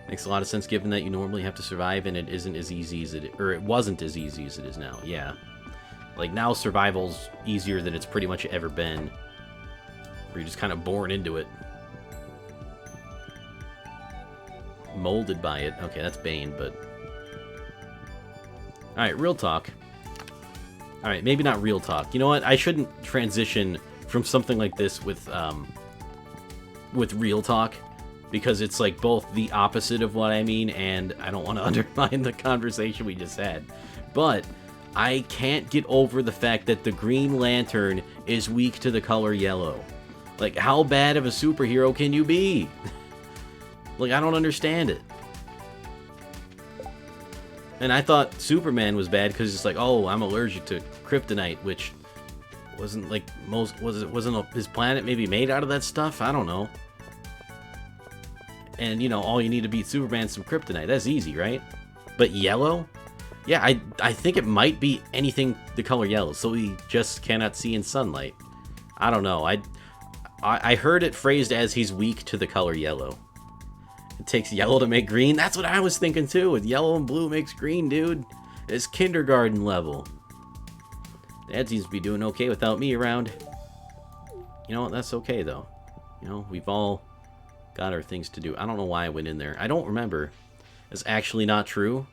Makes a lot of sense given that you normally have to survive and it isn't as easy as it wasn't as easy as it is now. Yeah. Like now survival's easier than it's pretty much ever been. Where you're just kind of born into it. Molded by it. Okay, that's Bane, but... Alright, real talk. Alright, maybe not real talk. You know what? I shouldn't transition from something like this with real talk, because it's like both the opposite of what I mean, and I don't want to undermine the conversation we just had. But I can't get over the fact that the Green Lantern is weak to the color yellow. Like, how bad of a superhero can you be? Like, I don't understand it. And I thought Superman was bad because it's like, oh, I'm allergic to kryptonite, which wasn't like wasn't his planet maybe made out of that stuff? I don't know. And you know, all you need to beat Superman is some kryptonite. That's easy, right? But yellow? Yeah, I think it might be anything the color yellow, so he just cannot see in sunlight. I don't know. I heard it phrased as he's weak to the color yellow. It takes yellow to make green. That's what I was thinking too. With yellow and blue makes green, dude. It's kindergarten level. Dad seems to be doing okay without me around. You know what? That's okay though. You know, we've all got our things to do. I don't know why I went in there. I don't remember. It's actually not true.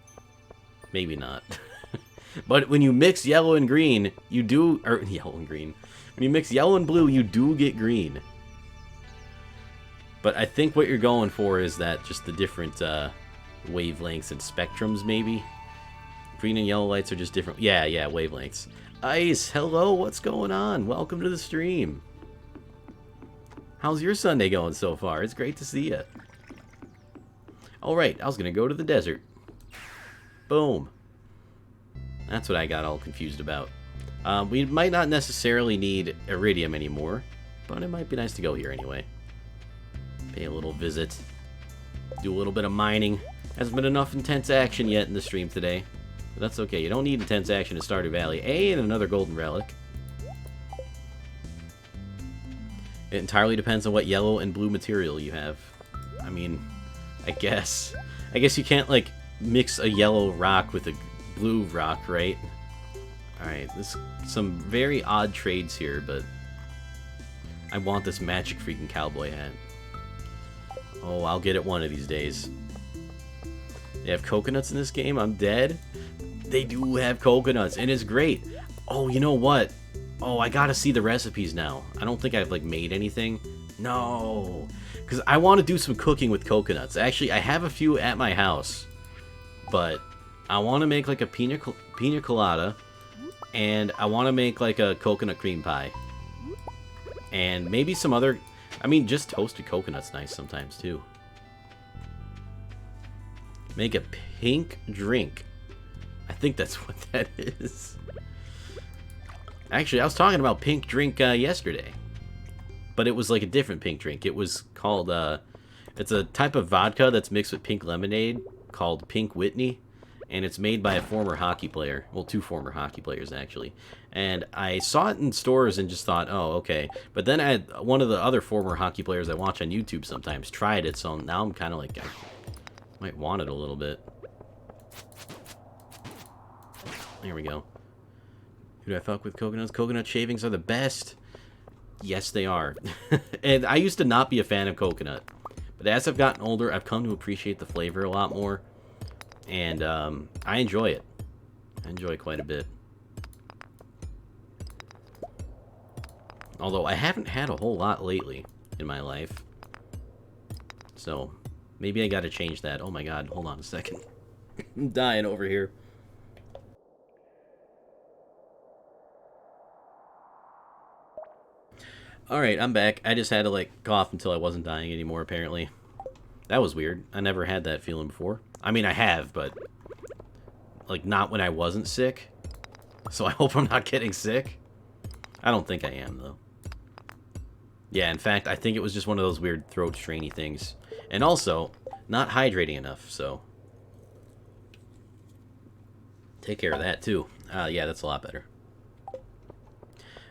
Maybe not. But when you mix yellow and green, you do... Or yellow and green. When you mix yellow and blue, you do get green. But I think what you're going for is that just the different wavelengths and spectrums, maybe? Green and yellow lights are just different. Yeah, wavelengths. Ice, hello, what's going on? Welcome to the stream. How's your Sunday going so far? It's great to see you. Alright, I was going to go to the desert. Boom. That's what I got all confused about. We might not necessarily need iridium anymore, but it might be nice to go here anyway. Pay a little visit. Do a little bit of mining. Hasn't been enough intense action yet in the stream today. But that's okay. You don't need intense action in Stardew Valley. And another golden relic. It entirely depends on what yellow and blue material you have. I mean, I guess you can't, like, mix a yellow rock with a blue rock, right? Alright, there's some very odd trades here, but I want this magic freaking cowboy hat. Oh, I'll get it one of these days. They have coconuts in this game? I'm dead? They do have coconuts, and it's great. Oh, you know what? Oh, I gotta see the recipes now. I don't think I've, like, made anything. No. Because I want to do some cooking with coconuts. Actually, I have a few at my house. But I want to make, like, a pina colada. And I want to make, like, a coconut cream pie. And maybe some other... I mean, just toasted coconut's nice sometimes, too. Make a pink drink. I think that's what that is. Actually, I was talking about pink drink yesterday. But it was like a different pink drink. It was called, it's a type of vodka that's mixed with pink lemonade called Pink Whitney. And it's made by a former hockey player. Well, two former hockey players, actually. And I saw it in stores and just thought, oh, okay. But then I had one of the other former hockey players I watch on YouTube sometimes tried it, so now I'm kind of like, I might want it a little bit. There we go. Who do I fuck with coconuts? Coconut shavings are the best. Yes, they are. And I used to not be a fan of coconut. But as I've gotten older, I've come to appreciate the flavor a lot more. And I enjoy it. I enjoy it quite a bit. Although I haven't had a whole lot lately in my life. So maybe I gotta change that. Oh my god, hold on a second. I'm dying over here. Alright, I'm back. I just had to, like, cough until I wasn't dying anymore, apparently. That was weird. I never had that feeling before. I mean, I have, but, like, not when I wasn't sick. So I hope I'm not getting sick. I don't think I am, though. Yeah, in fact, I think it was just one of those weird throat strainy things. And also, not hydrating enough, so... Take care of that, too. Yeah, that's a lot better.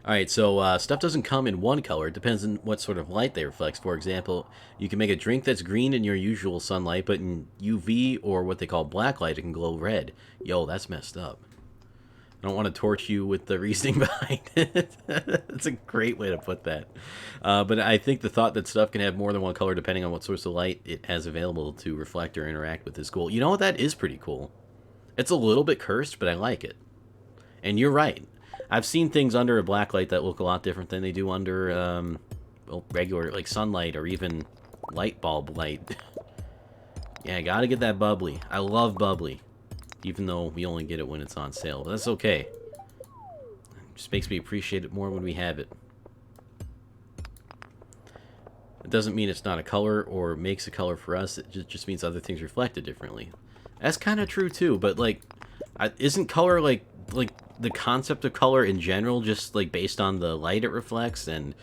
Alright, so stuff doesn't come in one color. It depends on what sort of light they reflect. For example, you can make a drink that's green in your usual sunlight, but in UV or what they call black light, it can glow red. Yo, that's messed up. I don't want to torch you with the reasoning behind it. That's a great way to put that. But I think the thought that stuff can have more than one color depending on what source of light it has available to reflect or interact with is cool. You know what? That is pretty cool. It's a little bit cursed, but I like it. And you're right. I've seen things under a black light that look a lot different than they do under well, regular, like sunlight or even light bulb light. Yeah, I gotta get that bubbly. I love bubbly. Even though we only get it when it's on sale. But that's okay. It just makes me appreciate it more when we have it. It doesn't mean it's not a color or makes a color for us. It just means other things reflect it differently. That's kind of true too, but like, isn't color like the concept of color in general just like based on the light it reflects? And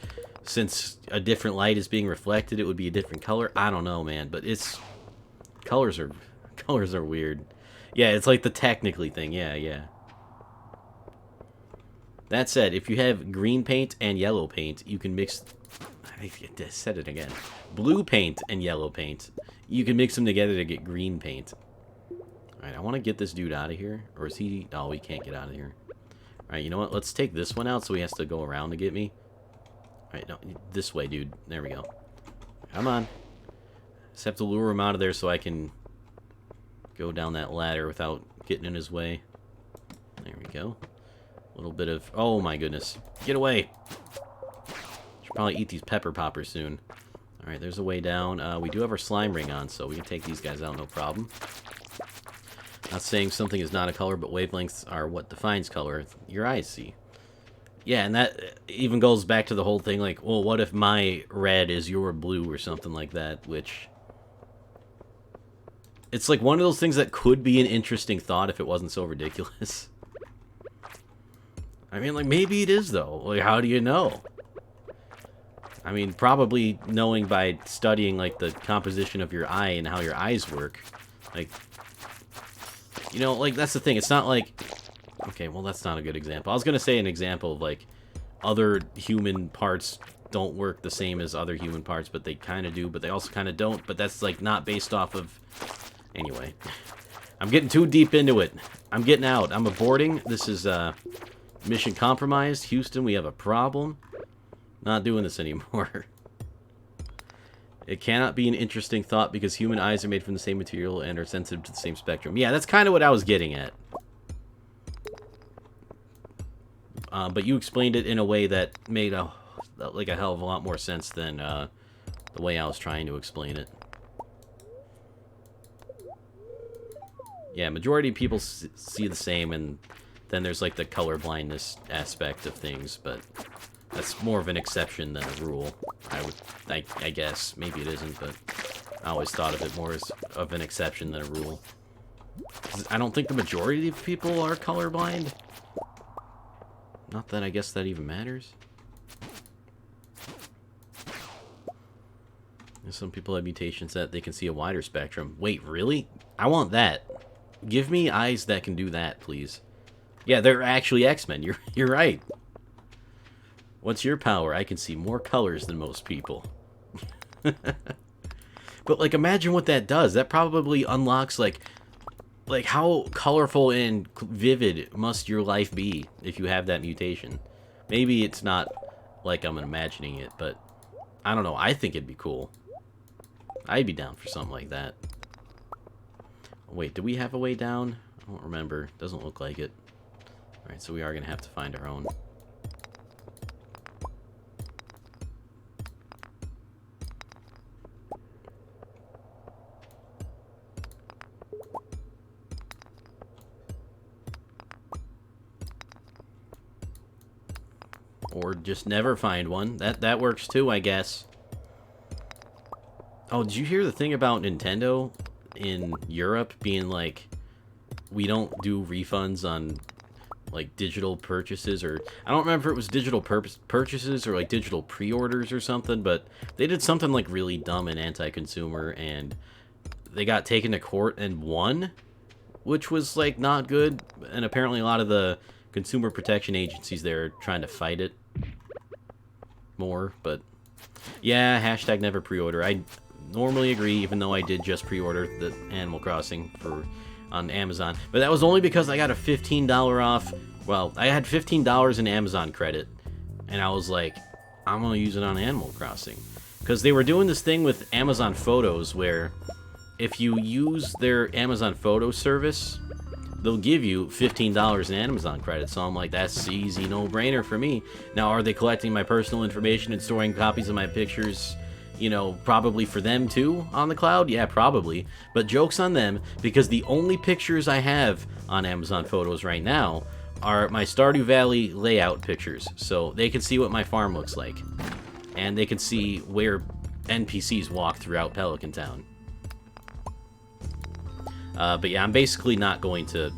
since a different light is being reflected, it would be a different color. I don't know, man, but it's colors are weird. Yeah, it's like the technically thing. Yeah, yeah. That said, if you have green paint and yellow paint, you can mix... I said it again. Blue paint and yellow paint. You can mix them together to get green paint. Alright, I want to get this dude out of here. Or is he... Oh, he can't get out of here. Alright, you know what? Let's take this one out so he has to go around to get me. Alright, no, this way, dude. There we go. Come on. Just have to lure him out of there so I can go down that ladder without getting in his way. There we go. A little bit of... Oh, my goodness. Get away! Should probably eat these pepper poppers soon. Alright, there's a way down. We do have our slime ring on, so we can take these guys out no problem. Not saying something is not a color, but wavelengths are what defines color. Your eyes see. Yeah, and that even goes back to the whole thing, like, well, what if my red is your blue or something like that, which... It's like one of those things that could be an interesting thought if it wasn't so ridiculous. I mean, like, maybe it is, though. Like, how do you know? I mean, probably knowing by studying, like, the composition of your eye and how your eyes work. Like, you know, like, that's the thing. It's not like... Okay, well, that's not a good example. I was going to say an example of, like, other human parts don't work the same as other human parts, but they kind of do, but they also kind of don't. But that's, like, not based off of... Anyway. I'm getting too deep into it. I'm getting out. I'm aborting. This is, mission compromised. Houston, we have a problem. Not doing this anymore. It cannot be an interesting thought because human eyes are made from the same material and are sensitive to the same spectrum. Yeah, that's kind of what I was getting at. But you explained it in a way that made like a hell of a lot more sense than the way I was trying to explain it. Yeah, majority of people see the same, and then there's like the color blindness aspect of things, but that's more of an exception than a rule. I guess. Maybe it isn't, but I always thought of it more as of an exception than a rule. 'Cause I don't think the majority of people are colorblind. Not that I guess that even matters. Some people have mutations that they can see a wider spectrum. Wait, really? I want that. Give me eyes that can do that, please. Yeah, they're actually X-Men. You're right. What's your power? I can see more colors than most people. But, like, imagine what that does. That probably unlocks, like how colorful and vivid must your life be if you have that mutation? Maybe it's not like I'm imagining it, but I don't know. I think it'd be cool. I'd be down for something like that. Wait, do we have a way down? I don't remember. Doesn't look like it. Alright, so we are going to have to find our own. Or just never find one. That works too, I guess. Oh, did you hear the thing about Nintendo in Europe being like, we don't do refunds on like digital purchases, or I don't remember if it was digital purchases or like digital pre-orders or something, but they did something like really dumb and anti-consumer, and they got taken to court and won, which was like not good. And apparently a lot of the consumer protection agencies there are trying to fight it more. But yeah, hashtag never pre-order. I normally agree, even though I did just pre-order the Animal Crossing on Amazon, but that was only because I got a $15 off. Well, I had $15 in Amazon credit, and I was like, I'm gonna use it on Animal Crossing, because they were doing this thing with Amazon Photos where if you use their Amazon Photo service, they'll give you $15 in Amazon credit. So I'm like, that's easy, no-brainer for me. Now, are they collecting my personal information and storing copies of my pictures, you know, probably for them too on the cloud? Yeah, probably. But joke's on them, because the only pictures I have on Amazon Photos right now are my Stardew Valley layout pictures. So they can see what my farm looks like. And they can see where NPCs walk throughout Pelican Town. But yeah, I'm basically not going to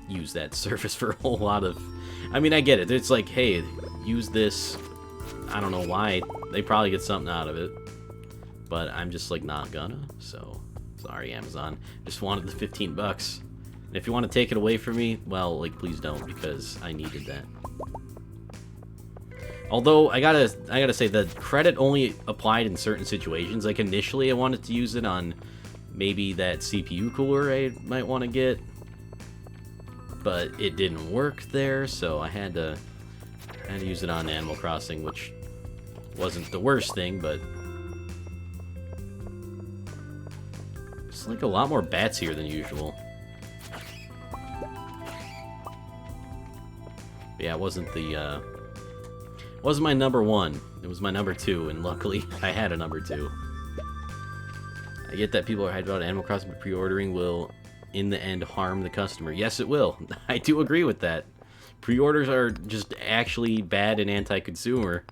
use that service for a whole lot of... I mean, I get it. It's like, hey, use this. I don't know why. They probably get something out of it. But I'm just, like, not gonna. So, sorry, Amazon. Just wanted the 15 bucks. And if you want to take it away from me, well, like, please don't, because I needed that. Although, I gotta say, the credit only applied in certain situations. Like, initially, I wanted to use it on maybe that CPU cooler I might want to get. But it didn't work there, so I had to use it on Animal Crossing, which wasn't the worst thing, but... There's, like, a lot more bats here than usual. But yeah, it wasn't the, wasn't my number one. It was my number two, and luckily I had a number two. I get that people are hyped about Animal Crossing, but pre-ordering will, in the end, harm the customer. Yes, it will. I do agree with that. Pre-orders are just actually bad and anti-consumer,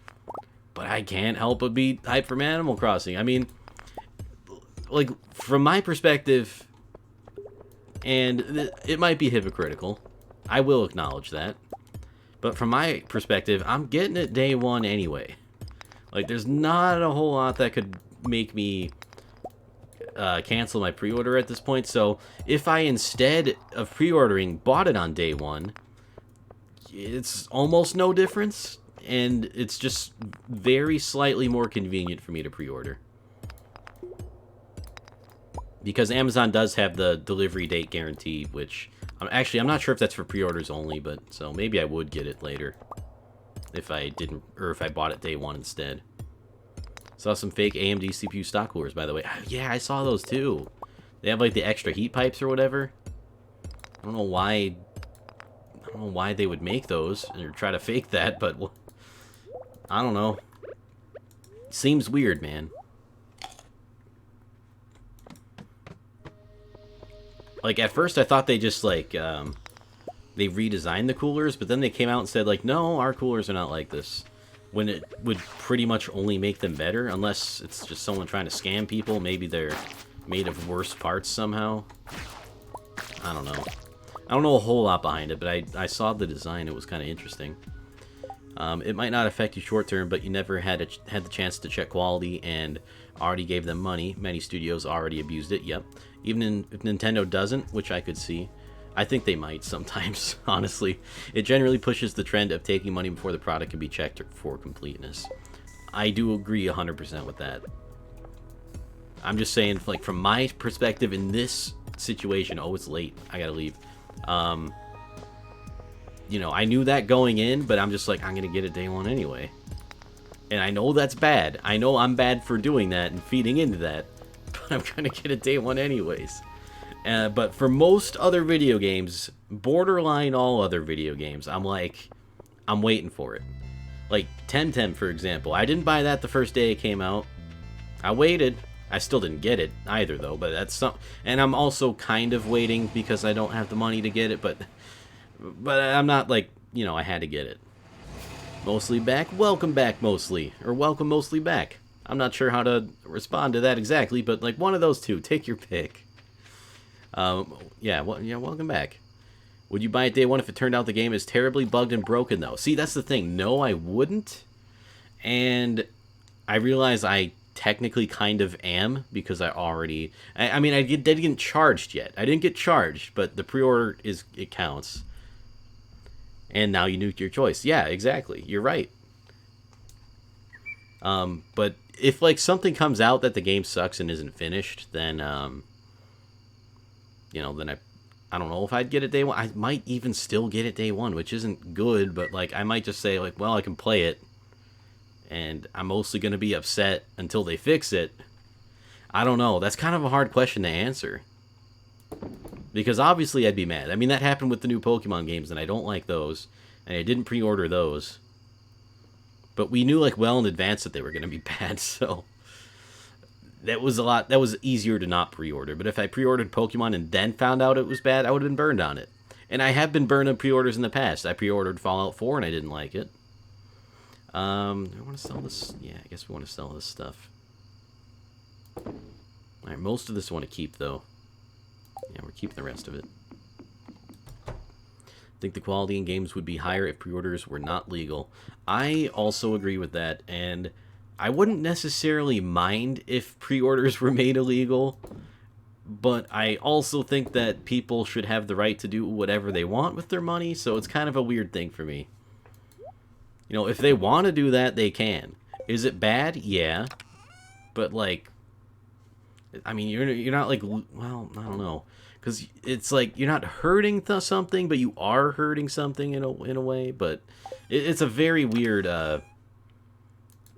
but I can't help but be hyped from Animal Crossing. I mean, like, from my perspective, and it might be hypocritical, I will acknowledge that, but from my perspective, I'm getting it day one anyway. Like, there's not a whole lot that could make me cancel my pre-order at this point, so if I, instead of pre-ordering, bought it on day one, it's almost no difference, and it's just very slightly more convenient for me to pre-order. Because Amazon does have the delivery date guarantee, which... I'm not sure if that's for pre-orders only, but so maybe I would get it later. If I didn't, or if I bought it day one instead. Saw some fake AMD CPU stock coolers, by the way. Yeah, I saw those too. They have like the extra heat pipes or whatever. I don't know why they would make those or try to fake that, but I don't know. Seems weird, man. Like, at first I thought they just, like, they redesigned the coolers, but then they came out and said, like, no, our coolers are not like this. When it would pretty much only make them better, unless it's just someone trying to scam people. Maybe they're made of worse parts somehow. I don't know. I don't know a whole lot behind it, but I saw the design. It was kind of interesting. It might not affect you short term, but you never had the chance to check quality and already gave them money. Many studios already abused it, yep. Even if Nintendo doesn't, which I could see, I think they might sometimes, honestly. It generally pushes the trend of taking money before the product can be checked for completeness. I do agree 100% with that. I'm just saying, like, from my perspective in this situation, oh, it's late, I gotta leave. You know, I knew that going in, but I'm just like, I'm gonna get it day one anyway. And I know that's bad. I know I'm bad for doing that and feeding into that, but I'm gonna get it day one anyways. But for most other video games, borderline all other video games, I'm like, I'm waiting for it. Like Temtem, for example. I didn't buy that the first day it came out. I waited. I still didn't get it either, though. But that's some. And I'm also kind of waiting because I don't have the money to get it. But I'm not like you know, I had to get it. Mostly back, welcome back mostly. Or welcome mostly back. I'm not sure how to respond to that exactly, but like one of those two. Take your pick. Yeah, welcome back. Would you buy it day one if it turned out the game is terribly bugged and broken, though? See, that's the thing. No, I wouldn't. And I realize I technically kind of am because I already... I mean, I didn't get charged yet. I didn't get charged, but the pre-order it counts. And now you nuked your choice. Yeah, exactly. You're right. But if like something comes out that the game sucks and isn't finished, then you know, then I don't know if I'd get it day one. I might even still get it day one, which isn't good, but like I might just say like, well, I can play it, and I'm mostly gonna be upset until they fix it. I don't know. That's kind of a hard question to answer. Because obviously I'd be mad. I mean, that happened with the new Pokemon games, and I don't like those. And I didn't pre-order those. But we knew, like, well in advance that they were going to be bad, so... That was easier to not pre-order. But if I pre-ordered Pokemon and then found out it was bad, I would have been burned on it. And I have been burned on pre-orders in the past. I pre-ordered Fallout 4 and I didn't like it. I want to sell this... Yeah, I guess we want to sell this stuff. Alright, most of this I want to keep, though. Yeah, we're keeping the rest of it. I think the quality in games would be higher if pre-orders were not legal. I also agree with that, and I wouldn't necessarily mind if pre-orders were made illegal, but I also think that people should have the right to do whatever they want with their money, so it's kind of a weird thing for me. You know, if they want to do that, they can. Is it bad? Yeah. But, like, I mean, you're not, like, well, I don't know. Because it's like, you're not hurting something, but you are hurting something in a way. But it's a very weird, I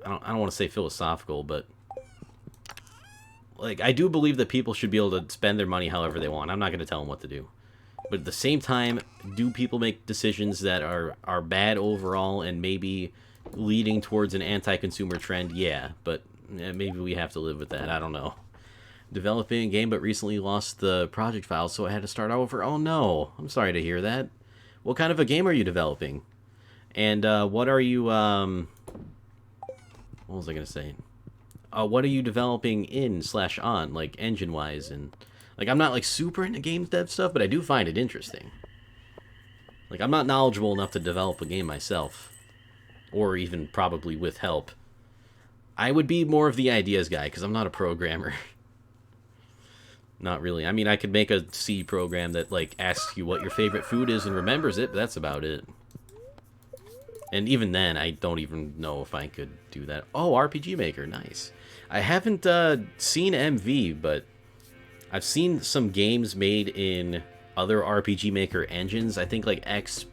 don't want to say philosophical, but... Like, I do believe that people should be able to spend their money however they want. I'm not going to tell them what to do. But at the same time, do people make decisions that are bad overall and maybe leading towards an anti-consumer trend? Yeah, but maybe we have to live with that. I don't know. Developing a game, but recently lost the project files, so I had to start over. Oh no, I'm sorry to hear that. What kind of a game are you developing? And what are you, what was I going to say? What are you developing in/on, like, engine-wise? And, like, I'm not, like, super into games dev stuff, but I do find it interesting. Like, I'm not knowledgeable enough to develop a game myself. Or even probably with help. I would be more of the ideas guy, because I'm not a programmer. Not really. I mean, I could make a C program that, like, asks you what your favorite food is and remembers it, but that's about it. And even then, I don't even know if I could do that. Oh, RPG Maker, nice. I haven't seen MV, but I've seen some games made in other RPG Maker engines. I think, like, is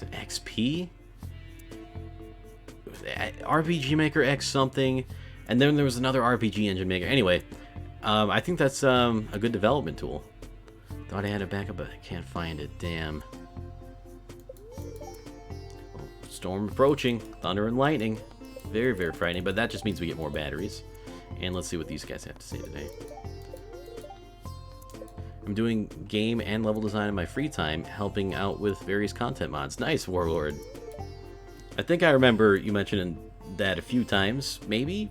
it XP? RPG Maker X something. And then there was another RPG engine maker. Anyway... I think that's a good development tool. Thought I had a backup, but I can't find it. Damn. Oh, storm approaching. Thunder and lightning. Very, very frightening, but that just means we get more batteries. And let's see what these guys have to say today. I'm doing game and level design in my free time, helping out with various content mods. Nice, Warlord. I think I remember you mentioning that a few times, maybe?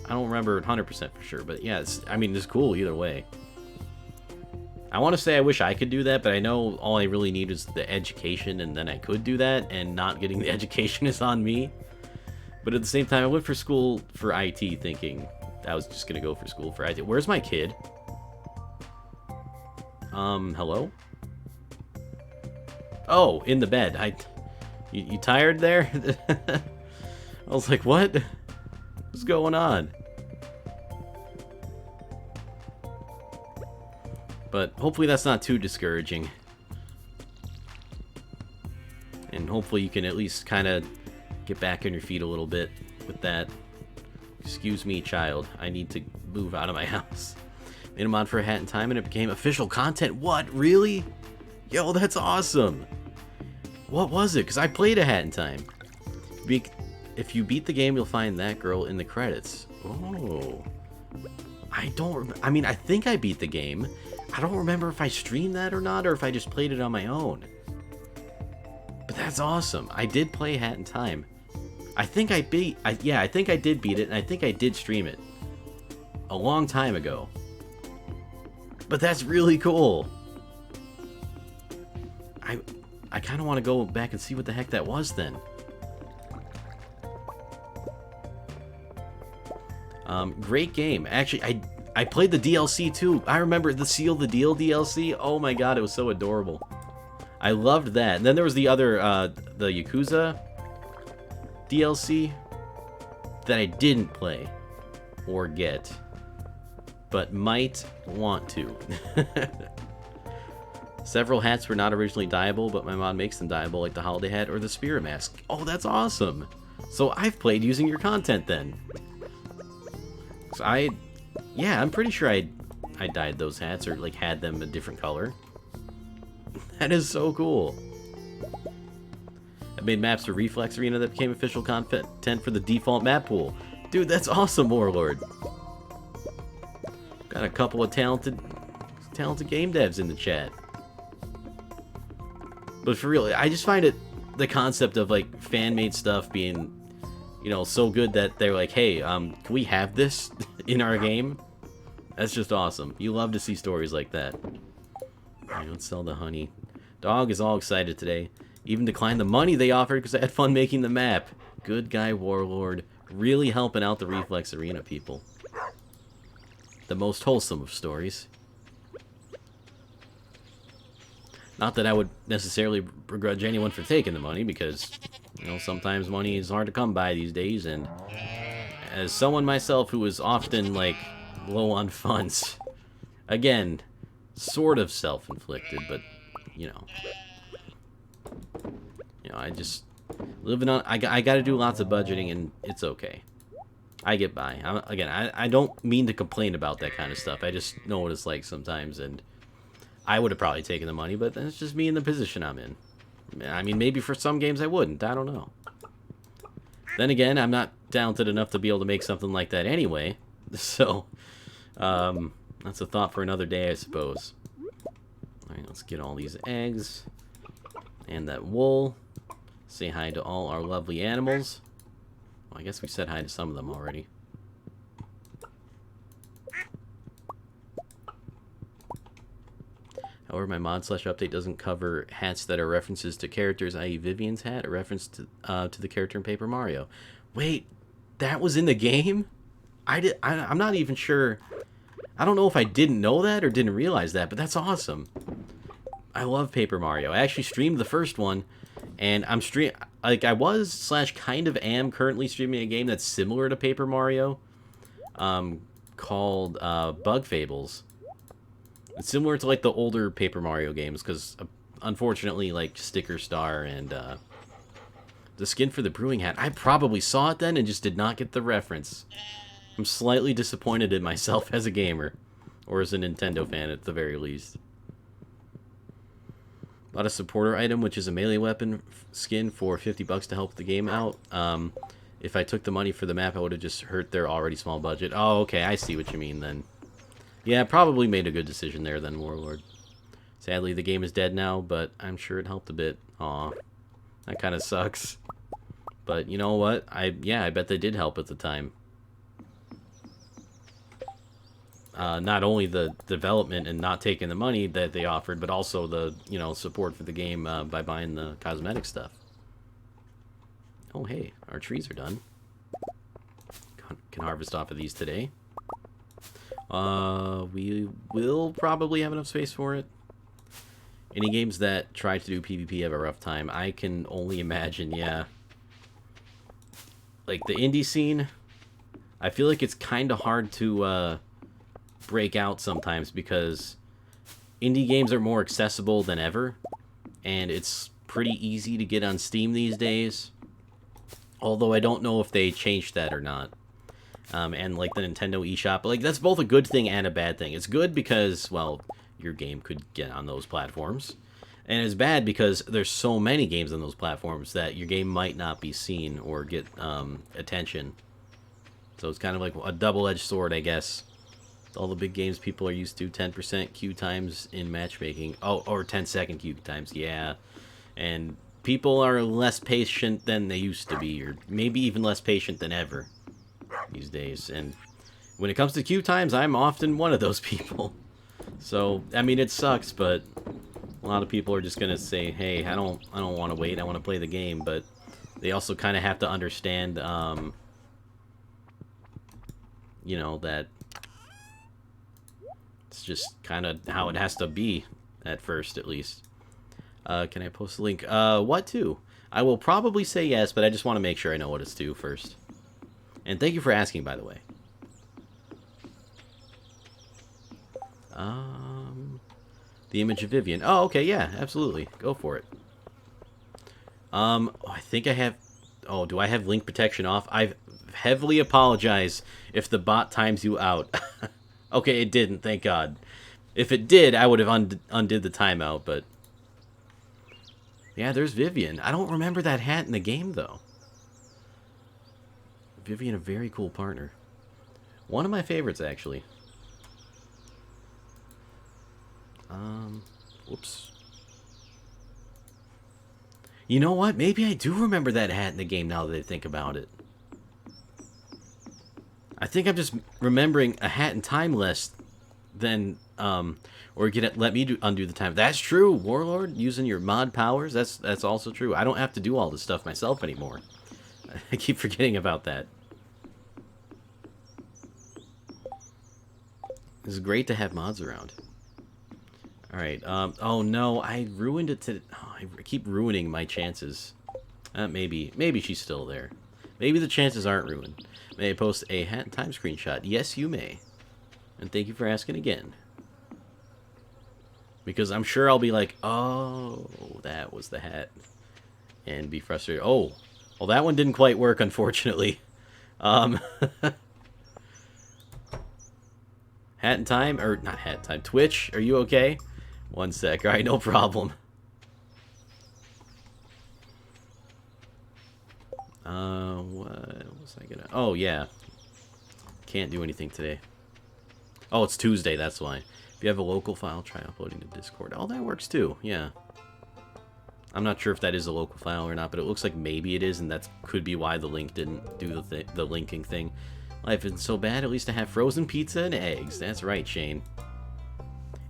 I don't remember 100% for sure, but yeah, I mean, it's cool either way. I want to say I wish I could do that, but I know all I really need is the education, and then I could do that, and not getting the education is on me. But at the same time, I went for school for IT thinking I was just going to go for school for IT. Where's my kid? Hello? Oh, in the bed. You tired there? I was like, what? What's going on? But hopefully that's not too discouraging. And hopefully you can at least kind of get back on your feet a little bit with that. Excuse me, child. I need to move out of my house. Made a mod for a Hat in Time and it became official content. What? Really? Yo, that's awesome. What was it? Because I played a Hat in Time. If you beat the game, you'll find that girl in the credits. Oh. I mean, I think I beat the game. I don't remember if I streamed that or not, or if I just played it on my own. But that's awesome. I did play Hat in Time. I think I beat... I think I did beat it, and I think I did stream it. A long time ago. But that's really cool. I kind of want to go back and see what the heck that was then. Great game. Actually, I played the DLC too. I remember the Seal the Deal DLC. Oh my god, it was so adorable. I loved that. And then there was the other, the Yakuza DLC that I didn't play or get, but might want to. Several hats were not originally dyeable, but my mod makes them dyeable, like the holiday hat or the spirit mask. Oh, that's awesome. So I've played using your content then. So I'm pretty sure I dyed those hats or like had them a different color. That is so cool. I made maps for Reflex Arena that became official content for the default map pool. Dude, that's awesome, Warlord. Got a couple of talented game devs in the chat. But for real, I just find it, the concept of like fan-made stuff being, you know, so good that they're like, hey, can we have this in our game? That's just awesome. You love to see stories like that. Alright, let's sell the honey. Dog is all excited today. Even declined the money they offered because I had fun making the map. Good guy, Warlord. Really helping out the Reflex Arena people. The most wholesome of stories. Not that I would necessarily begrudge anyone for taking the money, because, you know, sometimes money is hard to come by these days, and as someone myself who is often, like, low on funds, again, sort of self-inflicted, but, you know, I just, living on, I gotta do lots of budgeting, and it's okay. I get by. I don't mean to complain about that kind of stuff, I just know what it's like sometimes, and I would have probably taken the money, but that's just me in the position I'm in. I mean, maybe for some games I wouldn't. I don't know. Then again, I'm not talented enough to be able to make something like that anyway. So, that's a thought for another day, I suppose. Alright, let's get all these eggs. And that wool. Say hi to all our lovely animals. Well, I guess we said hi to some of them already. However, my mod/update doesn't cover hats that are references to characters, i.e. Vivian's hat, a reference to the character in Paper Mario. Wait, that was in the game? I'm not even sure. I don't know if I didn't know that or didn't realize that, but that's awesome. I love Paper Mario. I actually streamed the first one, and I kind of am currently streaming a game that's similar to Paper Mario, called Bug Fables. It's similar to, like, the older Paper Mario games, because, unfortunately, like, Sticker Star and, the skin for the brewing hat, I probably saw it then and just did not get the reference. I'm slightly disappointed in myself as a gamer, or as a Nintendo fan, at the very least. Bought a supporter item, which is a melee weapon skin for $50 to help the game out. If I took the money for the map, I would have just hurt their already small budget. Oh, okay, I see what you mean, then. Yeah, probably made a good decision there then, Warlord. Sadly, the game is dead now, but I'm sure it helped a bit. Aw, that kind of sucks. But you know what? I bet they did help at the time. Not only the development and not taking the money that they offered, but also the, you know, support for the game by buying the cosmetic stuff. Oh, hey, our trees are done. Can harvest off of these today. We will probably have enough space for it. Any games that try to do PvP have a rough time. I can only imagine, yeah. Like, the indie scene, I feel like it's kind of hard to, break out sometimes, because indie games are more accessible than ever, and it's pretty easy to get on Steam these days. Although I don't know if they changed that or not. And like the Nintendo eShop, like that's both a good thing and a bad thing. It's good because, well, your game could get on those platforms, and it's bad because there's so many games on those platforms that your game might not be seen or get attention. So it's kind of like a double-edged sword, I guess. All the big games people are used to, 10% queue times in matchmaking. Oh, or 10-second queue times, yeah. And people are less patient than they used to be, or maybe even less patient than ever these days. And when it comes to queue times, I'm often one of those people. So, I mean, it sucks, but a lot of people are just gonna say, "Hey, I don't want to wait. I want to play the game." But they also kind of have to understand, you know, that it's just kind of how it has to be at first, at least. Can I post a link? What to? I will probably say yes, but I just want to make sure I know what it's to first. And thank you for asking, by the way. The image of Vivian. Oh, okay, yeah, absolutely. Go for it. I think I have... Oh, do I have link protection off? I heavily apologize if the bot times you out. Okay, it didn't, thank God. If it did, I would have undid the timeout, but... Yeah, there's Vivian. I don't remember that hat in the game, though. Vivian, a very cool partner. One of my favorites, actually. Whoops. You know what? Maybe I do remember that hat in the game now that I think about it. I think I'm just remembering a hat in time less than, or let me undo the time. That's true, Warlord, using your mod powers. That's also true. I don't have to do all this stuff myself anymore. I keep forgetting about that. It's great to have mods around. Alright, oh no, I ruined it to... Oh, I keep ruining my chances. Maybe she's still there. Maybe the chances aren't ruined. May I post a hat and time screenshot? Yes, you may. And thank you for asking again. Because I'm sure I'll be like, oh, that was the hat. And be frustrated. Oh, well, that one didn't quite work, unfortunately. Hat and time, or not hat time, Twitch, are you okay? One sec, alright, no problem. What was I gonna... Oh, yeah. Can't do anything today. Oh, it's Tuesday, that's why. If you have a local file, try uploading to Discord. Oh, that works too, yeah. I'm not sure if that is a local file or not, but it looks like maybe it is, and that could be why the link didn't do the linking thing. Life isn't so bad, at least I have frozen pizza and eggs. That's right, Shane.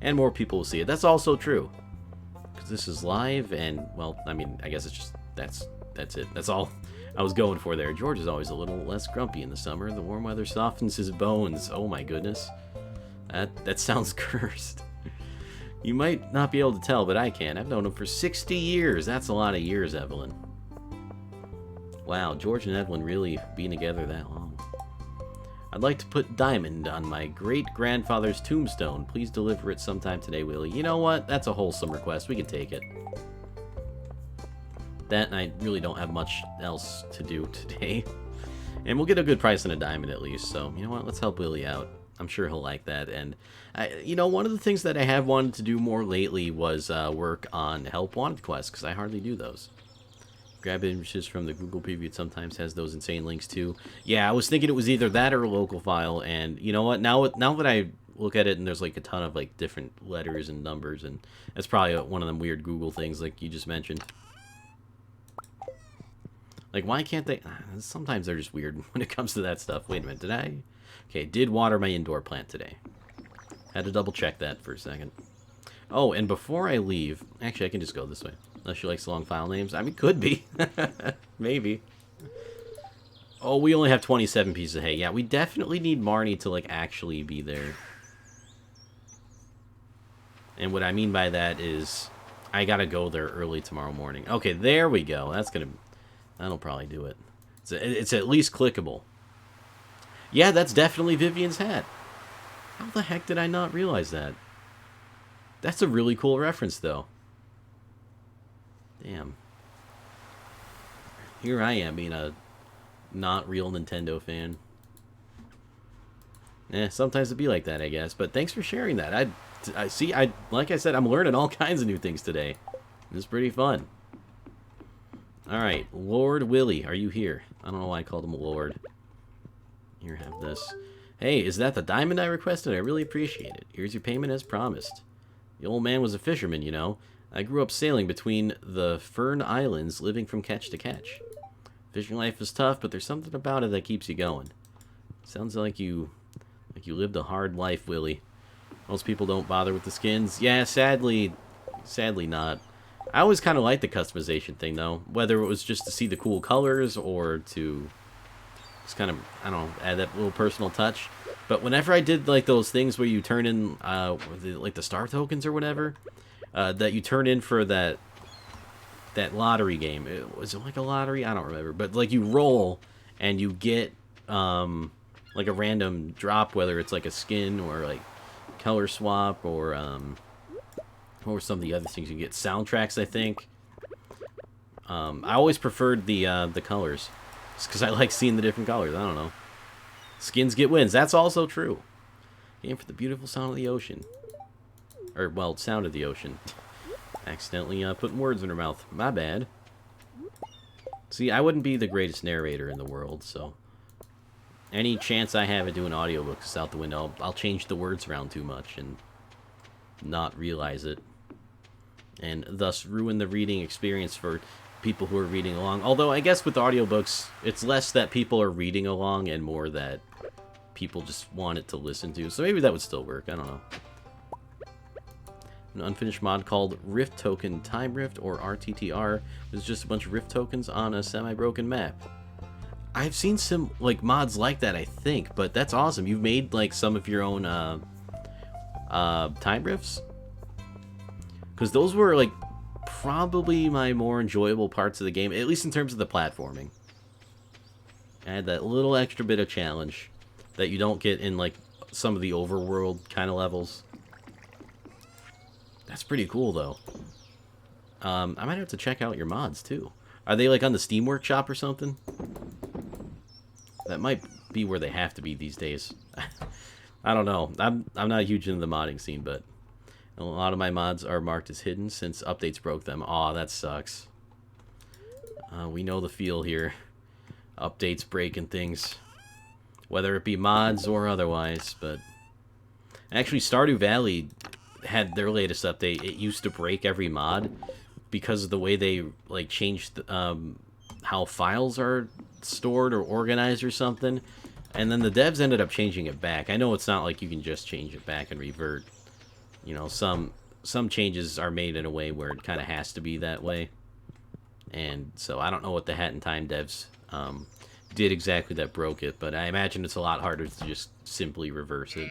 And more people will see it. That's also true. Because this is live, and, well, I mean, I guess it's just, that's it. That's all I was going for there. George is always a little less grumpy in the summer. The warm weather softens his bones. Oh my goodness. That sounds cursed. You might not be able to tell, but I can. I've known him for 60 years. That's a lot of years, Evelyn. Wow, George and Evelyn really being together that long. I'd like to put diamond on my great-grandfather's tombstone. Please deliver it sometime today, Willie. You know what? That's a wholesome request. We can take it. That, and I really don't have much else to do today. And we'll get a good price on a diamond at least, so, you know what? Let's help Willie out. I'm sure he'll like that. And, you know, one of the things that I have wanted to do more lately was work on Help Wanted quests, because I hardly do those. Grab images from the Google preview. It sometimes has those insane links, too. Yeah, I was thinking it was either that or a local file, and you know what? Now that I look at it and there's, like, a ton of, like, different letters and numbers, and that's probably one of them weird Google things, like you just mentioned. Like, why can't they... Sometimes they're just weird when it comes to that stuff. Wait a minute, did I... Okay, did water my indoor plant today. Had to double check that for a second. Oh, and before I leave... Actually, I can just go this way. Unless she likes long file names. I mean, could be. Maybe. Oh, we only have 27 pieces of hay. Yeah, we definitely need Marnie to, like, actually be there. And what I mean by that is... I gotta go there early tomorrow morning. Okay, there we go. That'll probably do it. It's at least clickable. Yeah, that's definitely Vivian's hat. How the heck did I not realize that? That's a really cool reference, though. Damn. Here I am, being a not real Nintendo fan. Sometimes it'd be like that, I guess. But thanks for sharing that. I see, like I said, I'm learning all kinds of new things today. It's pretty fun. Alright, Lord Willie, are you here? I don't know why I called him a Lord. Here, have this. Hey, is that the diamond I requested? I really appreciate it. Here's your payment as promised. The old man was a fisherman, you know. I grew up sailing between the Fern Islands, living from catch to catch. Fishing life is tough, but there's something about it that keeps you going. Sounds like you lived a hard life, Willie. Most people don't bother with the skins. Yeah, sadly not. I always kind of liked the customization thing, though. Whether it was just to see the cool colors or to just kind of, I don't know, add that little personal touch. But whenever I did, like, those things where you turn in, like, the star tokens or whatever, that you turn in for that lottery game. Was it like a lottery? I don't remember. But, like, you roll and you get, like, a random drop, whether it's, like, a skin or, like, color swap or, what were some of the other things you get? Soundtracks, I think. I always preferred the colors. Just because I like seeing the different colors. I don't know. Skins get wins. That's also true. Game for the beautiful sound of the ocean. Or, well, sound of the ocean. Accidentally putting words in her mouth. My bad. See, I wouldn't be the greatest narrator in the world, so... Any chance I have at doing audiobooks is out the window. I'll change the words around too much and not realize it. And thus ruin the reading experience for people who are reading along. Although, I guess with audiobooks, it's less that people are reading along and more that people just want it to listen to. So maybe that would still work. I don't know. An unfinished mod called Rift Token Time Rift, or RTTR, was just a bunch of Rift tokens on a semi-broken map. I've seen some, like, mods like that, I think, but that's awesome. You've made, like, some of your own time rifts? Because those were, like, probably my more enjoyable parts of the game, at least in terms of the platforming. I had that little extra bit of challenge that you don't get in, like, some of the overworld kind of levels. That's pretty cool, though. I might have to check out your mods, too. Are they, like, on the Steam Workshop or something? That might be where they have to be these days. I don't know. I'm not huge into the modding scene, but a lot of my mods are marked as hidden since updates broke them. Aw, that sucks. We know the feel here. Updates breaking things. Whether it be mods or otherwise, but... Actually, Stardew Valley had their latest update. It used to break every mod because of the way they, like, changed how files are stored or organized or something. And then the devs ended up changing it back. I know it's not like you can just change it back and revert. You know, some changes are made in a way where it kind of has to be that way. And so I don't know what the Hat in Time devs did exactly that broke it, but I imagine it's a lot harder to just simply reverse it.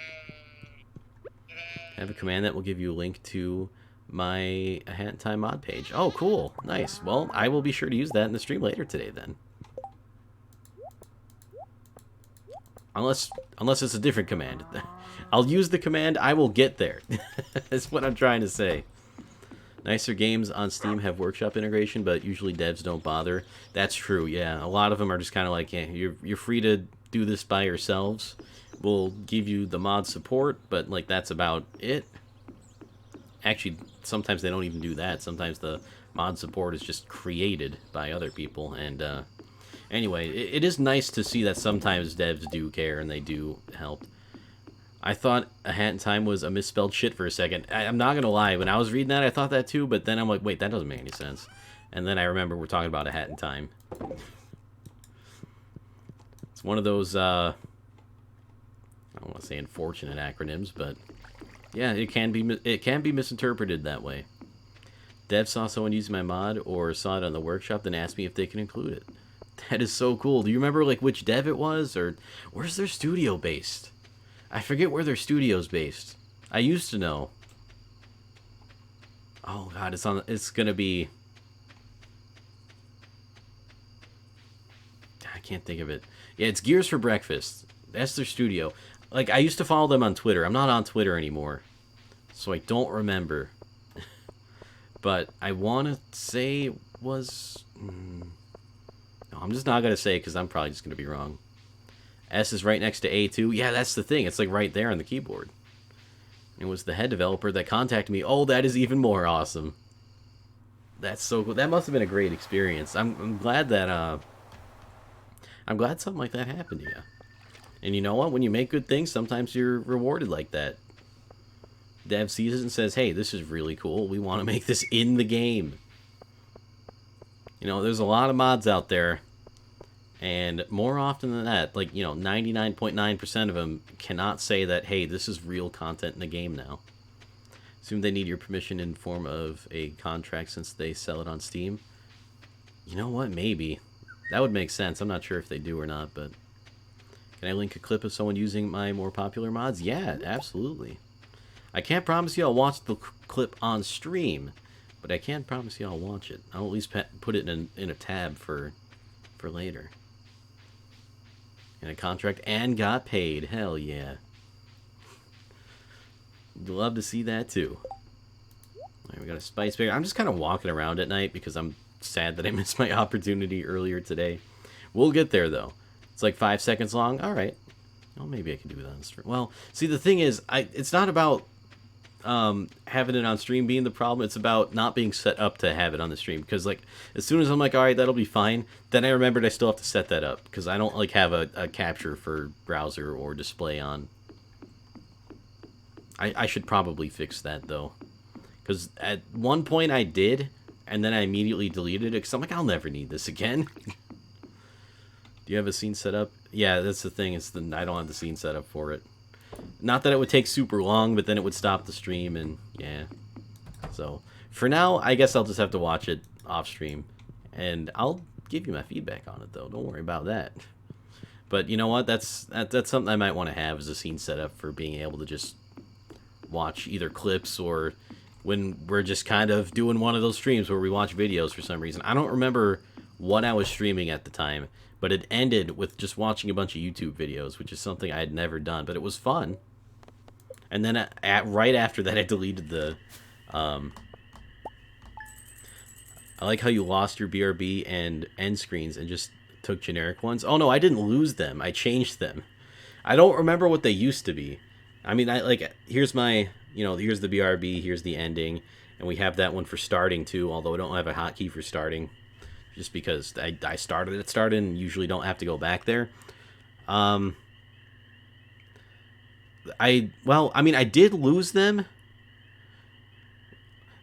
I have a command that will give you a link to my Hat in Time mod page. Oh, cool. Nice. Well, I will be sure to use that in the stream later today, then. Unless it's a different command. I'll use the command, I will get there. That's what I'm trying to say. Nicer games on Steam have workshop integration, but usually devs don't bother. That's true, yeah. A lot of them are just kind of like, yeah, you're free to do this by yourselves. We'll give you the mod support, but, like, that's about it. Actually, sometimes they don't even do that. Sometimes the mod support is just created by other people, and, anyway, it is nice to see that sometimes devs do care and they do help. I thought A Hat in Time was a misspelled shit for a second. I'm not gonna lie, when I was reading that, I thought that too, but then I'm like, wait, that doesn't make any sense. And then I remember we're talking about A Hat in Time. It's one of those, I don't want to say unfortunate acronyms, but yeah, it can be misinterpreted that way. Dev saw someone using my mod or saw it on the workshop, then asked me if they can include it. That is so cool. Do you remember, like, which dev it was, or where's their studio based? I forget where their studio's based. I used to know. Oh god, it's gonna be... I can't think of it. Yeah, it's Gears for Breakfast. That's their studio. Like, I used to follow them on Twitter. I'm not on Twitter anymore, so I don't remember. But I want to say it was... No, I'm just not going to say it because I'm probably just going to be wrong. S is right next to A2. Yeah, that's the thing. It's like right there on the keyboard. It was the head developer that contacted me. Oh, that is even more awesome. That's so cool. That must have been a great experience. I'm glad that I'm glad something like that happened to you. And you know what? When you make good things, sometimes you're rewarded like that. dev sees it and says, hey, this is really cool. We want to make this in the game. You know, there's a lot of mods out there. And more often than that, like, 99.9% of them cannot say that, hey, this is real content in the game now. Assume they need your permission in form of a contract since they sell it on Steam. You know what? Maybe. That would make sense. I'm not sure if they do or not, but... Can I link a clip of someone using my more popular mods? Yeah, absolutely. I can't promise you I'll watch the clip on stream, but I can promise you I'll watch it. I'll at least put it in a tab for later. In a contract and got paid. Hell yeah. Love to see that too. Alright, we got a spice berry. I'm just kind of walking around at night because I'm sad that I missed my opportunity earlier today. We'll get there though. It's like 5 seconds long. Alright. Well, maybe I can do that on stream. Well, see, the thing is, it's not about having it on stream being the problem. It's about not being set up to have it on the stream. Because, like, as soon as I'm like, alright, that'll be fine, then I remembered I still have to set that up. Because I don't, like, have a capture for browser or display on. I should probably fix that, though. Because at one point I did, and then I immediately deleted it. Because I'm like, I'll never need this again. Do you have a scene set up? Yeah, that's the thing. I don't have the scene set up for it. Not that it would take super long, but then it would stop the stream, and yeah. So, for now, I guess I'll just have to watch it off stream. And I'll give you my feedback on it, though. Don't worry about that. But you know what? That's something I might want to have as a scene setup for being able to just watch either clips or when we're just kind of doing one of those streams where we watch videos for some reason. I don't remember what I was streaming at the time, but it ended with just watching a bunch of YouTube videos, which is something I had never done, but it was fun. And then right after that, I deleted the... I like how you lost your BRB and end screens and just took generic ones. Oh no, I didn't lose them. I changed them. I don't remember what they used to be. I mean, here's my, here's the BRB, here's the ending, and we have that one for starting too, although I don't have a hotkey for starting. Just because I started at start and usually don't have to go back there. I did lose them.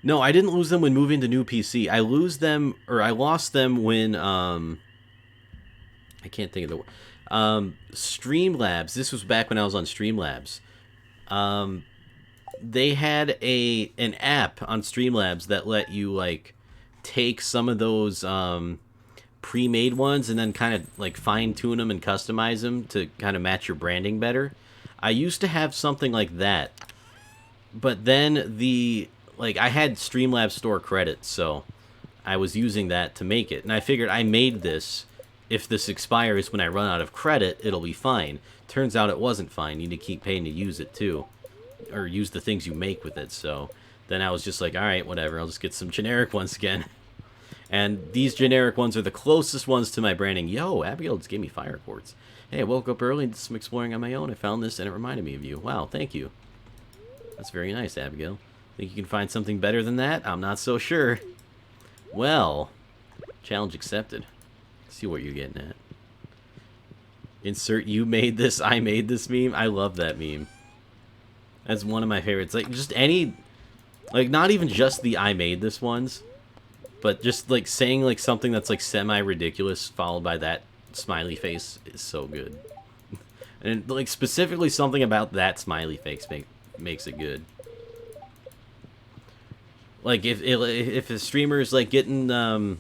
No, I didn't lose them when moving to new PC. I lost them when, I can't think of the, Streamlabs. This was back when I was on Streamlabs. They had an app on Streamlabs that let you, like, take some of those pre-made ones and then kind of like fine-tune them and customize them to kind of match your branding better. I used to have something like that, but then I had Streamlabs store credits, so I was using that to make it, and I figured I made this. If this expires when I run out of credit, it'll be fine. Turns out it wasn't fine. You need to keep paying to use it too, or use the things you make with it. So then I was just like, alright, whatever, I'll just get some generic ones again. And these generic ones are the closest ones to my branding. Yo, Abigail just gave me fire quartz. Hey, I woke up early and did some exploring on my own. I found this and it reminded me of you. Wow, thank you. That's very nice, Abigail. Think you can find something better than that? I'm not so sure. Well, challenge accepted. See what you're getting at. Insert you made this, I made this meme. I love that meme. That's one of my favorites. Like, just any... Like, not even just the I made this ones, but just, like, saying, like, something that's, like, semi-ridiculous followed by that smiley face is so good. And, like, specifically something about that smiley face makes it good. Like, if a streamer's, like, getting, like,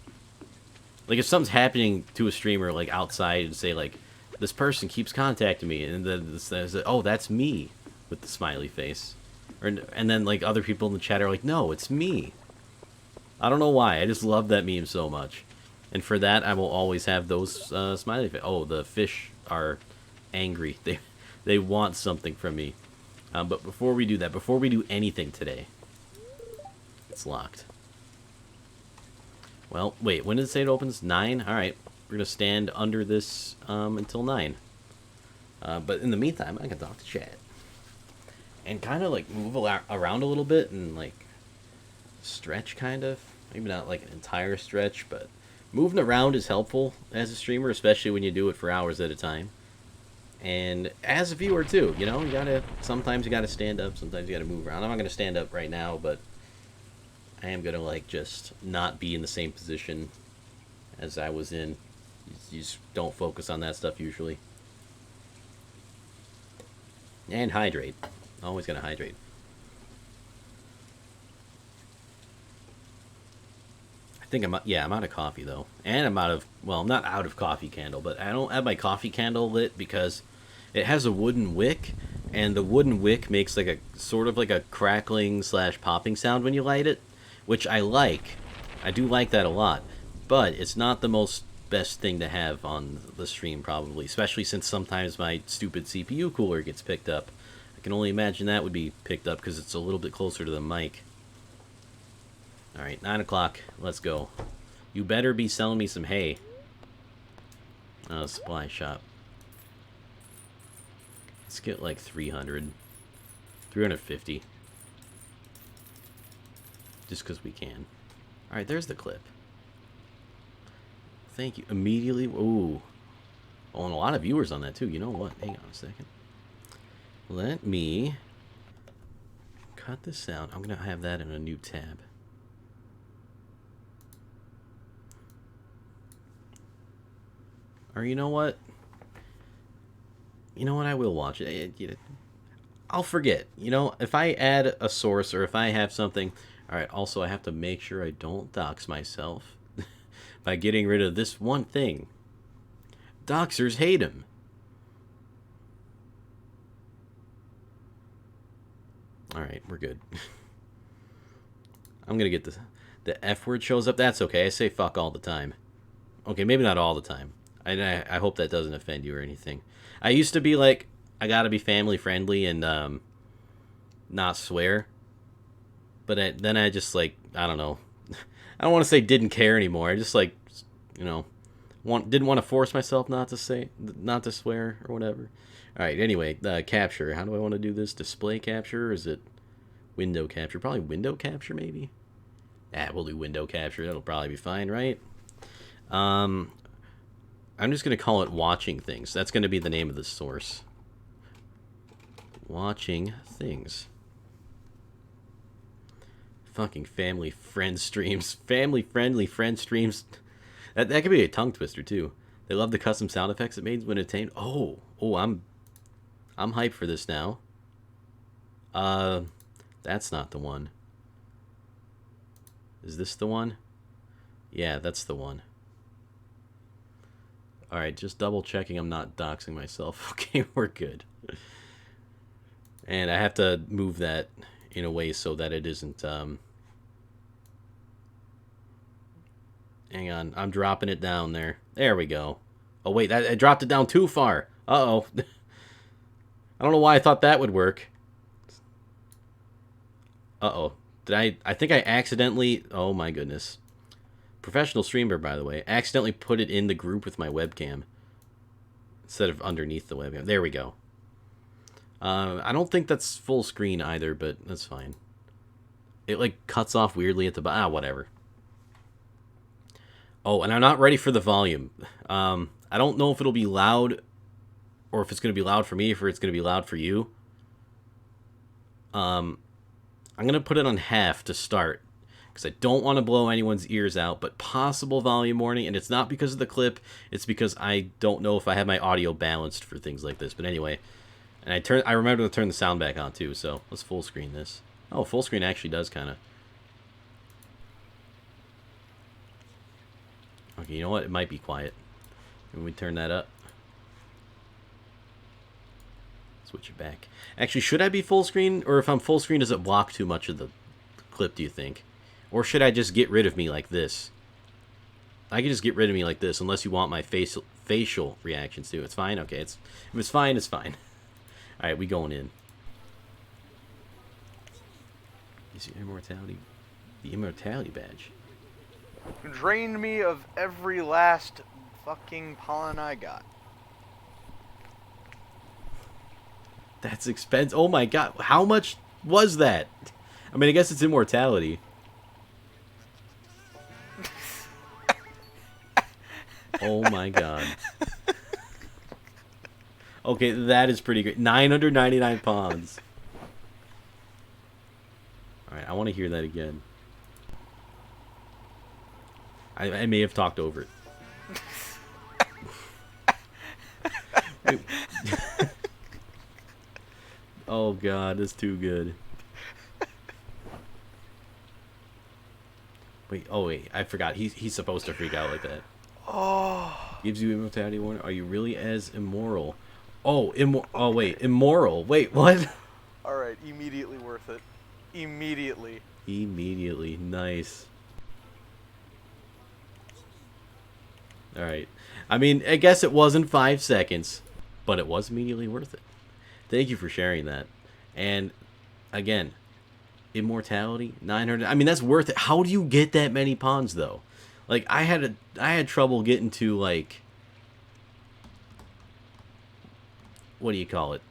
if something's happening to a streamer, like, outside, and say, like, this person keeps contacting me, and then, oh, that's me, with the smiley face. And then, like, other people in the chat are like, no, it's me. I don't know why. I just love that meme so much. And for that, I will always have those smiley faces. Oh, the fish are angry. They want something from me. But before we do that, before we do anything today, it's locked. Well, wait, when did it say it opens? 9? Alright, we're going to stand under this until 9. But in the meantime, I can talk to chat. And kind of, like, move around a little bit and, like, stretch, kind of. Maybe not, like, an entire stretch, but moving around is helpful as a streamer, especially when you do it for hours at a time. And as a viewer too, you know, sometimes you gotta stand up, sometimes you gotta move around. I'm not gonna stand up right now, but I am gonna like just not be in the same position as I was in. You just don't focus on that stuff usually. And hydrate. Always gotta hydrate. I think I'm out of coffee though. And I'm out of, well, I'm not out of coffee candle, but I don't have my coffee candle lit because it has a wooden wick, and the wooden wick makes like a sort of like a crackling slash popping sound when you light it, which I like. I do like that a lot, but it's not the most best thing to have on the stream probably, especially since sometimes my stupid CPU cooler gets picked up. I can only imagine that would be picked up because it's a little bit closer to the mic. Alright, 9 o'clock. Let's go. You better be selling me some hay. Supply shop. Let's get like 300. 350. Just because we can. Alright, there's the clip. Thank you. Immediately. Ooh. Oh, and a lot of viewers on that too. You know what? Hang on a second. Let me cut this out. I'm going to have that in a new tab. Or you know what? You know what? I will watch it. I'll forget. You know, if I add a source or if I have something... Alright, also I have to make sure I don't dox myself by getting rid of this one thing. Doxers hate him. Alright, we're good. I'm gonna get the F word shows up. That's okay. I say fuck all the time. Okay, maybe not all the time. I hope that doesn't offend you or anything. I used to be like, I gotta be family friendly and not swear. But then I just like, I don't know. I don't want to say didn't care anymore. I just like, you know, didn't want to force myself not to swear or whatever. All right. Anyway, capture. How do I want to do this? Display capture? Or is it window capture? Probably window capture, maybe. We'll do window capture. That'll probably be fine, right? I'm just gonna call it watching things. That's gonna be the name of the source. Watching things. Fucking family friend streams. Family friendly friend streams. That could be a tongue twister too. They love the custom sound effects it made when attained. Oh, I'm hyped for this now. That's not the one. Is this the one? Yeah, that's the one. Alright, just double checking I'm not doxing myself. Okay, we're good. And I have to move that in a way so that it isn't, hang on, I'm dropping it down there. There we go. Oh, wait, I dropped it down too far. Uh-oh. I don't know why I thought that would work. Uh-oh. I think I accidentally... Oh, my goodness. Professional streamer, by the way. Accidentally put it in the group with my webcam. Instead of underneath the webcam. There we go. I don't think that's full screen either, but that's fine. It, like, cuts off weirdly at the bottom. Whatever. Oh, and I'm not ready for the volume. I don't know if it'll be loud, or if it's going to be loud for me, or if it's going to be loud for you. I'm going to put it on half to start, because I don't want to blow anyone's ears out, but possible volume warning, and it's not because of the clip, it's because I don't know if I have my audio balanced for things like this. But anyway, and I remember to turn the sound back on too, so let's full screen this. Oh, full screen actually does kind of... Okay, you know what? It might be quiet. Can we turn that up? Switch it back. Actually, should I be full screen? Or if I'm full screen, does it block too much of the clip, do you think? Or should I just get rid of me like this? I can just get rid of me like this, unless you want my facial reactions too. It's fine? Okay, if it's fine, it's fine. Alright, we going in. Is your immortality... The immortality badge. Drained me of every last fucking pollen I got. That's expensive. Oh my god, how much was that? I mean, I guess it's immortality. Oh my god. Okay, that is pretty good. 999 pawns. Alright, I want to hear that again. I may have talked over it. Wait. Oh god, that's too good. Wait, oh wait, I forgot. He's supposed to freak out like that. Oh. Gives you immortality warning. Are you really as immoral? Oh, wait, immoral. Wait, what? Alright, immediately worth it. Immediately. Immediately. Nice. Alright. I mean, I guess it wasn't 5 seconds, but it was immediately worth it. Thank you for sharing that. And, again, immortality, 900. I mean, that's worth it. How do you get that many pawns, though? Like, I had trouble getting to, like, what do you call it?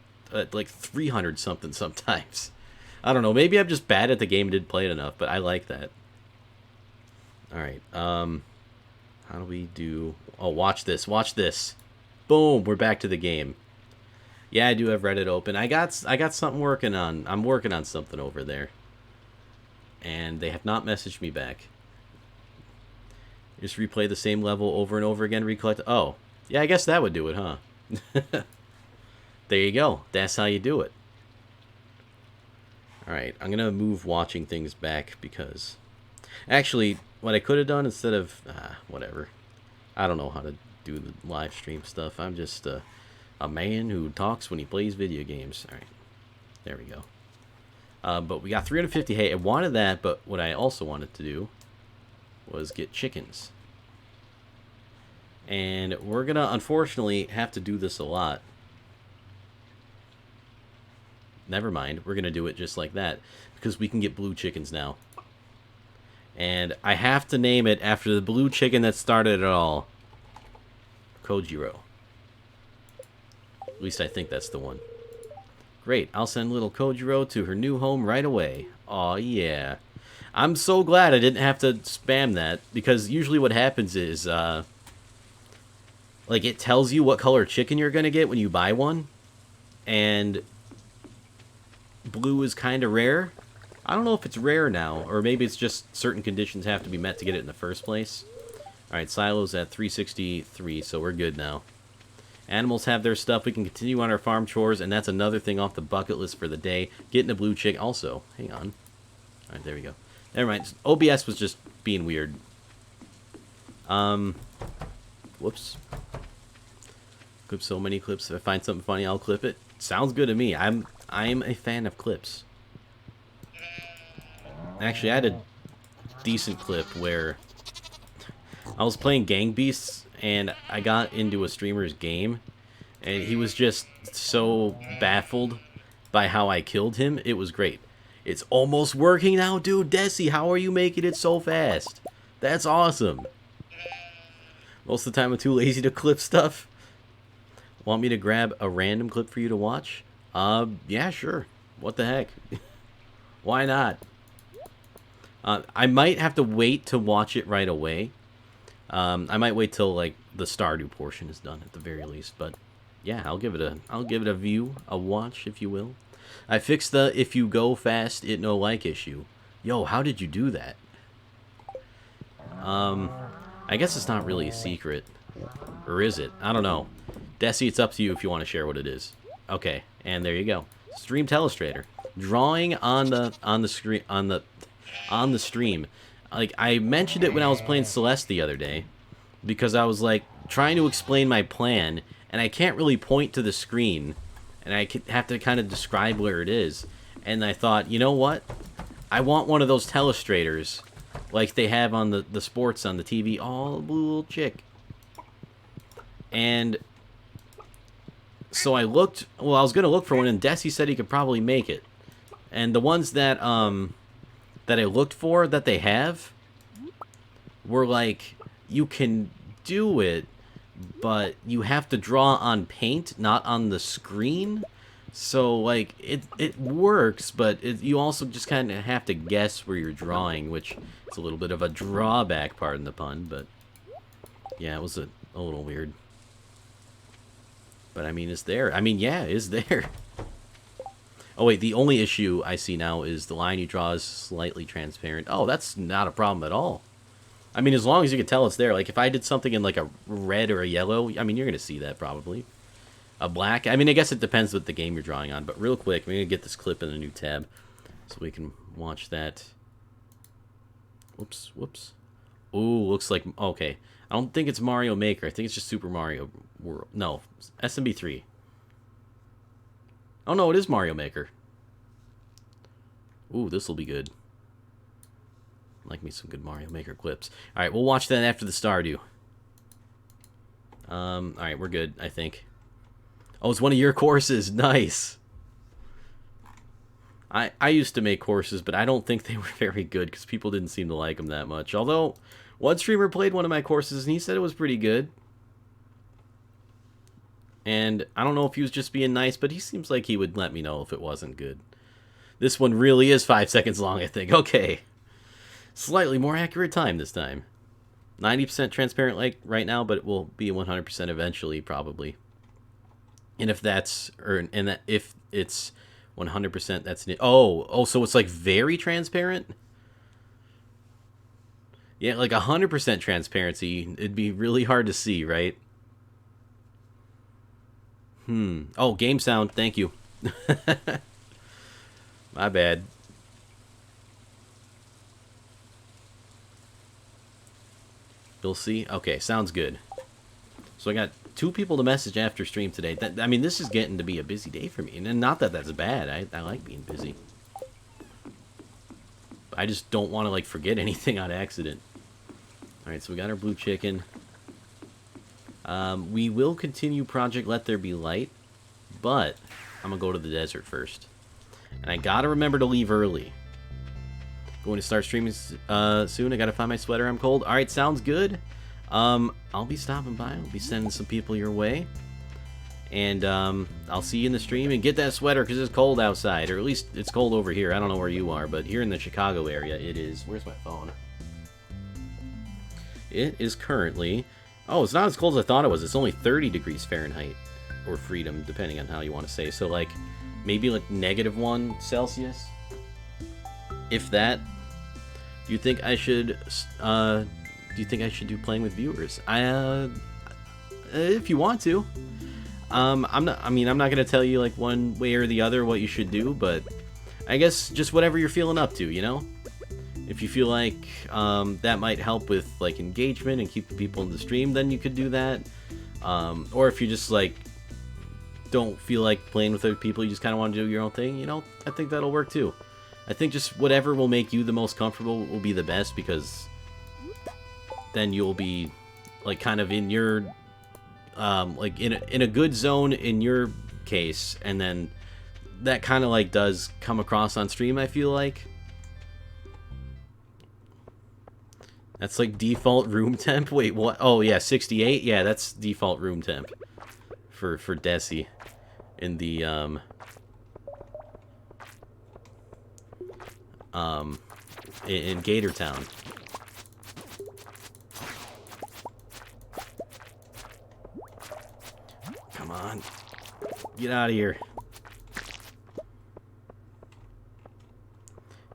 Like 300 something sometimes. I don't know. Maybe I'm just bad at the game and didn't play it enough, but I like that. Alright, how do we do... Oh, watch this. Watch this. Boom, we're back to the game. Yeah, I do have Reddit open. I got something working on. I'm working on something over there. And they have not messaged me back. Just replay the same level over and over again, recollect... Oh, yeah, I guess that would do it, huh? There you go. That's how you do it. Alright, I'm going to move watching things back because... Actually, what I could have done instead of... whatever. I don't know how to do the live stream stuff. I'm just a man who talks when he plays video games. Alright, there we go. But we got 350 hay. I wanted that, but what I also wanted to do was get chickens. And we're going to, unfortunately, have to do this a lot. Never mind. We're going to do it just like that. Because we can get blue chickens now. And I have to name it after the blue chicken that started it all. Kojiro. At least I think that's the one. Great. I'll send little Kojiro to her new home right away. Aw, yeah. I'm so glad I didn't have to spam that. Because usually what happens is, like, it tells you what color chicken you're going to get when you buy one. And blue is kind of rare. I don't know if it's rare now, or maybe it's just certain conditions have to be met to get it in the first place. Alright, silos at 363, so we're good now. Animals have their stuff. We can continue on our farm chores, and that's another thing off the bucket list for the day. Getting a blue chick. Also, hang on. Alright, there we go. Never mind. OBS was just being weird. Whoops. Clip so many clips. If I find something funny, I'll clip it. Sounds good to me. I'm a fan of clips. Actually, I had a decent clip where I was playing Gang Beasts and I got into a streamer's game and he was just so baffled by how I killed him. It was great. It's almost working now, dude. Desi, how are you making it so fast? That's awesome. Most of the time I'm too lazy to clip stuff. Want me to grab a random clip for you to watch? Yeah, sure. What the heck? Why not? I might have to wait to watch it right away. I might wait till like the Stardew portion is done at the very least, but yeah, I'll give it a view, a watch, if you will. I fixed the if you go fast, it no like issue. Yo, how did you do that? I guess it's not really a secret, or is it? I don't know. Desi, it's up to you if you want to share what it is. Okay, and there you go. Stream Telestrator, drawing on the screen on the stream. Like, I mentioned it when I was playing Celeste the other day, because I was, like, trying to explain my plan, and I can't really point to the screen, and I have to kind of describe where it is, and I thought, you know what? I want one of those telestrators, like they have on the sports on the TV. Oh, blue little chick. And so I looked, well, I was going to look for one, and Desi said he could probably make it. And the ones that that I looked for that they have were like, you can do it, but you have to draw on paint, not on the screen. So like it works, but you also just kind of have to guess where you're drawing, which is a little bit of a drawback, pardon the pun, but yeah, it was a little weird. But I mean, it's there. I mean, yeah, it's there. Oh, wait, the only issue I see now is the line you draw is slightly transparent. Oh, that's not a problem at all. I mean, as long as you can tell it's there. Like, if I did something in, like, a red or a yellow, I mean, you're going to see that probably. A black, I mean, I guess it depends what the game you're drawing on. But real quick, we're going to get this clip in a new tab so we can watch that. Whoops, whoops. Ooh, looks like, okay. I don't think it's Mario Maker. I think it's just Super Mario World. No, SMB3. Oh, no, it is Mario Maker. Ooh, this will be good. Like me some good Mario Maker clips. Alright, we'll watch that after the Stardew. Alright, we're good, I think. Oh, it's one of your courses. Nice. I used to make courses, but I don't think they were very good because people didn't seem to like them that much. Although, one streamer played one of my courses and he said it was pretty good. And I don't know if he was just being nice, but he seems like he would let me know if it wasn't good. This one really is 5 seconds long, I think. Okay. Slightly more accurate time this time. 90% transparent like right now, but it will be 100% eventually, probably. And if that's, if it's 100%, that's, oh, so it's like very transparent? Yeah, like 100% transparency, it'd be really hard to see, right? Oh, game sound, thank you. My bad. You'll see? Okay, sounds good. So I got 2 people to message after stream today. I mean, this is getting to be a busy day for me. And not that that's bad. I like being busy. I just don't want to, like, forget anything on accident. Alright, so we got our blue chicken. We will continue Project Let There Be Light. But I'm going to go to the desert first. And I got to remember to leave early. Going to start streaming soon. I gotta find my sweater. I'm cold. Alright, sounds good. I'll be stopping by. I'll be sending some people your way. And I'll see you in the stream. And get that sweater because it's cold outside. Or at least it's cold over here. I don't know where you are. But here in the Chicago area, it is. Where's my phone? It is currently... Oh, it's not as cold as I thought it was. It's only 30 degrees Fahrenheit. Or freedom, depending on how you want to say. So, like, maybe like -1 Celsius. If that, do you think I should? Do playing with viewers? If you want to, I'm not. I mean, I'm not gonna tell you like one way or the other what you should do, but I guess just whatever you're feeling up to, you know. If you feel like that might help with like engagement and keep the people in the stream, then you could do that. Or if you just like don't feel like playing with other people, you just kind of want to do your own thing, you know, I think that'll work too. I think just whatever will make you the most comfortable will be the best, because then you'll be like kind of in your like in a good zone in your case, and then that kind of like does come across on stream, I feel like. That's like default room temp. Wait, what? Oh yeah, 68. Yeah, that's default room temp for Desi in the in Gator Town. Come on, get out of here.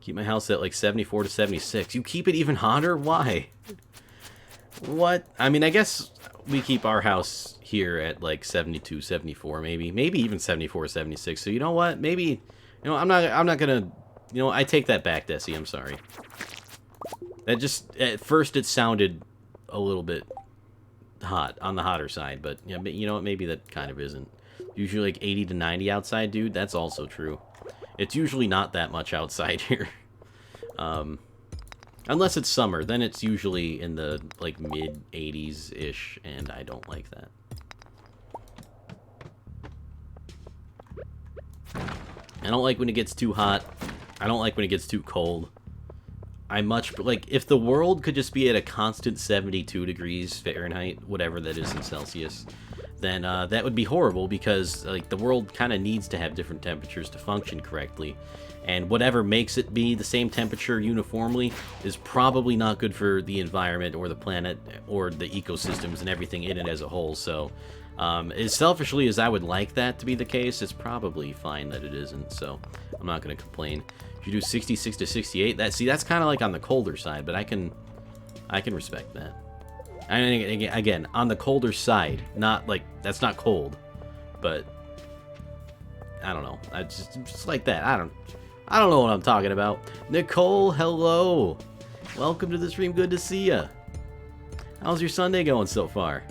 Keep my house at like 74 to 76. You keep it even hotter? Why? What? I mean, I guess we keep our house here at like 72, 74, maybe even 74, 76. So you know what? Maybe, you know, I'm not gonna, you know, I take that back, Desi. I'm sorry. That just, at first it sounded a little bit hot, on the hotter side, but yeah, you know what? Maybe that kind of isn't. Usually like 80 to 90 outside, dude. That's also true. It's usually not that much outside here. Unless it's summer, then it's usually in the like mid 80s-ish, and I don't like that. I don't like when it gets too hot. I don't like when it gets too cold. I much like if the world could just be at a constant 72 degrees Fahrenheit, whatever that is in Celsius, then that would be horrible because like the world kind of needs to have different temperatures to function correctly. And whatever makes it be the same temperature uniformly is probably not good for the environment or the planet or the ecosystems and everything in it as a whole. So as selfishly as I would like that to be the case, it's probably fine that it isn't. So I'm not going to complain. If you do 66 to 68, that's kind of like on the colder side, but I can respect that. And again, on the colder side, not like that's not cold, but I don't know. I just like that. I don't know what I'm talking about. Nicole, hello. Welcome to the stream. Good to see ya. How's your Sunday going so far?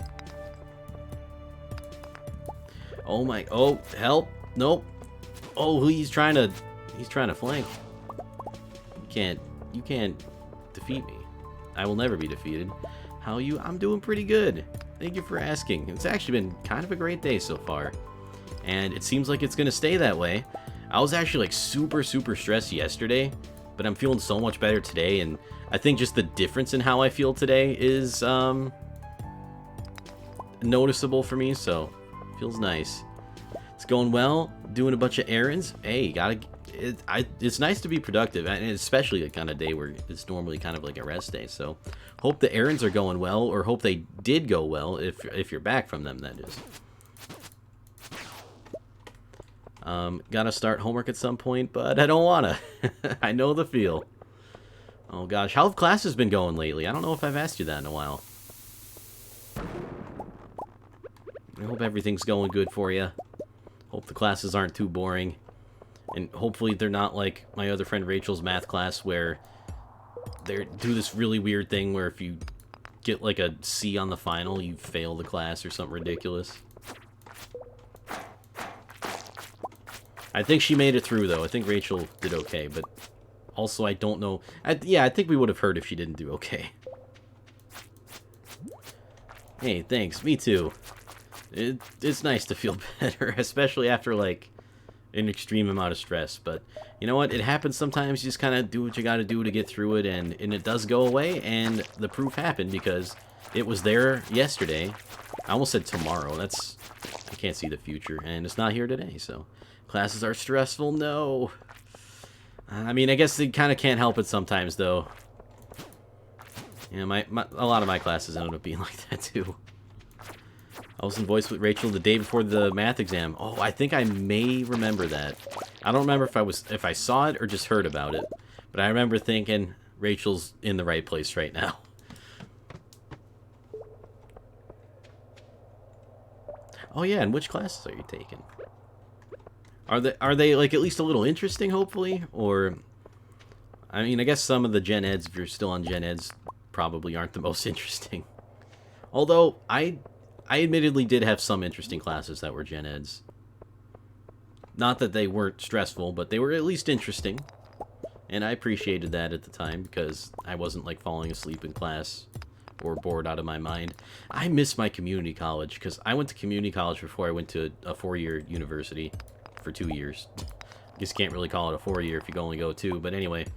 Oh, help. Nope. Oh, he's trying to flank. You can't defeat me. I will never be defeated. How are you? I'm doing pretty good. Thank you for asking. It's actually been kind of a great day so far. And it seems like it's going to stay that way. I was actually like super stressed yesterday, but I'm feeling so much better today, and I think just the difference in how I feel today is noticeable for me, so feels nice. It's going well, doing a bunch of errands. Hey, it's nice to be productive, and especially like on a day where it's normally kind of like a rest day. So hope the errands are going well, or hope they did go well if you're back from them, that is. Gotta start homework at some point, but I don't wanna. I know the feel. Oh gosh, how have classes been going lately? I don't know if I've asked you that in a while. I hope everything's going good for you. Hope the classes aren't too boring. And hopefully they're not like my other friend Rachel's math class where they do this really weird thing where if you get like a C on the final, you fail the class or something ridiculous. I think she made it through, though. I think Rachel did okay, but also I don't know. Yeah, I think we would have heard if she didn't do okay. Hey, thanks. Me too. It's nice to feel better, especially after, like, an extreme amount of stress. But you know what? It happens sometimes. You just kind of do what you got to do to get through it, and it does go away, and the proof happened because it was there yesterday. I almost said tomorrow. I can't see the future, and it's not here today, so... Classes are stressful, no. I mean, I guess they kind of can't help it sometimes, though. Yeah, a lot of my classes ended up being like that, too. I was in voice with Rachel the day before the math exam. Oh, I think I may remember that. I don't remember if I saw it or just heard about it. But I remember thinking, Rachel's in the right place right now. Oh, yeah, and which classes are you taking? Are they like at least a little interesting, hopefully? Or, I mean, I guess some of the Gen Eds, if you're still on Gen Eds, probably aren't the most interesting. Although, I admittedly did have some interesting classes that were Gen Eds. Not that they weren't stressful, but they were at least interesting. And I appreciated that at the time, because I wasn't, like, falling asleep in class or bored out of my mind. I miss my community college, because I went to community college before I went to a 4-year university. For 2 years. I guess you can't really call it a 4-year if you only go 2, but anyway.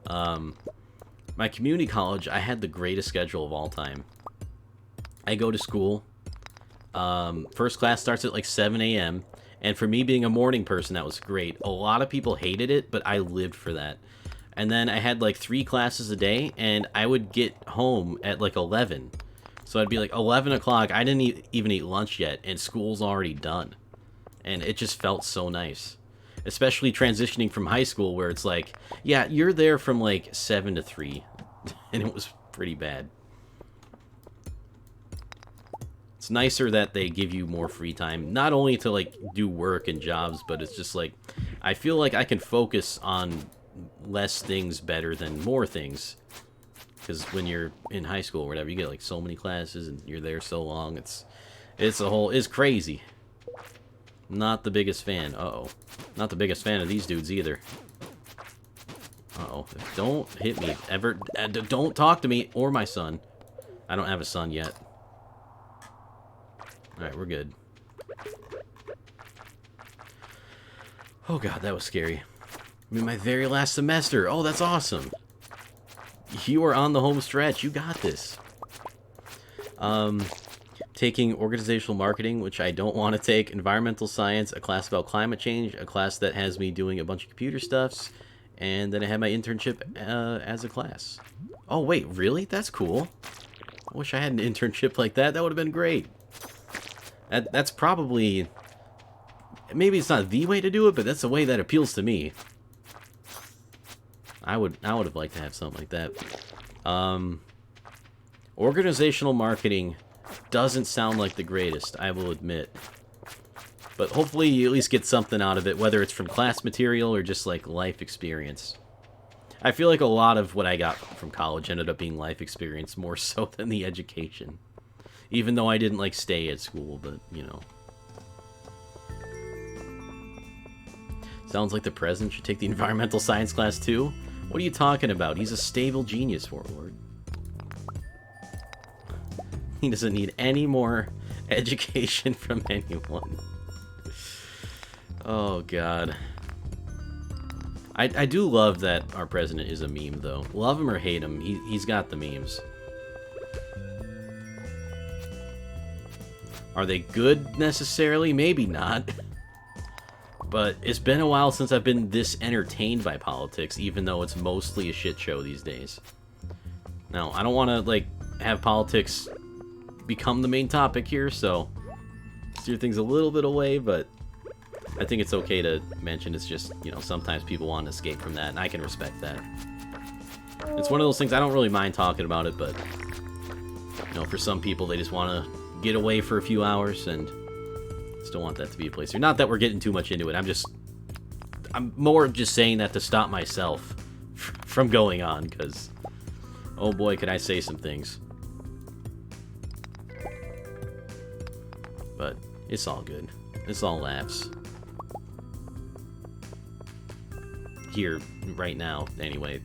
My community college, I had the greatest schedule of all time. I go to school. First class starts at like 7 a.m. And for me being a morning person, that was great. A lot of people hated it, but I lived for that. And then I had like 3 classes a day, and I would get home at like 11. So I'd be like 11 o'clock. I didn't even eat lunch yet, and school's already done. And it just felt so nice. Especially transitioning from high school where it's like, yeah, you're there from like 7 to 3. And it was pretty bad. It's nicer that they give you more free time. Not only to like do work and jobs, but it's just like, I feel like I can focus on less things better than more things. Because when you're in high school or whatever, you get like so many classes and you're there so long. It's crazy. Not the biggest fan. Uh-oh. Not the biggest fan of these dudes either. Uh-oh. Don't hit me. Ever. Don't talk to me or my son. I don't have a son yet. Alright, we're good. Oh god, that was scary. I'm in my very last semester. Oh, that's awesome. You are on the home stretch. You got this. taking organizational marketing, which I don't want to take, environmental science, a class about climate change, a class that has me doing a bunch of computer stuffs, and then I had my internship as a class. Oh, wait, really? That's cool. I wish I had an internship like that. That would have been great. That's probably... Maybe it's not the way to do it, but that's the way that appeals to me. I would have liked to have something like that. Organizational marketing doesn't sound like the greatest, I will admit. But hopefully you at least get something out of it, whether it's from class material or just like life experience. I feel like a lot of what I got from college ended up being life experience more so than the education. Even though I didn't like stay at school, but you know. Sounds like the president should take the environmental science class too. What are you talking about? He's a stable genius, Warlord. He doesn't need any more education from anyone. Oh, God. I do love that our president is a meme, though. Love him or hate him, he's got the memes. Are they good, necessarily? Maybe not. But it's been a while since I've been this entertained by politics, even though it's mostly a shit show these days. Now, I don't want to, like, have politics become the main topic here, so steer things a little bit away, but I think it's okay to mention it's just, you know, sometimes people want to escape from that, and I can respect that. It's one of those things, I don't really mind talking about it, but, you know, for some people, they just want to get away for a few hours, and just don't want that to be a place here. Not that we're getting too much into it, I'm more just saying that to stop myself from going on, because, oh boy, could I say some things. But it's all good. It's all laughs. Here, right now, anyway.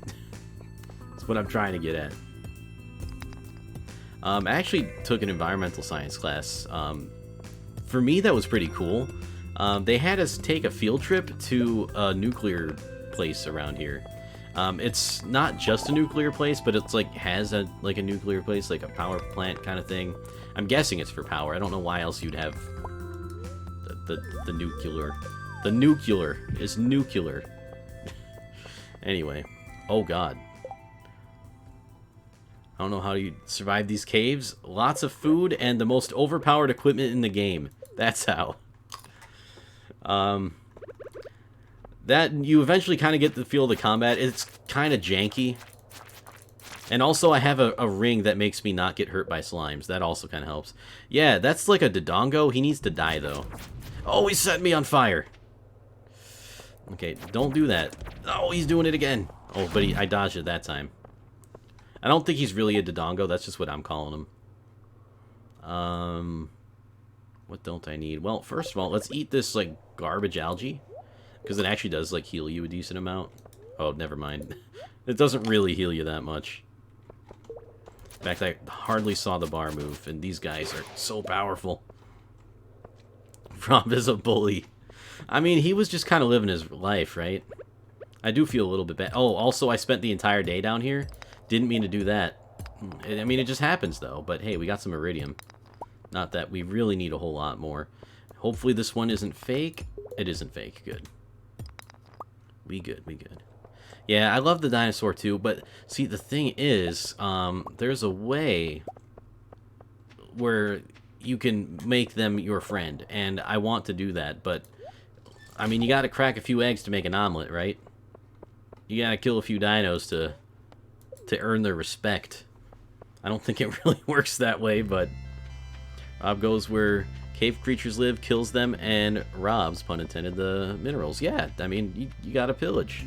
That's what I'm trying to get at. I actually took an environmental science class. For me, that was pretty cool. They had us take a field trip to a nuclear place around here. It's not just a nuclear place, but it's like has a nuclear place, like a power plant kind of thing. I'm guessing it's for power. I don't know why else you'd have the nuclear. The nuclear is nuclear. Anyway, oh god. I don't know how you survive these caves. Lots of food and the most overpowered equipment in the game. That's how. That you eventually kind of get the feel of the combat. It's kind of janky. And also I have a ring that makes me not get hurt by slimes. That also kind of helps. Yeah, that's like a Dodongo. He needs to die, though. Oh, he set me on fire. Okay, don't do that. Oh, he's doing it again. Oh, but I dodged it that time. I don't think he's really a Dodongo. That's just what I'm calling him. What don't I need? Well, first of all, let's eat this, like, garbage algae. Because it actually does, like, heal you a decent amount. Oh, never mind. It doesn't really heal you that much. In fact, I hardly saw the bar move, and these guys are so powerful. Rob is a bully. I mean, he was just kind of living his life, right? I do feel a little bit bad. Oh, also, I spent the entire day down here. Didn't mean to do that. I mean, it just happens, though. But, hey, we got some iridium. Not that we really need a whole lot more. Hopefully this one isn't fake. It isn't fake. Good. We good, we good. Yeah, I love the dinosaur too, but see, the thing is, there's a way where you can make them your friend, and I want to do that, but, I mean, you gotta crack a few eggs to make an omelet, right? You gotta kill a few dinos to earn their respect. I don't think it really works that way, but Rob goes where cave creatures live, kills them, and robs, pun intended, the minerals. Yeah, I mean, you gotta pillage.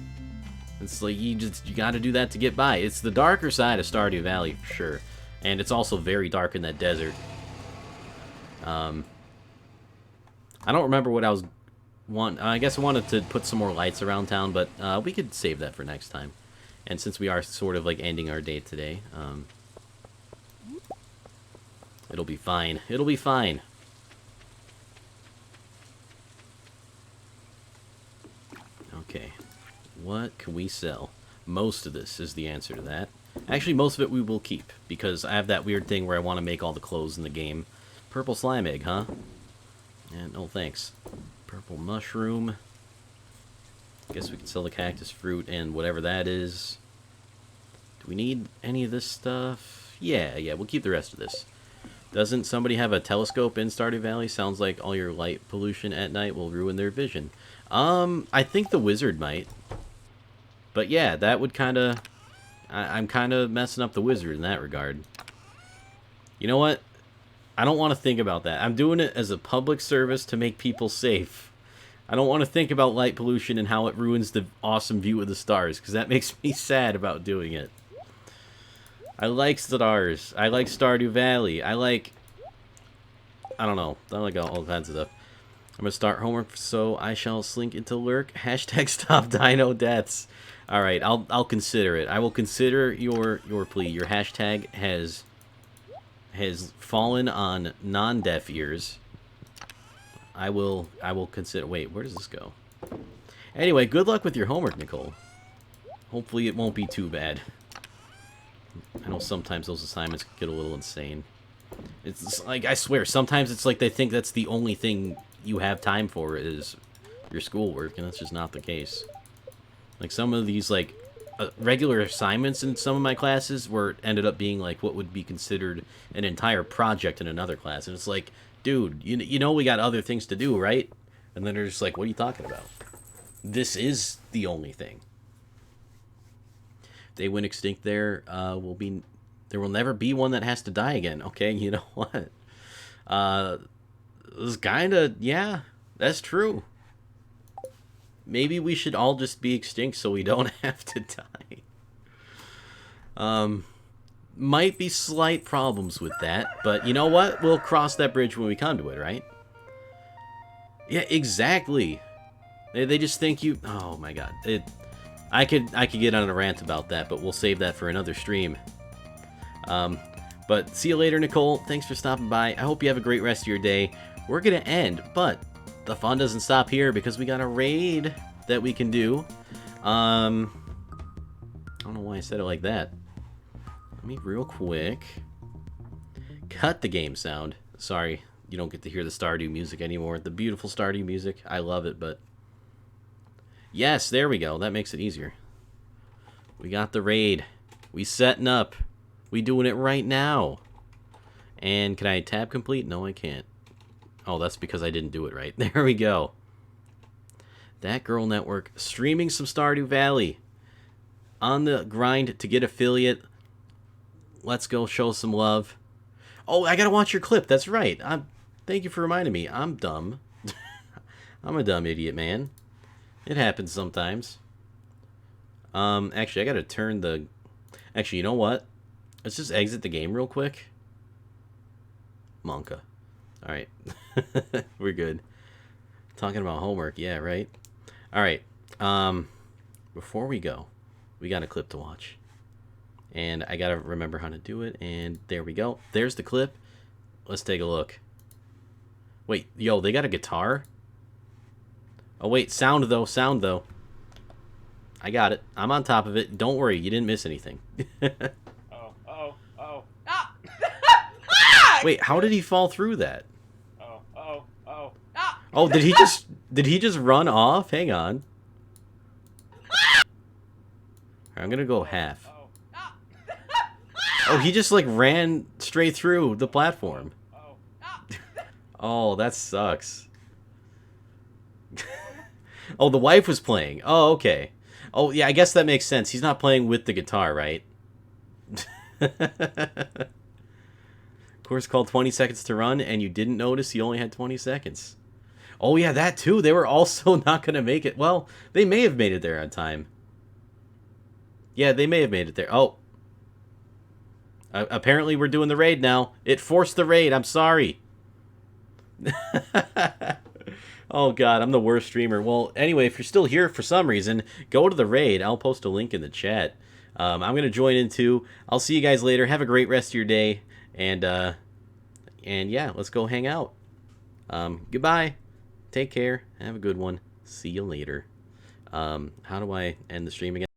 It's like, you gotta do that to get by. It's the darker side of Stardew Valley, for sure. And it's also very dark in that desert. I don't remember what I was I guess I wanted to put some more lights around town, but we could save that for next time. And since we are sort of like ending our day today, it'll be fine. It'll be fine. Okay. What can we sell? Most of this is the answer to that. Actually, most of it we will keep, because I have that weird thing where I want to make all the clothes in the game. Purple slime egg, huh? Yeah, no thanks. Purple mushroom. Guess we can sell the cactus fruit and whatever that is. Do we need any of this stuff? Yeah, we'll keep the rest of this. Doesn't somebody have a telescope in Stardew Valley? Sounds like all your light pollution at night will ruin their vision. I think the wizard might. But yeah, that would kind of... I'm kind of messing up the wizard in that regard. You know what? I don't want to think about that. I'm doing it as a public service to make people safe. I don't want to think about light pollution and how it ruins the awesome view of the stars, because that makes me sad about doing it. I like stars. I like Stardew Valley. I don't know. I like all kinds of stuff. I'm going to start homework, so I shall slink into lurk. Hashtag stop dino deaths. Alright, I'll consider it. I will consider your plea. Your hashtag has fallen on non-deaf ears. I will consider... Wait, where does this go? Anyway, good luck with your homework, Nicole. Hopefully it won't be too bad. I know sometimes those assignments get a little insane. It's like, I swear, sometimes it's like they think that's the only thing you have time for is your schoolwork, and that's just not the case. Like, some of these, like, regular assignments in some of my classes ended up being, like, what would be considered an entire project in another class. And it's like, dude, you know we got other things to do, right? And then they're just like, what are you talking about? This is the only thing. If they went extinct, there will never be one that has to die again. Okay, you know what? It's kind of, yeah, that's true. Maybe we should all just be extinct so we don't have to die. Might be slight problems with that, but you know what? We'll cross that bridge when we come to it, right? Yeah, exactly. They just think you... Oh my god. I could get on a rant about that, but we'll save that for another stream. But see you later, Nicole. Thanks for stopping by. I hope you have a great rest of your day. We're gonna end, but the fun doesn't stop here because we got a raid that we can do. I don't know why I said it like that. Let me real quick cut the game sound. Sorry, you don't get to hear the Stardew music anymore. The beautiful Stardew music. I love it, but... Yes, there we go. That makes it easier. We got the raid. We setting up. We doing it right now. And can I tab complete? No, I can't. Oh, that's because I didn't do it right. There we go. That Girl Network streaming some Stardew Valley. On the grind to get affiliate. Let's go show some love. Oh, I gotta watch your clip. That's right. Thank you for reminding me. I'm dumb. I'm a dumb idiot, man. It happens sometimes. Actually, I gotta turn the... Actually, you know what? Let's just exit the game real quick. Monka. Alright. We're good. Talking about homework. Yeah, right? Alright. Before we go, we got a clip to watch. And I gotta remember how to do it. And there we go. There's the clip. Let's take a look. Wait, yo, they got a guitar? Oh, wait, sound though. I got it. I'm on top of it. Don't worry, you didn't miss anything. Oh. Ah! Wait, how did he fall through that? Oh. Ah! Oh, did he just run off? Hang on. I'm gonna go half. Oh, he just like ran straight through the platform. Oh, that sucks. Oh, the wife was playing. Oh, okay. Oh, yeah, I guess that makes sense. He's not playing with the guitar, right? Course called 20 seconds to run, and you didn't notice you only had 20 seconds. Oh, yeah, that too. They were also not going to make it. Well, they may have made it there on time. Yeah, they may have made it there. Oh. Apparently, we're doing the raid now. It forced the raid. I'm sorry. Oh, God, I'm the worst streamer. Well, anyway, if you're still here for some reason, go to the raid. I'll post a link in the chat. I'm going to join in, too. I'll see you guys later. Have a great rest of your day. And yeah, let's go hang out. Goodbye. Take care. Have a good one. See you later. How do I end the stream again?